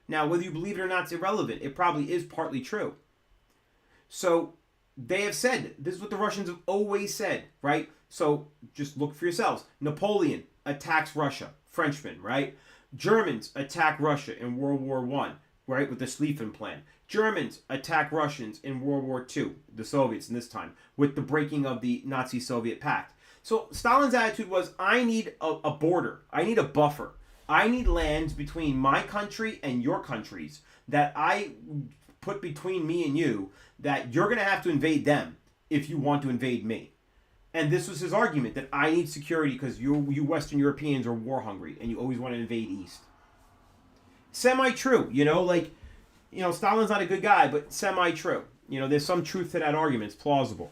Now, whether you believe it or not is irrelevant. It probably is partly true. So they have said, this is what the Russians have always said, right? So just look for yourselves. Napoleon attacks Russia, Frenchman, right? Germans attack Russia in World War I, right, with the Schlieffen Plan. Germans attack Russians in World War II, the Soviets in this time, with the breaking of the Nazi-Soviet pact. So Stalin's attitude was, I need a border. I need a buffer. I need lands between my country and your countries that I put between me and you, that you're going to have to invade them if you want to invade me. And this was his argument, that I need security because you Western Europeans are war hungry and you always want to invade East. Semi-true, Stalin's not a good guy, but semi-true. There's some truth to that argument. It's plausible.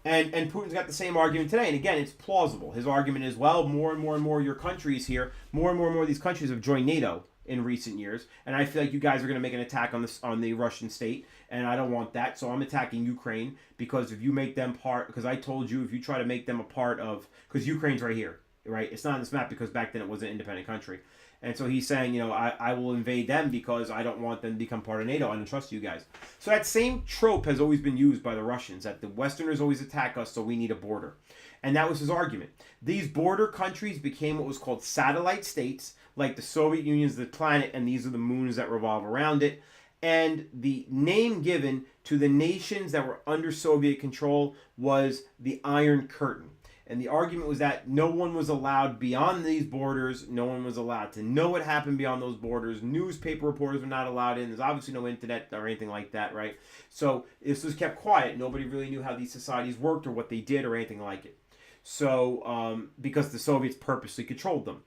And Putin's got the same argument today. And again, it's plausible. His argument is, well, more and more of your countries here, more and more of these countries have joined NATO in recent years. And I feel like you guys are going to make an attack on the Russian state. And I don't want that. So I'm attacking Ukraine because if you make them part, because I told you if you try to make them a part of, because Ukraine's right here, right? It's not on this map because back then it was an independent country. And so he's saying, I will invade them because I don't want them to become part of NATO. I don't trust you guys. So that same trope has always been used by the Russians, that the Westerners always attack us, so we need a border. And that was his argument. These border countries became what was called satellite states, like the Soviet Union's the planet, and these are the moons that revolve around it. And the name given to the nations that were under Soviet control was the Iron Curtain. And the argument was that no one was allowed beyond these borders. No one was allowed to know what happened beyond those borders. Newspaper reporters were not allowed in. There's obviously no internet or anything like that, right? So this was kept quiet. Nobody really knew how these societies worked or what they did or anything like it. So because the Soviets purposely controlled them.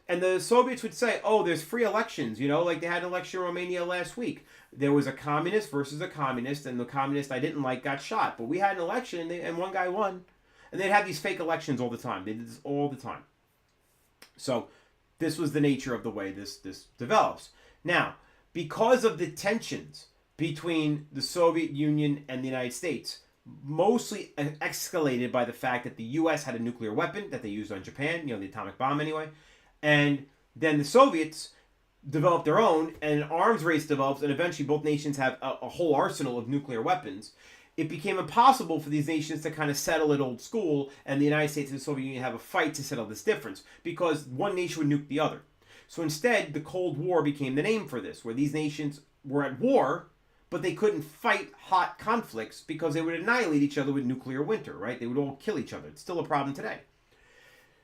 And the Soviets would say, oh, there's free elections, like they had an election in Romania last week. There was a communist versus a communist, and the communist I didn't like got shot. But we had an election, and one guy won. And they'd have these fake elections all the time. They did this all the time. So this was the nature of the way this develops. Now, because of the tensions between the Soviet Union and the United States, mostly escalated by the fact that the U.S. had a nuclear weapon that they used on Japan, the atomic bomb anyway, and then the Soviets developed their own, and an arms race develops, and eventually both nations have a whole arsenal of nuclear weapons. It became impossible for these nations to kind of settle it old school, and the United States and the Soviet Union have a fight to settle this difference, because one nation would nuke the other. So instead, the Cold War became the name for this, where these nations were at war, but they couldn't fight hot conflicts because they would annihilate each other with nuclear winter, right? They would all kill each other. It's still a problem today.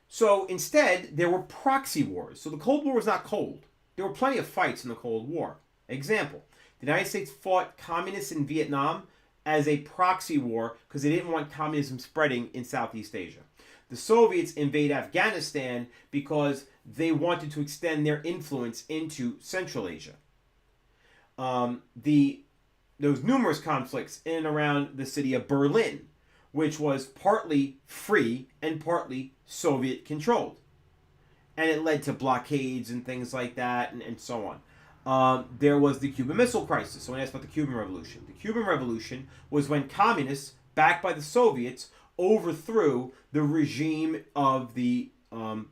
So instead, there were proxy wars. So the Cold War was not cold. There were plenty of fights in the Cold War. Example, the United States fought communists in Vietnam as a proxy war because they didn't want communism spreading in Southeast Asia. The Soviets invade Afghanistan because they wanted to extend their influence into Central Asia. There was numerous conflicts in and around the city of Berlin, which was partly free and partly Soviet controlled. And it led to blockades and things like that and so on. There was the Cuban Missile Crisis. So when I asked about the Cuban Revolution, the Cuban Revolution was when communists, backed by the Soviets, overthrew the regime of the kind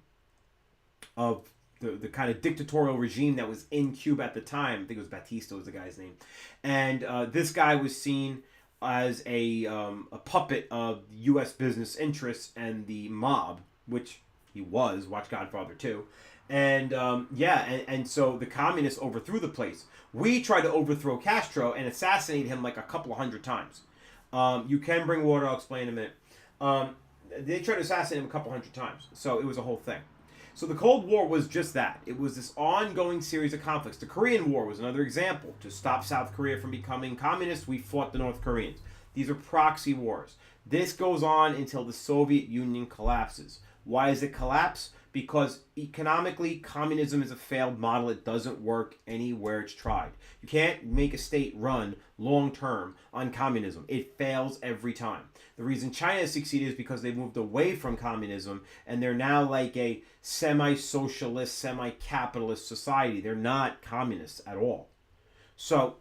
of dictatorial regime that was in Cuba at the time. I think it was Batista was the guy's name. And this guy was seen as a puppet of U.S. business interests and the mob, which he was. Watch Godfather 2. And and so the communists overthrew the place. We tried to overthrow Castro and assassinate him like a couple of hundred times. You can bring water, I'll explain in a minute. They tried to assassinate him a couple hundred times. So it was a whole thing. So the Cold War was just that. It was this ongoing series of conflicts. The Korean War was another example. To stop South Korea from becoming communist, we fought the North Koreans. These are proxy wars. This goes on until the Soviet Union collapses. Why does it collapse? Because economically, communism is a failed model. It doesn't work anywhere it's tried. You can't make a state run long-term on communism. It fails every time. The reason China has succeeded is because they've moved away from communism, and they're now like a semi-socialist, semi-capitalist society. They're not communists at all. So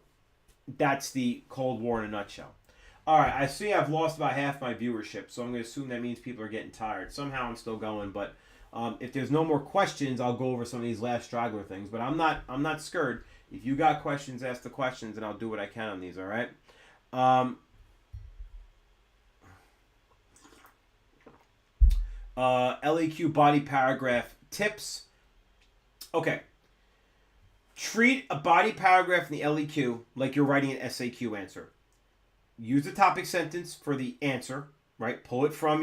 that's the Cold War in a nutshell. All right, I see I've lost about half my viewership, so I'm going to assume that means people are getting tired. Somehow I'm still going, but if there's no more questions, I'll go over some of these last straggler things. But I'm not scared. If you got questions, ask the questions, and I'll do what I can on these. All right. LAQ body paragraph tips. Okay. treat a body paragraph in the LEQ like you're writing an SAQ answer. Use the topic sentence for the answer, right? Pull it from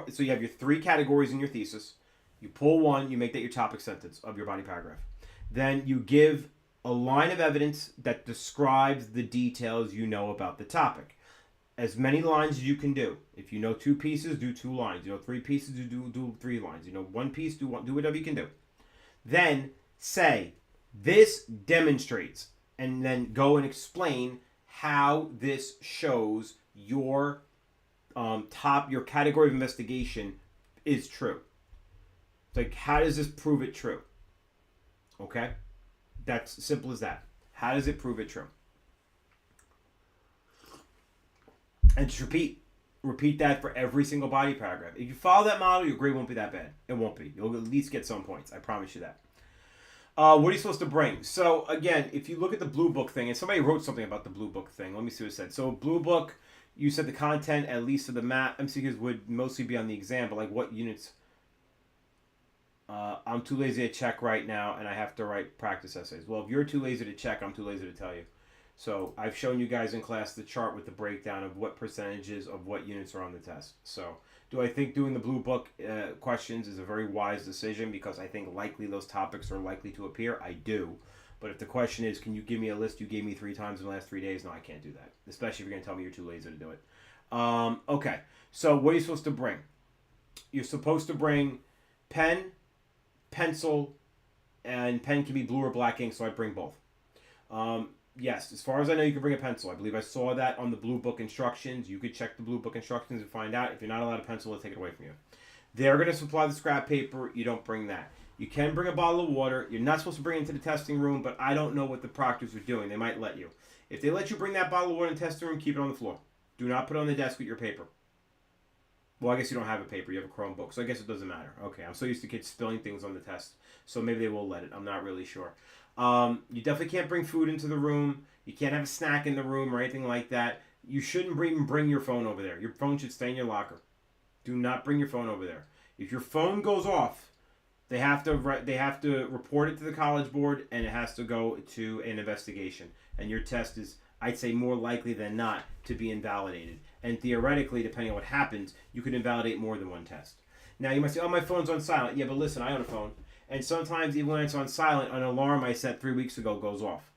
so you have your 3 categories in your thesis. You pull one, you make that your topic sentence of your body paragraph. Then you give a line of evidence that describes the details you know about the topic. As many lines as you can do. If you know 2 pieces, do 2 lines. You know 3 pieces, do 3 lines. You know 1 piece, do whatever you can do. Then say, this demonstrates, and then go and explain how this shows your your category of investigation is true. It's like, how does this prove it true? Okay? That's simple as that. How does it prove it true? And just repeat that for every single body paragraph. If you follow that model, your grade won't be that bad. It won't be. You'll at least get some points. I promise you that. What are you supposed to bring? So, again, if you look at the Blue Book thing, and somebody wrote something about the Blue Book thing. Let me see what it said. So, Blue Book, you said the content, at least of the map, MCQs would mostly be on the exam, but like what units? I'm too lazy to check right now, and I have to write practice essays. Well, if you're too lazy to check, I'm too lazy to tell you. So, I've shown you guys in class the chart with the breakdown of what percentages of what units are on the test. So, do I think doing the Blue Book questions is a very wise decision because I think likely those topics are likely to appear? I do. But if the question is, can you give me a list you gave me 3 times in the last 3 days? No, I can't do that. Especially if you're going to tell me you're too lazy to do it. Okay. So what are you supposed to bring? You're supposed to bring pen, pencil, and pen can be blue or black ink, so I bring both. Yes, as far as I know, you can bring a pencil. I believe I saw that on the Blue Book instructions. You could check the Blue Book instructions and find out. If you're not allowed a pencil, they'll take it away from you. They're going to supply the scrap paper. You don't bring that. You can bring a bottle of water. You're not supposed to bring it into the testing room, but I don't know what the proctors are doing. They might let you. If they let you bring that bottle of water in the testing room, keep it on the floor. Do not put it on the desk with your paper. Well, I guess you don't have a paper. You have a Chromebook, so I guess it doesn't matter. Okay, I'm so used to kids spilling things on the test, so maybe they will let it. I'm not really sure. You definitely can't bring food into the room. You can't have a snack in the room or anything like that. You shouldn't even bring your phone over there. Your phone should stay in your locker. Do not bring your phone over there. If your phone goes off, they have to report it to the college board, and it has to go to an investigation. And your test is, I'd say, more likely than not to be invalidated. And theoretically, depending on what happens, you could invalidate more than one test. Now, you might say, oh, my phone's on silent. Yeah, but listen, I own a phone. And sometimes, even when it's on silent, an alarm I set 3 weeks ago goes off.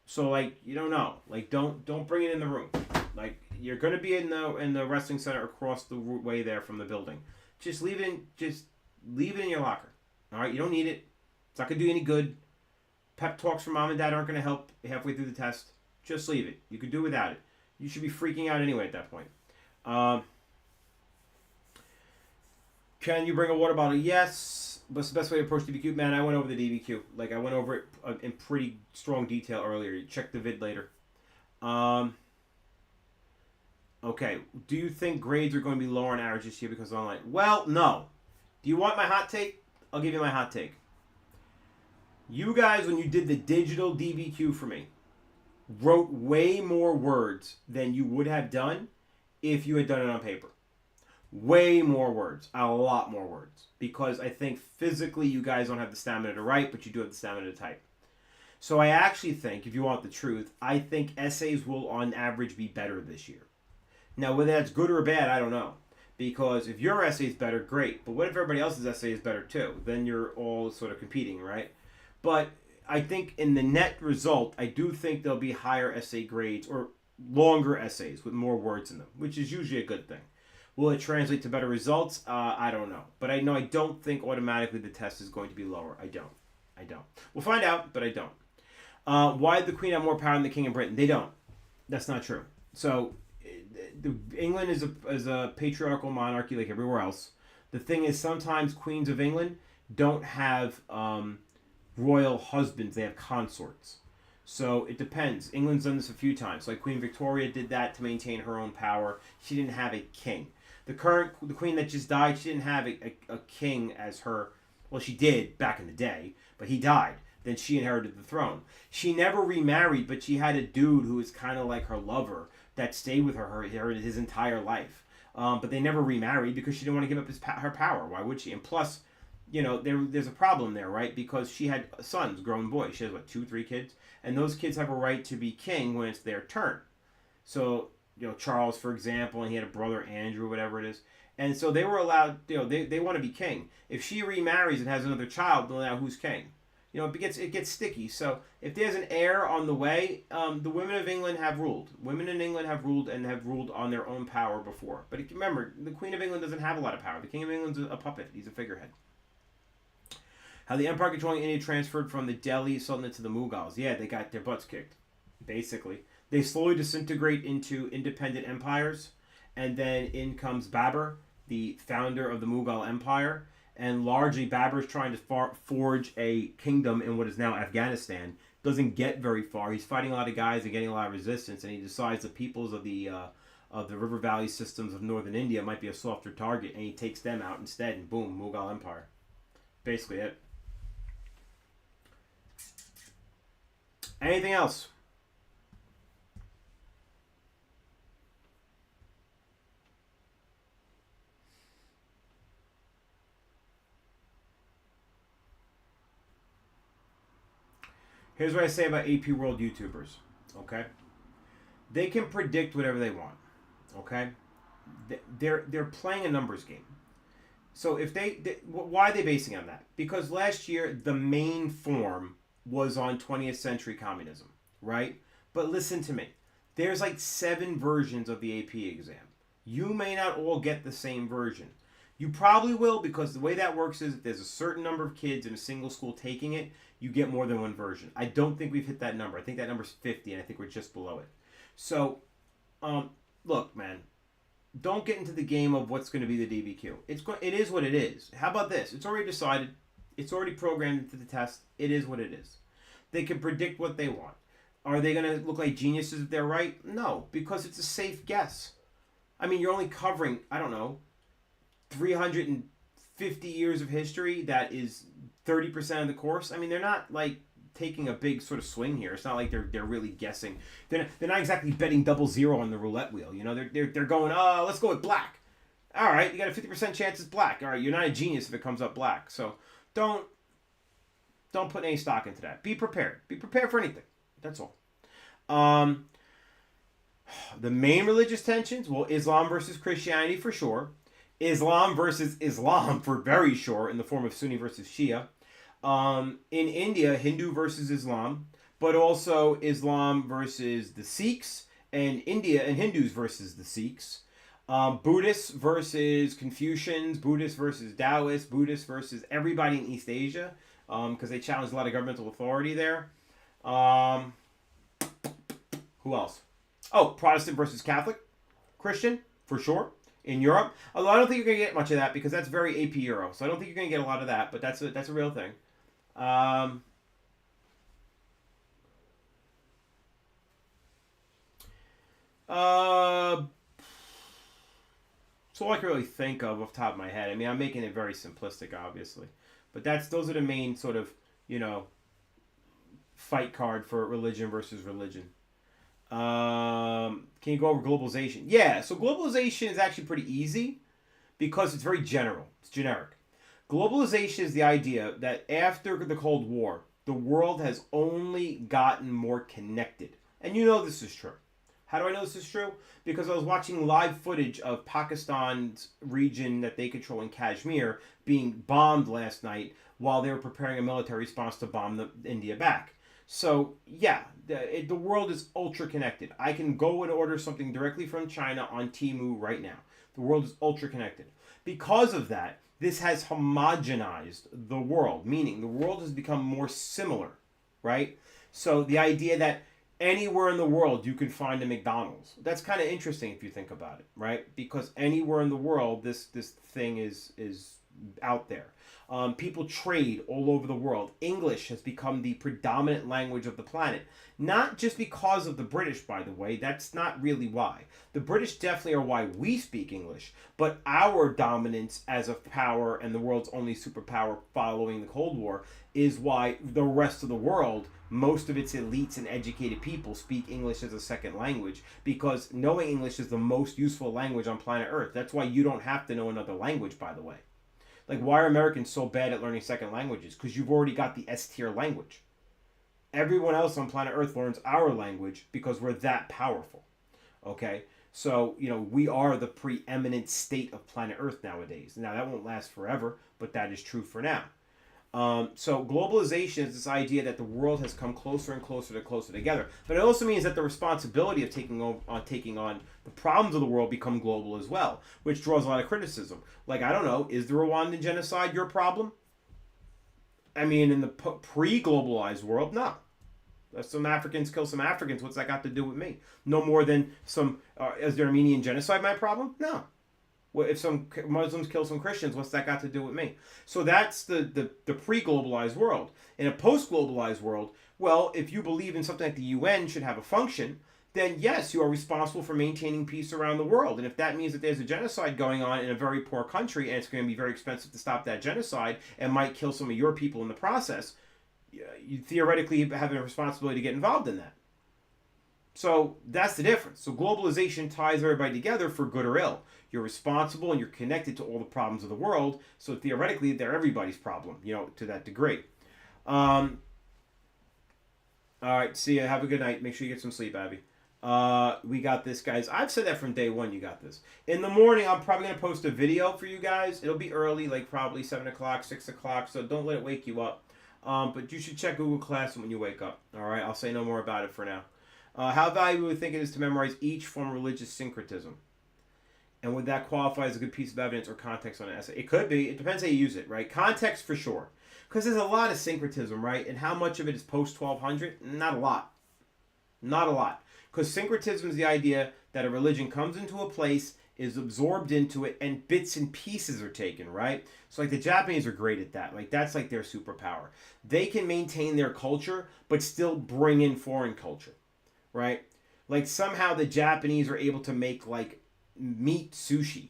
So, like, you don't know. Like, don't bring it in the room. Like, you're going to be in the wrestling center across the way there from the building. Just leave it in your locker. All right? You don't need it. It's not going to do you any good. Pep talks from mom and dad aren't going to help halfway through the test. Just leave it. You could do without it. You should be freaking out anyway at that point. Can you bring a water bottle? Yes. What's the best way to approach DBQ? Man, I went over the DBQ. Like, I went over it in pretty strong detail earlier. Check the vid later. Okay. Do you think grades are going to be lower on average this year because of online? Well, no. Do you want my hot take? I'll give you my hot take. You guys, when you did the digital DBQ for me, wrote way more words than you would have done if you had done it on paper. Way more words. A lot more words. Because I think physically you guys don't have the stamina to write, but you do have the stamina to type. So I actually think, if you want the truth, I think essays will on average be better this year. Now, whether that's good or bad, I don't know. Because if your essay is better, great. But what if everybody else's essay is better too? Then you're all sort of competing, right? But I think in the net result, I do think there'll be higher essay grades or longer essays with more words in them, which is usually a good thing. Will it translate to better results? I don't know. But I know I don't think automatically the test is going to be lower. I don't. We'll find out, but I don't. Why did the Queen have more power than the King in Britain? They don't. That's not true. So, England is a patriarchal monarchy like everywhere else. The thing is, sometimes Queens of England don't have royal husbands. They have consorts. So it depends. England's done this a few times. Like Queen Victoria did that to maintain her own power. She didn't have a king. The queen that just died, she didn't have a king as her. Well, she did back in the day, but he died. Then she inherited the throne. She never remarried, but she had a dude who was kind of like her lover that stayed with her his entire life. But they never remarried because she didn't want to give up her power. Why would she? And plus, there's a problem there, right? Because she had sons, grown boys. She has, what, 2, 3 kids? And those kids have a right to be king when it's their turn. So, Charles, for example, and he had a brother, Andrew, whatever it is. And so they were allowed, they want to be king. If she remarries and has another child, then now who's king? It gets sticky. So if there's an heir on the way, the women of England have ruled. Women in England have ruled and have ruled on their own power before. But remember, the Queen of England doesn't have a lot of power. The King of England's a puppet. He's a figurehead. How the empire controlling India transferred from the Delhi Sultanate to the Mughals. Yeah, they got their butts kicked, basically. They slowly disintegrate into independent empires. And then in comes Babur, the founder of the Mughal Empire. And largely, Babur's trying to forge a kingdom in what is now Afghanistan. Doesn't get very far. He's fighting a lot of guys and getting a lot of resistance. And he decides the peoples of the river valley systems of northern India might be a softer target. And he takes them out instead. And boom, Mughal Empire. Basically it. Anything else? Here's what I say about AP World YouTubers, okay? They can predict whatever they want, okay? They're playing a numbers game. So if why are they basing on that? Because last year, the main form was on 20th century communism, right? But listen to me. There's like 7 versions of the AP exam. You may not all get the same version. You probably will, because the way that works is if there's a certain number of kids in a single school taking it, you get more than one version. I don't think we've hit that number. I think that number's 50, and I think we're just below it. So, look, man, don't get into the game of what's going to be the DBQ. It is what it is. How about this? It's already decided. It's already programmed into the test. It is what it is. They can predict what they want. Are they going to look like geniuses if they're right? No, because it's a safe guess. I mean, you're only covering, I don't know, 350 years of history. That is 30% of the course. I mean, they're not like taking a big sort of swing here. It's not like they're really guessing. They're not exactly betting 0-0 on the roulette wheel. They're going, let's go with black. All right, you got a 50% chance it's black. All right, you're not a genius if it comes up black. So don't put any stock into that. Be prepared. Be prepared for anything. That's all. The main religious tensions, well, Islam versus Christianity for sure. Islam versus Islam for very sure, in the form of Sunni versus Shia. In India, Hindu versus Islam, but also Islam versus the Sikhs, and India and Hindus versus the Sikhs. Buddhists versus Confucians, Buddhists versus Taoists, Buddhists versus everybody in East Asia, because they challenged a lot of governmental authority there. Who else? Oh, Protestant versus Catholic, Christian, for sure. In Europe, although I don't think you're going to get much of that because that's very AP Euro. So I don't think you're going to get a lot of that, but that's a real thing. So all I can really think of off the top of my head. I mean, I'm making it very simplistic, obviously. But those are the main sort of, fight card for religion versus religion. Can you go over globalization? Yeah, so globalization is actually pretty easy because it's very general. It's generic. Globalization is the idea that after the Cold War, the world has only gotten more connected. And this is true. How do I know this is true? Because I was watching live footage of Pakistan's region that they control in Kashmir being bombed last night while they were preparing a military response to bomb India back. So, yeah, the world is ultra connected. I can go and order something directly from China on Temu right now. The world is ultra connected. Because of that, this has homogenized the world, meaning the world has become more similar, right? So the idea that anywhere in the world you can find a McDonald's, that's kind of interesting if you think about it, right? Because anywhere in the world, this thing is out there. People trade all over the world. English has become the predominant language of the planet. Not just because of the British, by the way. That's not really why. The British definitely are why we speak English. But our dominance as a power and the world's only superpower following the Cold War is why the rest of the world, most of its elites and educated people, speak English as a second language. Because knowing English is the most useful language on planet Earth. That's why you don't have to know another language, by the way. Like, why are Americans so bad at learning second languages? Because you've already got the S tier language. Everyone else on planet Earth learns our language because we're that powerful. Okay? So, we are the preeminent state of planet Earth nowadays. Now, that won't last forever, but that is true for now. So globalization is this idea that the world has come closer and closer together. But it also means that the responsibility of taking on the problems of the world become global as well, which draws a lot of criticism. Like, I don't know, is the Rwandan genocide your problem? I mean, in the pre-globalized world, no. Some Africans kill some Africans. What's that got to do with me? No more than is the Armenian genocide my problem? No. Well, if some Muslims kill some Christians, what's that got to do with me? So that's the pre-globalized world. In a post-globalized world, well, if you believe in something like the UN should have a function, then yes, you are responsible for maintaining peace around the world. And if that means that there's a genocide going on in a very poor country and it's going to be very expensive to stop that genocide and might kill some of your people in the process, you theoretically have a responsibility to get involved in that. So that's the difference. So globalization ties everybody together for good or ill. You're responsible and you're connected to all the problems of the world. So theoretically, they're everybody's problem, to that degree. All right, see ya. Have a good night. Make sure you get some sleep, Abby. We got this, guys. I've said that from day one. You got this. In the morning, I'm probably going to post a video for you guys. It'll be early, like probably 7 o'clock, 6 o'clock. So don't let it wake you up. But you should check Google Classroom when you wake up. All right, I'll say no more about it for now. How valuable do you think it is to memorize each form of religious syncretism? And would that qualify as a good piece of evidence or context on an essay? It could be. It depends how you use it, right? Context for sure. Because there's a lot of syncretism, right? And how much of it is post-1200? Not a lot. Not a lot. Because syncretism is the idea that a religion comes into a place, is absorbed into it, and bits and pieces are taken, right? So like the Japanese are great at that. Like that's like their superpower. They can maintain their culture, but still bring in foreign culture, right? Like somehow the Japanese are able to make like meat sushi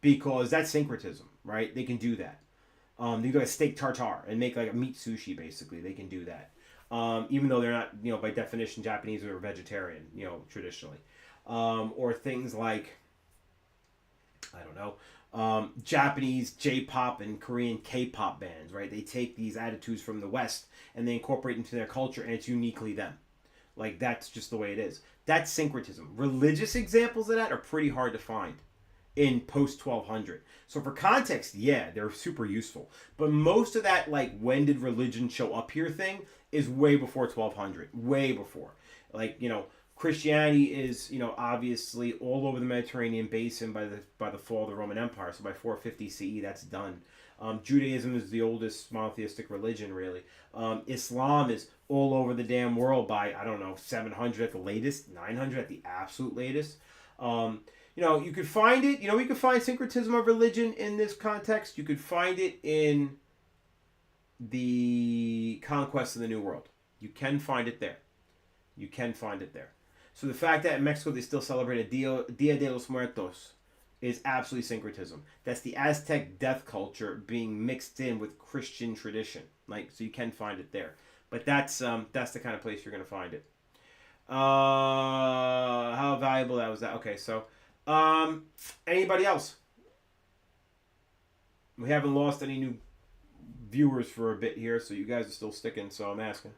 because that's syncretism, right? They can do that. They do a steak tartare and make like a meat sushi, basically. They can do that. Even though they're not, by definition, Japanese are vegetarian, traditionally. Or things like, I don't know, Japanese J-pop and Korean K-pop bands, right? They take these attitudes from the West and they incorporate into their culture, and it's uniquely them. Like, that's just the way it is. That's syncretism. Religious examples of that are pretty hard to find in post-1200. So for context, yeah, they're super useful. But most of that, like, when did religion show up here thing is way before 1200. Way before. Like, Christianity is, obviously all over the Mediterranean basin by the fall of the Roman Empire. So by 450 CE, that's done. Judaism is the oldest monotheistic religion, really. Islam is all over the damn world by, 700 at the latest, 900 at the absolute latest. You could find it, we could find syncretism of religion in this context. You could find it in the conquest of the New World. You can find it there. You can find it there. So the fact that in Mexico they still celebrate a Dia de los Muertos is absolutely syncretism. That's the Aztec death culture being mixed in with Christian tradition. So you can find it there. But that's the kind of place you're going to find it. How valuable that was that. Okay, so anybody else? We haven't lost any new viewers for a bit here, so you guys are still sticking, so I'm asking.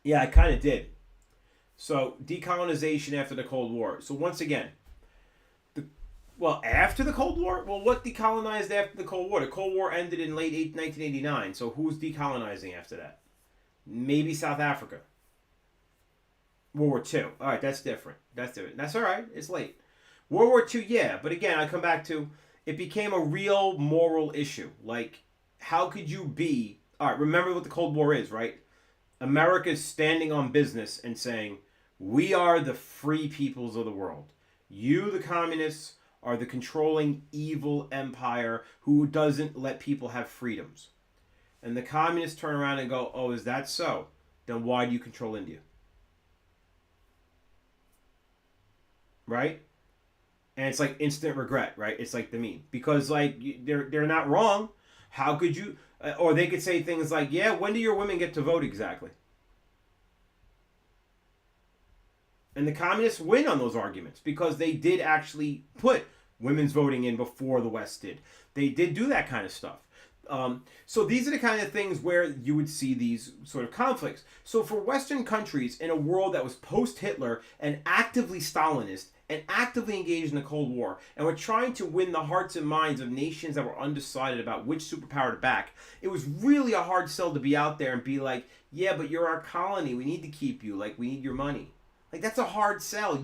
Yeah, I kind of did. So, decolonization after the Cold War. So, once again, after the Cold War? Well, what decolonized after the Cold War? The Cold War ended in late 1989, so who's decolonizing after that? Maybe South Africa. World War II. All right, that's different. That's all right. It's late. World War II, yeah. But again, I come back to, it became a real moral issue. Like, how could you be... All right, remember what the Cold War is, right? America's standing on business and saying, we are the free peoples of the world. You, the communists, are the controlling evil empire who doesn't let people have freedoms. And the communists turn around and go, oh, is that so? Then why do you control India? Right? And it's like instant regret, right? It's like the meme. Because, like, they're not wrong. How could you... Or they could say things like, yeah, when do your women get to vote exactly? And the communists win on those arguments because they did actually put women's voting in before the West did. They did do that kind of stuff. So these are the kind of things where you would see these sort of conflicts. So for Western countries in a world that was post-Hitler and actively Stalinist and actively engaged in the Cold War, and were trying to win the hearts and minds of nations that were undecided about which superpower to back, it was really a hard sell to be out there and be like, yeah, but you're our colony. We need to keep you. Like, we need your money. Like, that's a hard sell.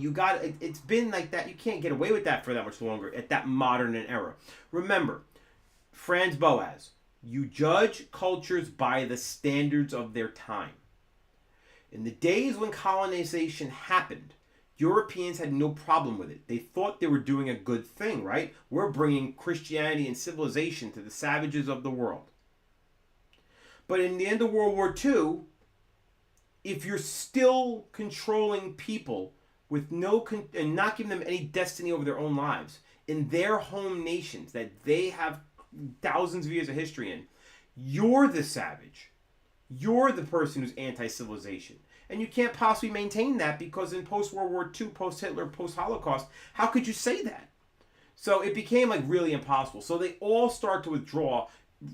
It's been like that. You can't get away with that for that much longer at that modern era. Remember, Franz Boas, you judge cultures by the standards of their time. In the days when colonization happened, Europeans had no problem with it. They thought they were doing a good thing, right? We're bringing Christianity and civilization to the savages of the world. But in the end of World War II, if you're still controlling people with and not giving them any destiny over their own lives in their home nations that they have thousands of years of history in, you're the savage. You're the person who's anti-civilization. And you can't possibly maintain that because in post-World War II, post-Hitler, post-Holocaust, how could you say that? So it became like really impossible. So they all start to withdraw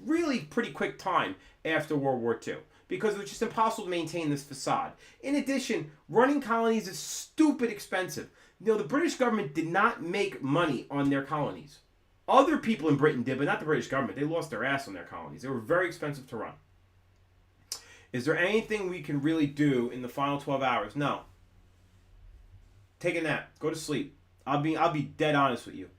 really pretty quick time after World War II because it was just impossible to maintain this facade. In addition, running colonies is stupid expensive. You know, the British government did not make money on their colonies. Other people in Britain did, but not the British government. They lost their ass on their colonies. They were very expensive to run. Is there anything we can really do in the final 12 hours? No. Take a nap. Go to sleep. I'll be dead honest with you.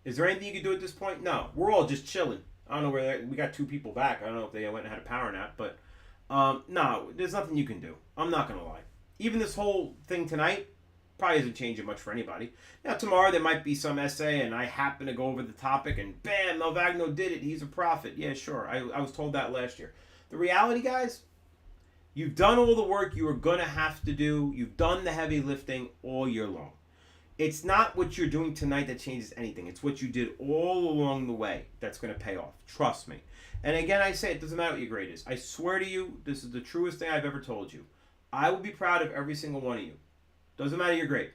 Is there anything you can do at this point? No. We're all just chilling. I don't know where we got 2 people back. I don't know if they went and had a power nap, but no, there's nothing you can do. I'm not gonna lie. Even this whole thing tonight probably isn't changing much for anybody. Now tomorrow there might be some essay and I happen to go over the topic and bam, Melvagno did it. He's a prophet. Yeah, sure. I was told that last year. The reality, guys, you've done all the work you were going to have to do. You've done the heavy lifting all year long. It's not what you're doing tonight that changes anything. It's what you did all along the way that's going to pay off. Trust me. And again, I say it doesn't matter what your grade is. I swear to you, this is the truest thing I've ever told you. I will be proud of every single one of you. Doesn't matter your grade.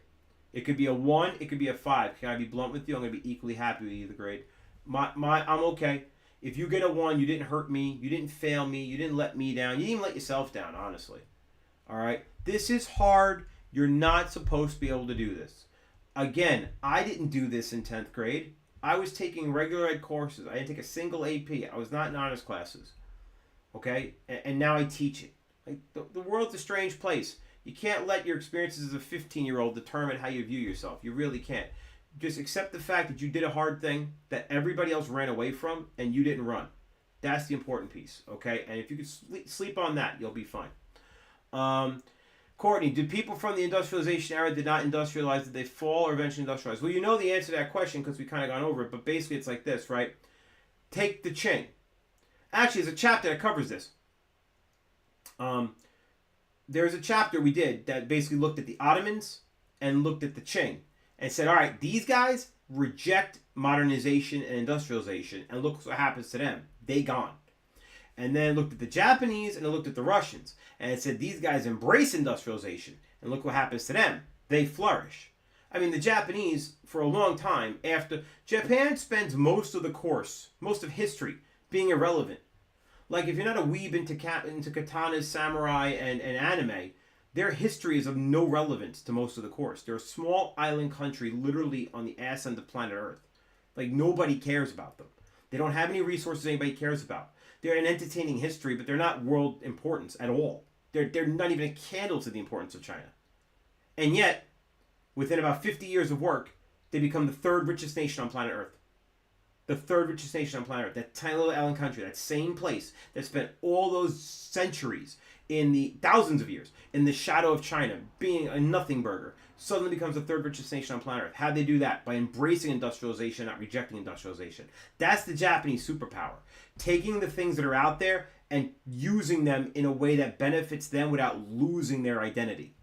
It could be a 1, it could be a 5. Can I be blunt with you? I'm going to be equally happy with either grade. I'm okay. If you get a 1, you didn't hurt me, you didn't fail me, you didn't let me down, you didn't even let yourself down, honestly. All right? This is hard. You're not supposed to be able to do this. Again, I didn't do this in 10th grade. I was taking regular ed courses. I didn't take a single AP. I was not in honors classes. Okay? And now I teach it. Like, the world's a strange place. You can't let your experiences as a 15-year-old determine how you view yourself. You really can't. Just accept the fact that you did a hard thing that everybody else ran away from and you didn't run. That's the important piece, okay? And if you could sleep on that, you'll be fine. Courtney, did people from the industrialization era did not industrialize, did they fall or eventually industrialize? Well, you know the answer to that question because we kind of gone over it, but basically it's like this, right? Take the Qing. Actually, there's a chapter that covers this. There's a chapter we did that basically looked at the Ottomans and looked at the Qing and said, all right, these guys reject modernization and industrialization, and look what happens to them. They gone. And then looked at the Japanese and it looked at the Russians, and it said these guys embrace industrialization, and look what happens to them. They flourish. I mean, the Japanese, for a long time, after Japan spends most of the course, most of history, being irrelevant. Like, if you're not a weeb into katanas, samurai, and anime, their history is of no relevance to most of the course. They're a small island country literally on the ass end of planet Earth. Like, nobody cares about them. They don't have any resources anybody cares about. They're an entertaining history, but they're not world importance at all. They're not even a candle to the importance of China. And yet, within about 50 years of work, they become the 3rd richest nation on planet Earth. The 3rd richest nation on planet Earth. That tiny little island country, that same place that spent all those centuries, in the thousands of years, in the shadow of China, being a nothing burger, suddenly becomes the 3rd richest nation on planet Earth. How'd they do that? By embracing industrialization, not rejecting industrialization. That's the Japanese superpower. Taking the things that are out there and using them in a way that benefits them without losing their identity.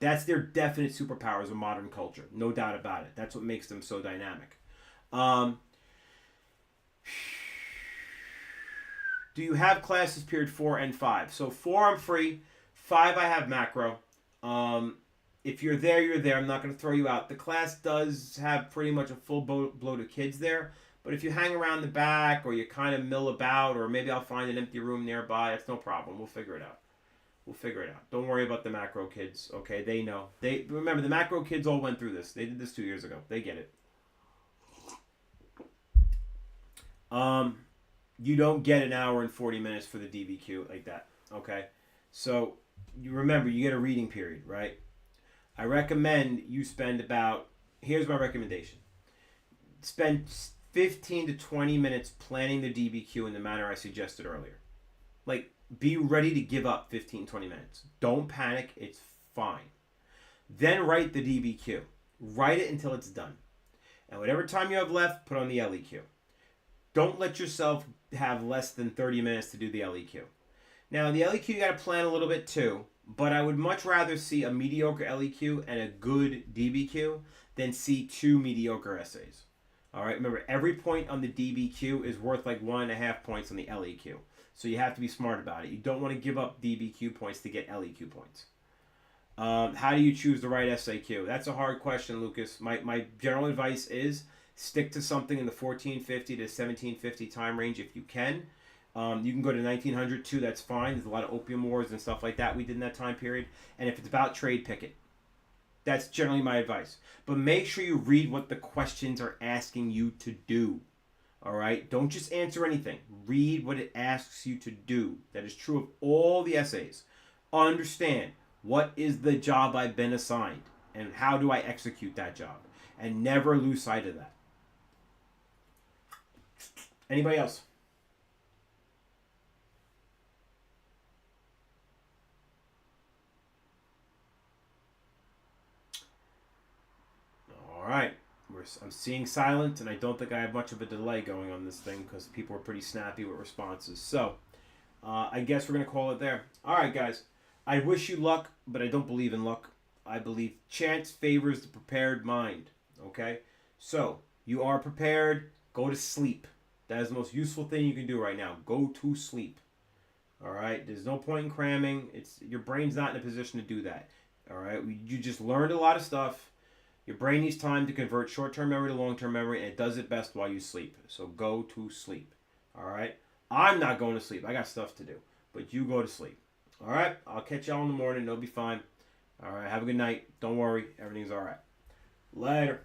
That's their definite superpower as a modern culture. No doubt about it. That's what makes them so dynamic. Do you have classes period 4 and 5? So 4 I'm free. 5 I have macro. if you're there, you're there. I'm not going to throw you out. The class does have pretty much a full bloat of kids there. But if you hang around the back or you kind of mill about, or maybe I'll find an empty room nearby, that's no problem. We'll figure it out. We'll figure it out. Don't worry about the macro kids, okay? They know. Remember, the macro kids all went through this. They did this 2 years ago. They get it. You don't get an hour and 40 minutes for the DBQ like that, okay? So, you remember, you get a reading period, right? I recommend you spend about, here's my recommendation. Spend 15 to 20 minutes planning the DBQ in the manner I suggested earlier. Like, be ready to give up 15, 20 minutes. Don't panic. It's fine. Then write the DBQ. Write it until it's done. And whatever time you have left, put on the LEQ. Don't let yourself have less than 30 minutes to do the LEQ. Now, the LEQ, you got to plan a little bit too, but I would much rather see a mediocre LEQ and a good DBQ than see 2 mediocre essays. All right, remember, every point on the DBQ is worth like 1.5 points on the LEQ. So you have to be smart about it. You don't want to give up DBQ points to get LEQ points. How do you choose the right SAQ? That's a hard question, Lucas. My general advice is stick to something in the 1450 to 1750 time range if you can. You can go to 1900 too. That's fine. There's a lot of opium wars and stuff like that we did in that time period. And if it's about trade, pick it. That's generally my advice. But make sure you read what the questions are asking you to do. All right? Don't just answer anything. Read what it asks you to do. That is true of all the essays. Understand what is the job I've been assigned and how do I execute that job. And never lose sight of that. Anybody else? All right. I'm seeing silence, and I don't think I have much of a delay going on this thing because people are pretty snappy with responses. So, I guess we're going to call it there. All right, guys. I wish you luck, but I don't believe in luck. I believe chance favors the prepared mind. Okay? So, you are prepared. Go to sleep. That is the most useful thing you can do right now. Go to sleep. All right? There's no point in cramming. Your brain's not in a position to do that. All right? You just learned a lot of stuff. Your brain needs time to convert short-term memory to long-term memory, and it does it best while you sleep. So go to sleep. All right? I'm not going to sleep. I got stuff to do. But you go to sleep. All right? I'll catch y'all in the morning. It'll be fine. All right? Have a good night. Don't worry. Everything's all right. Later.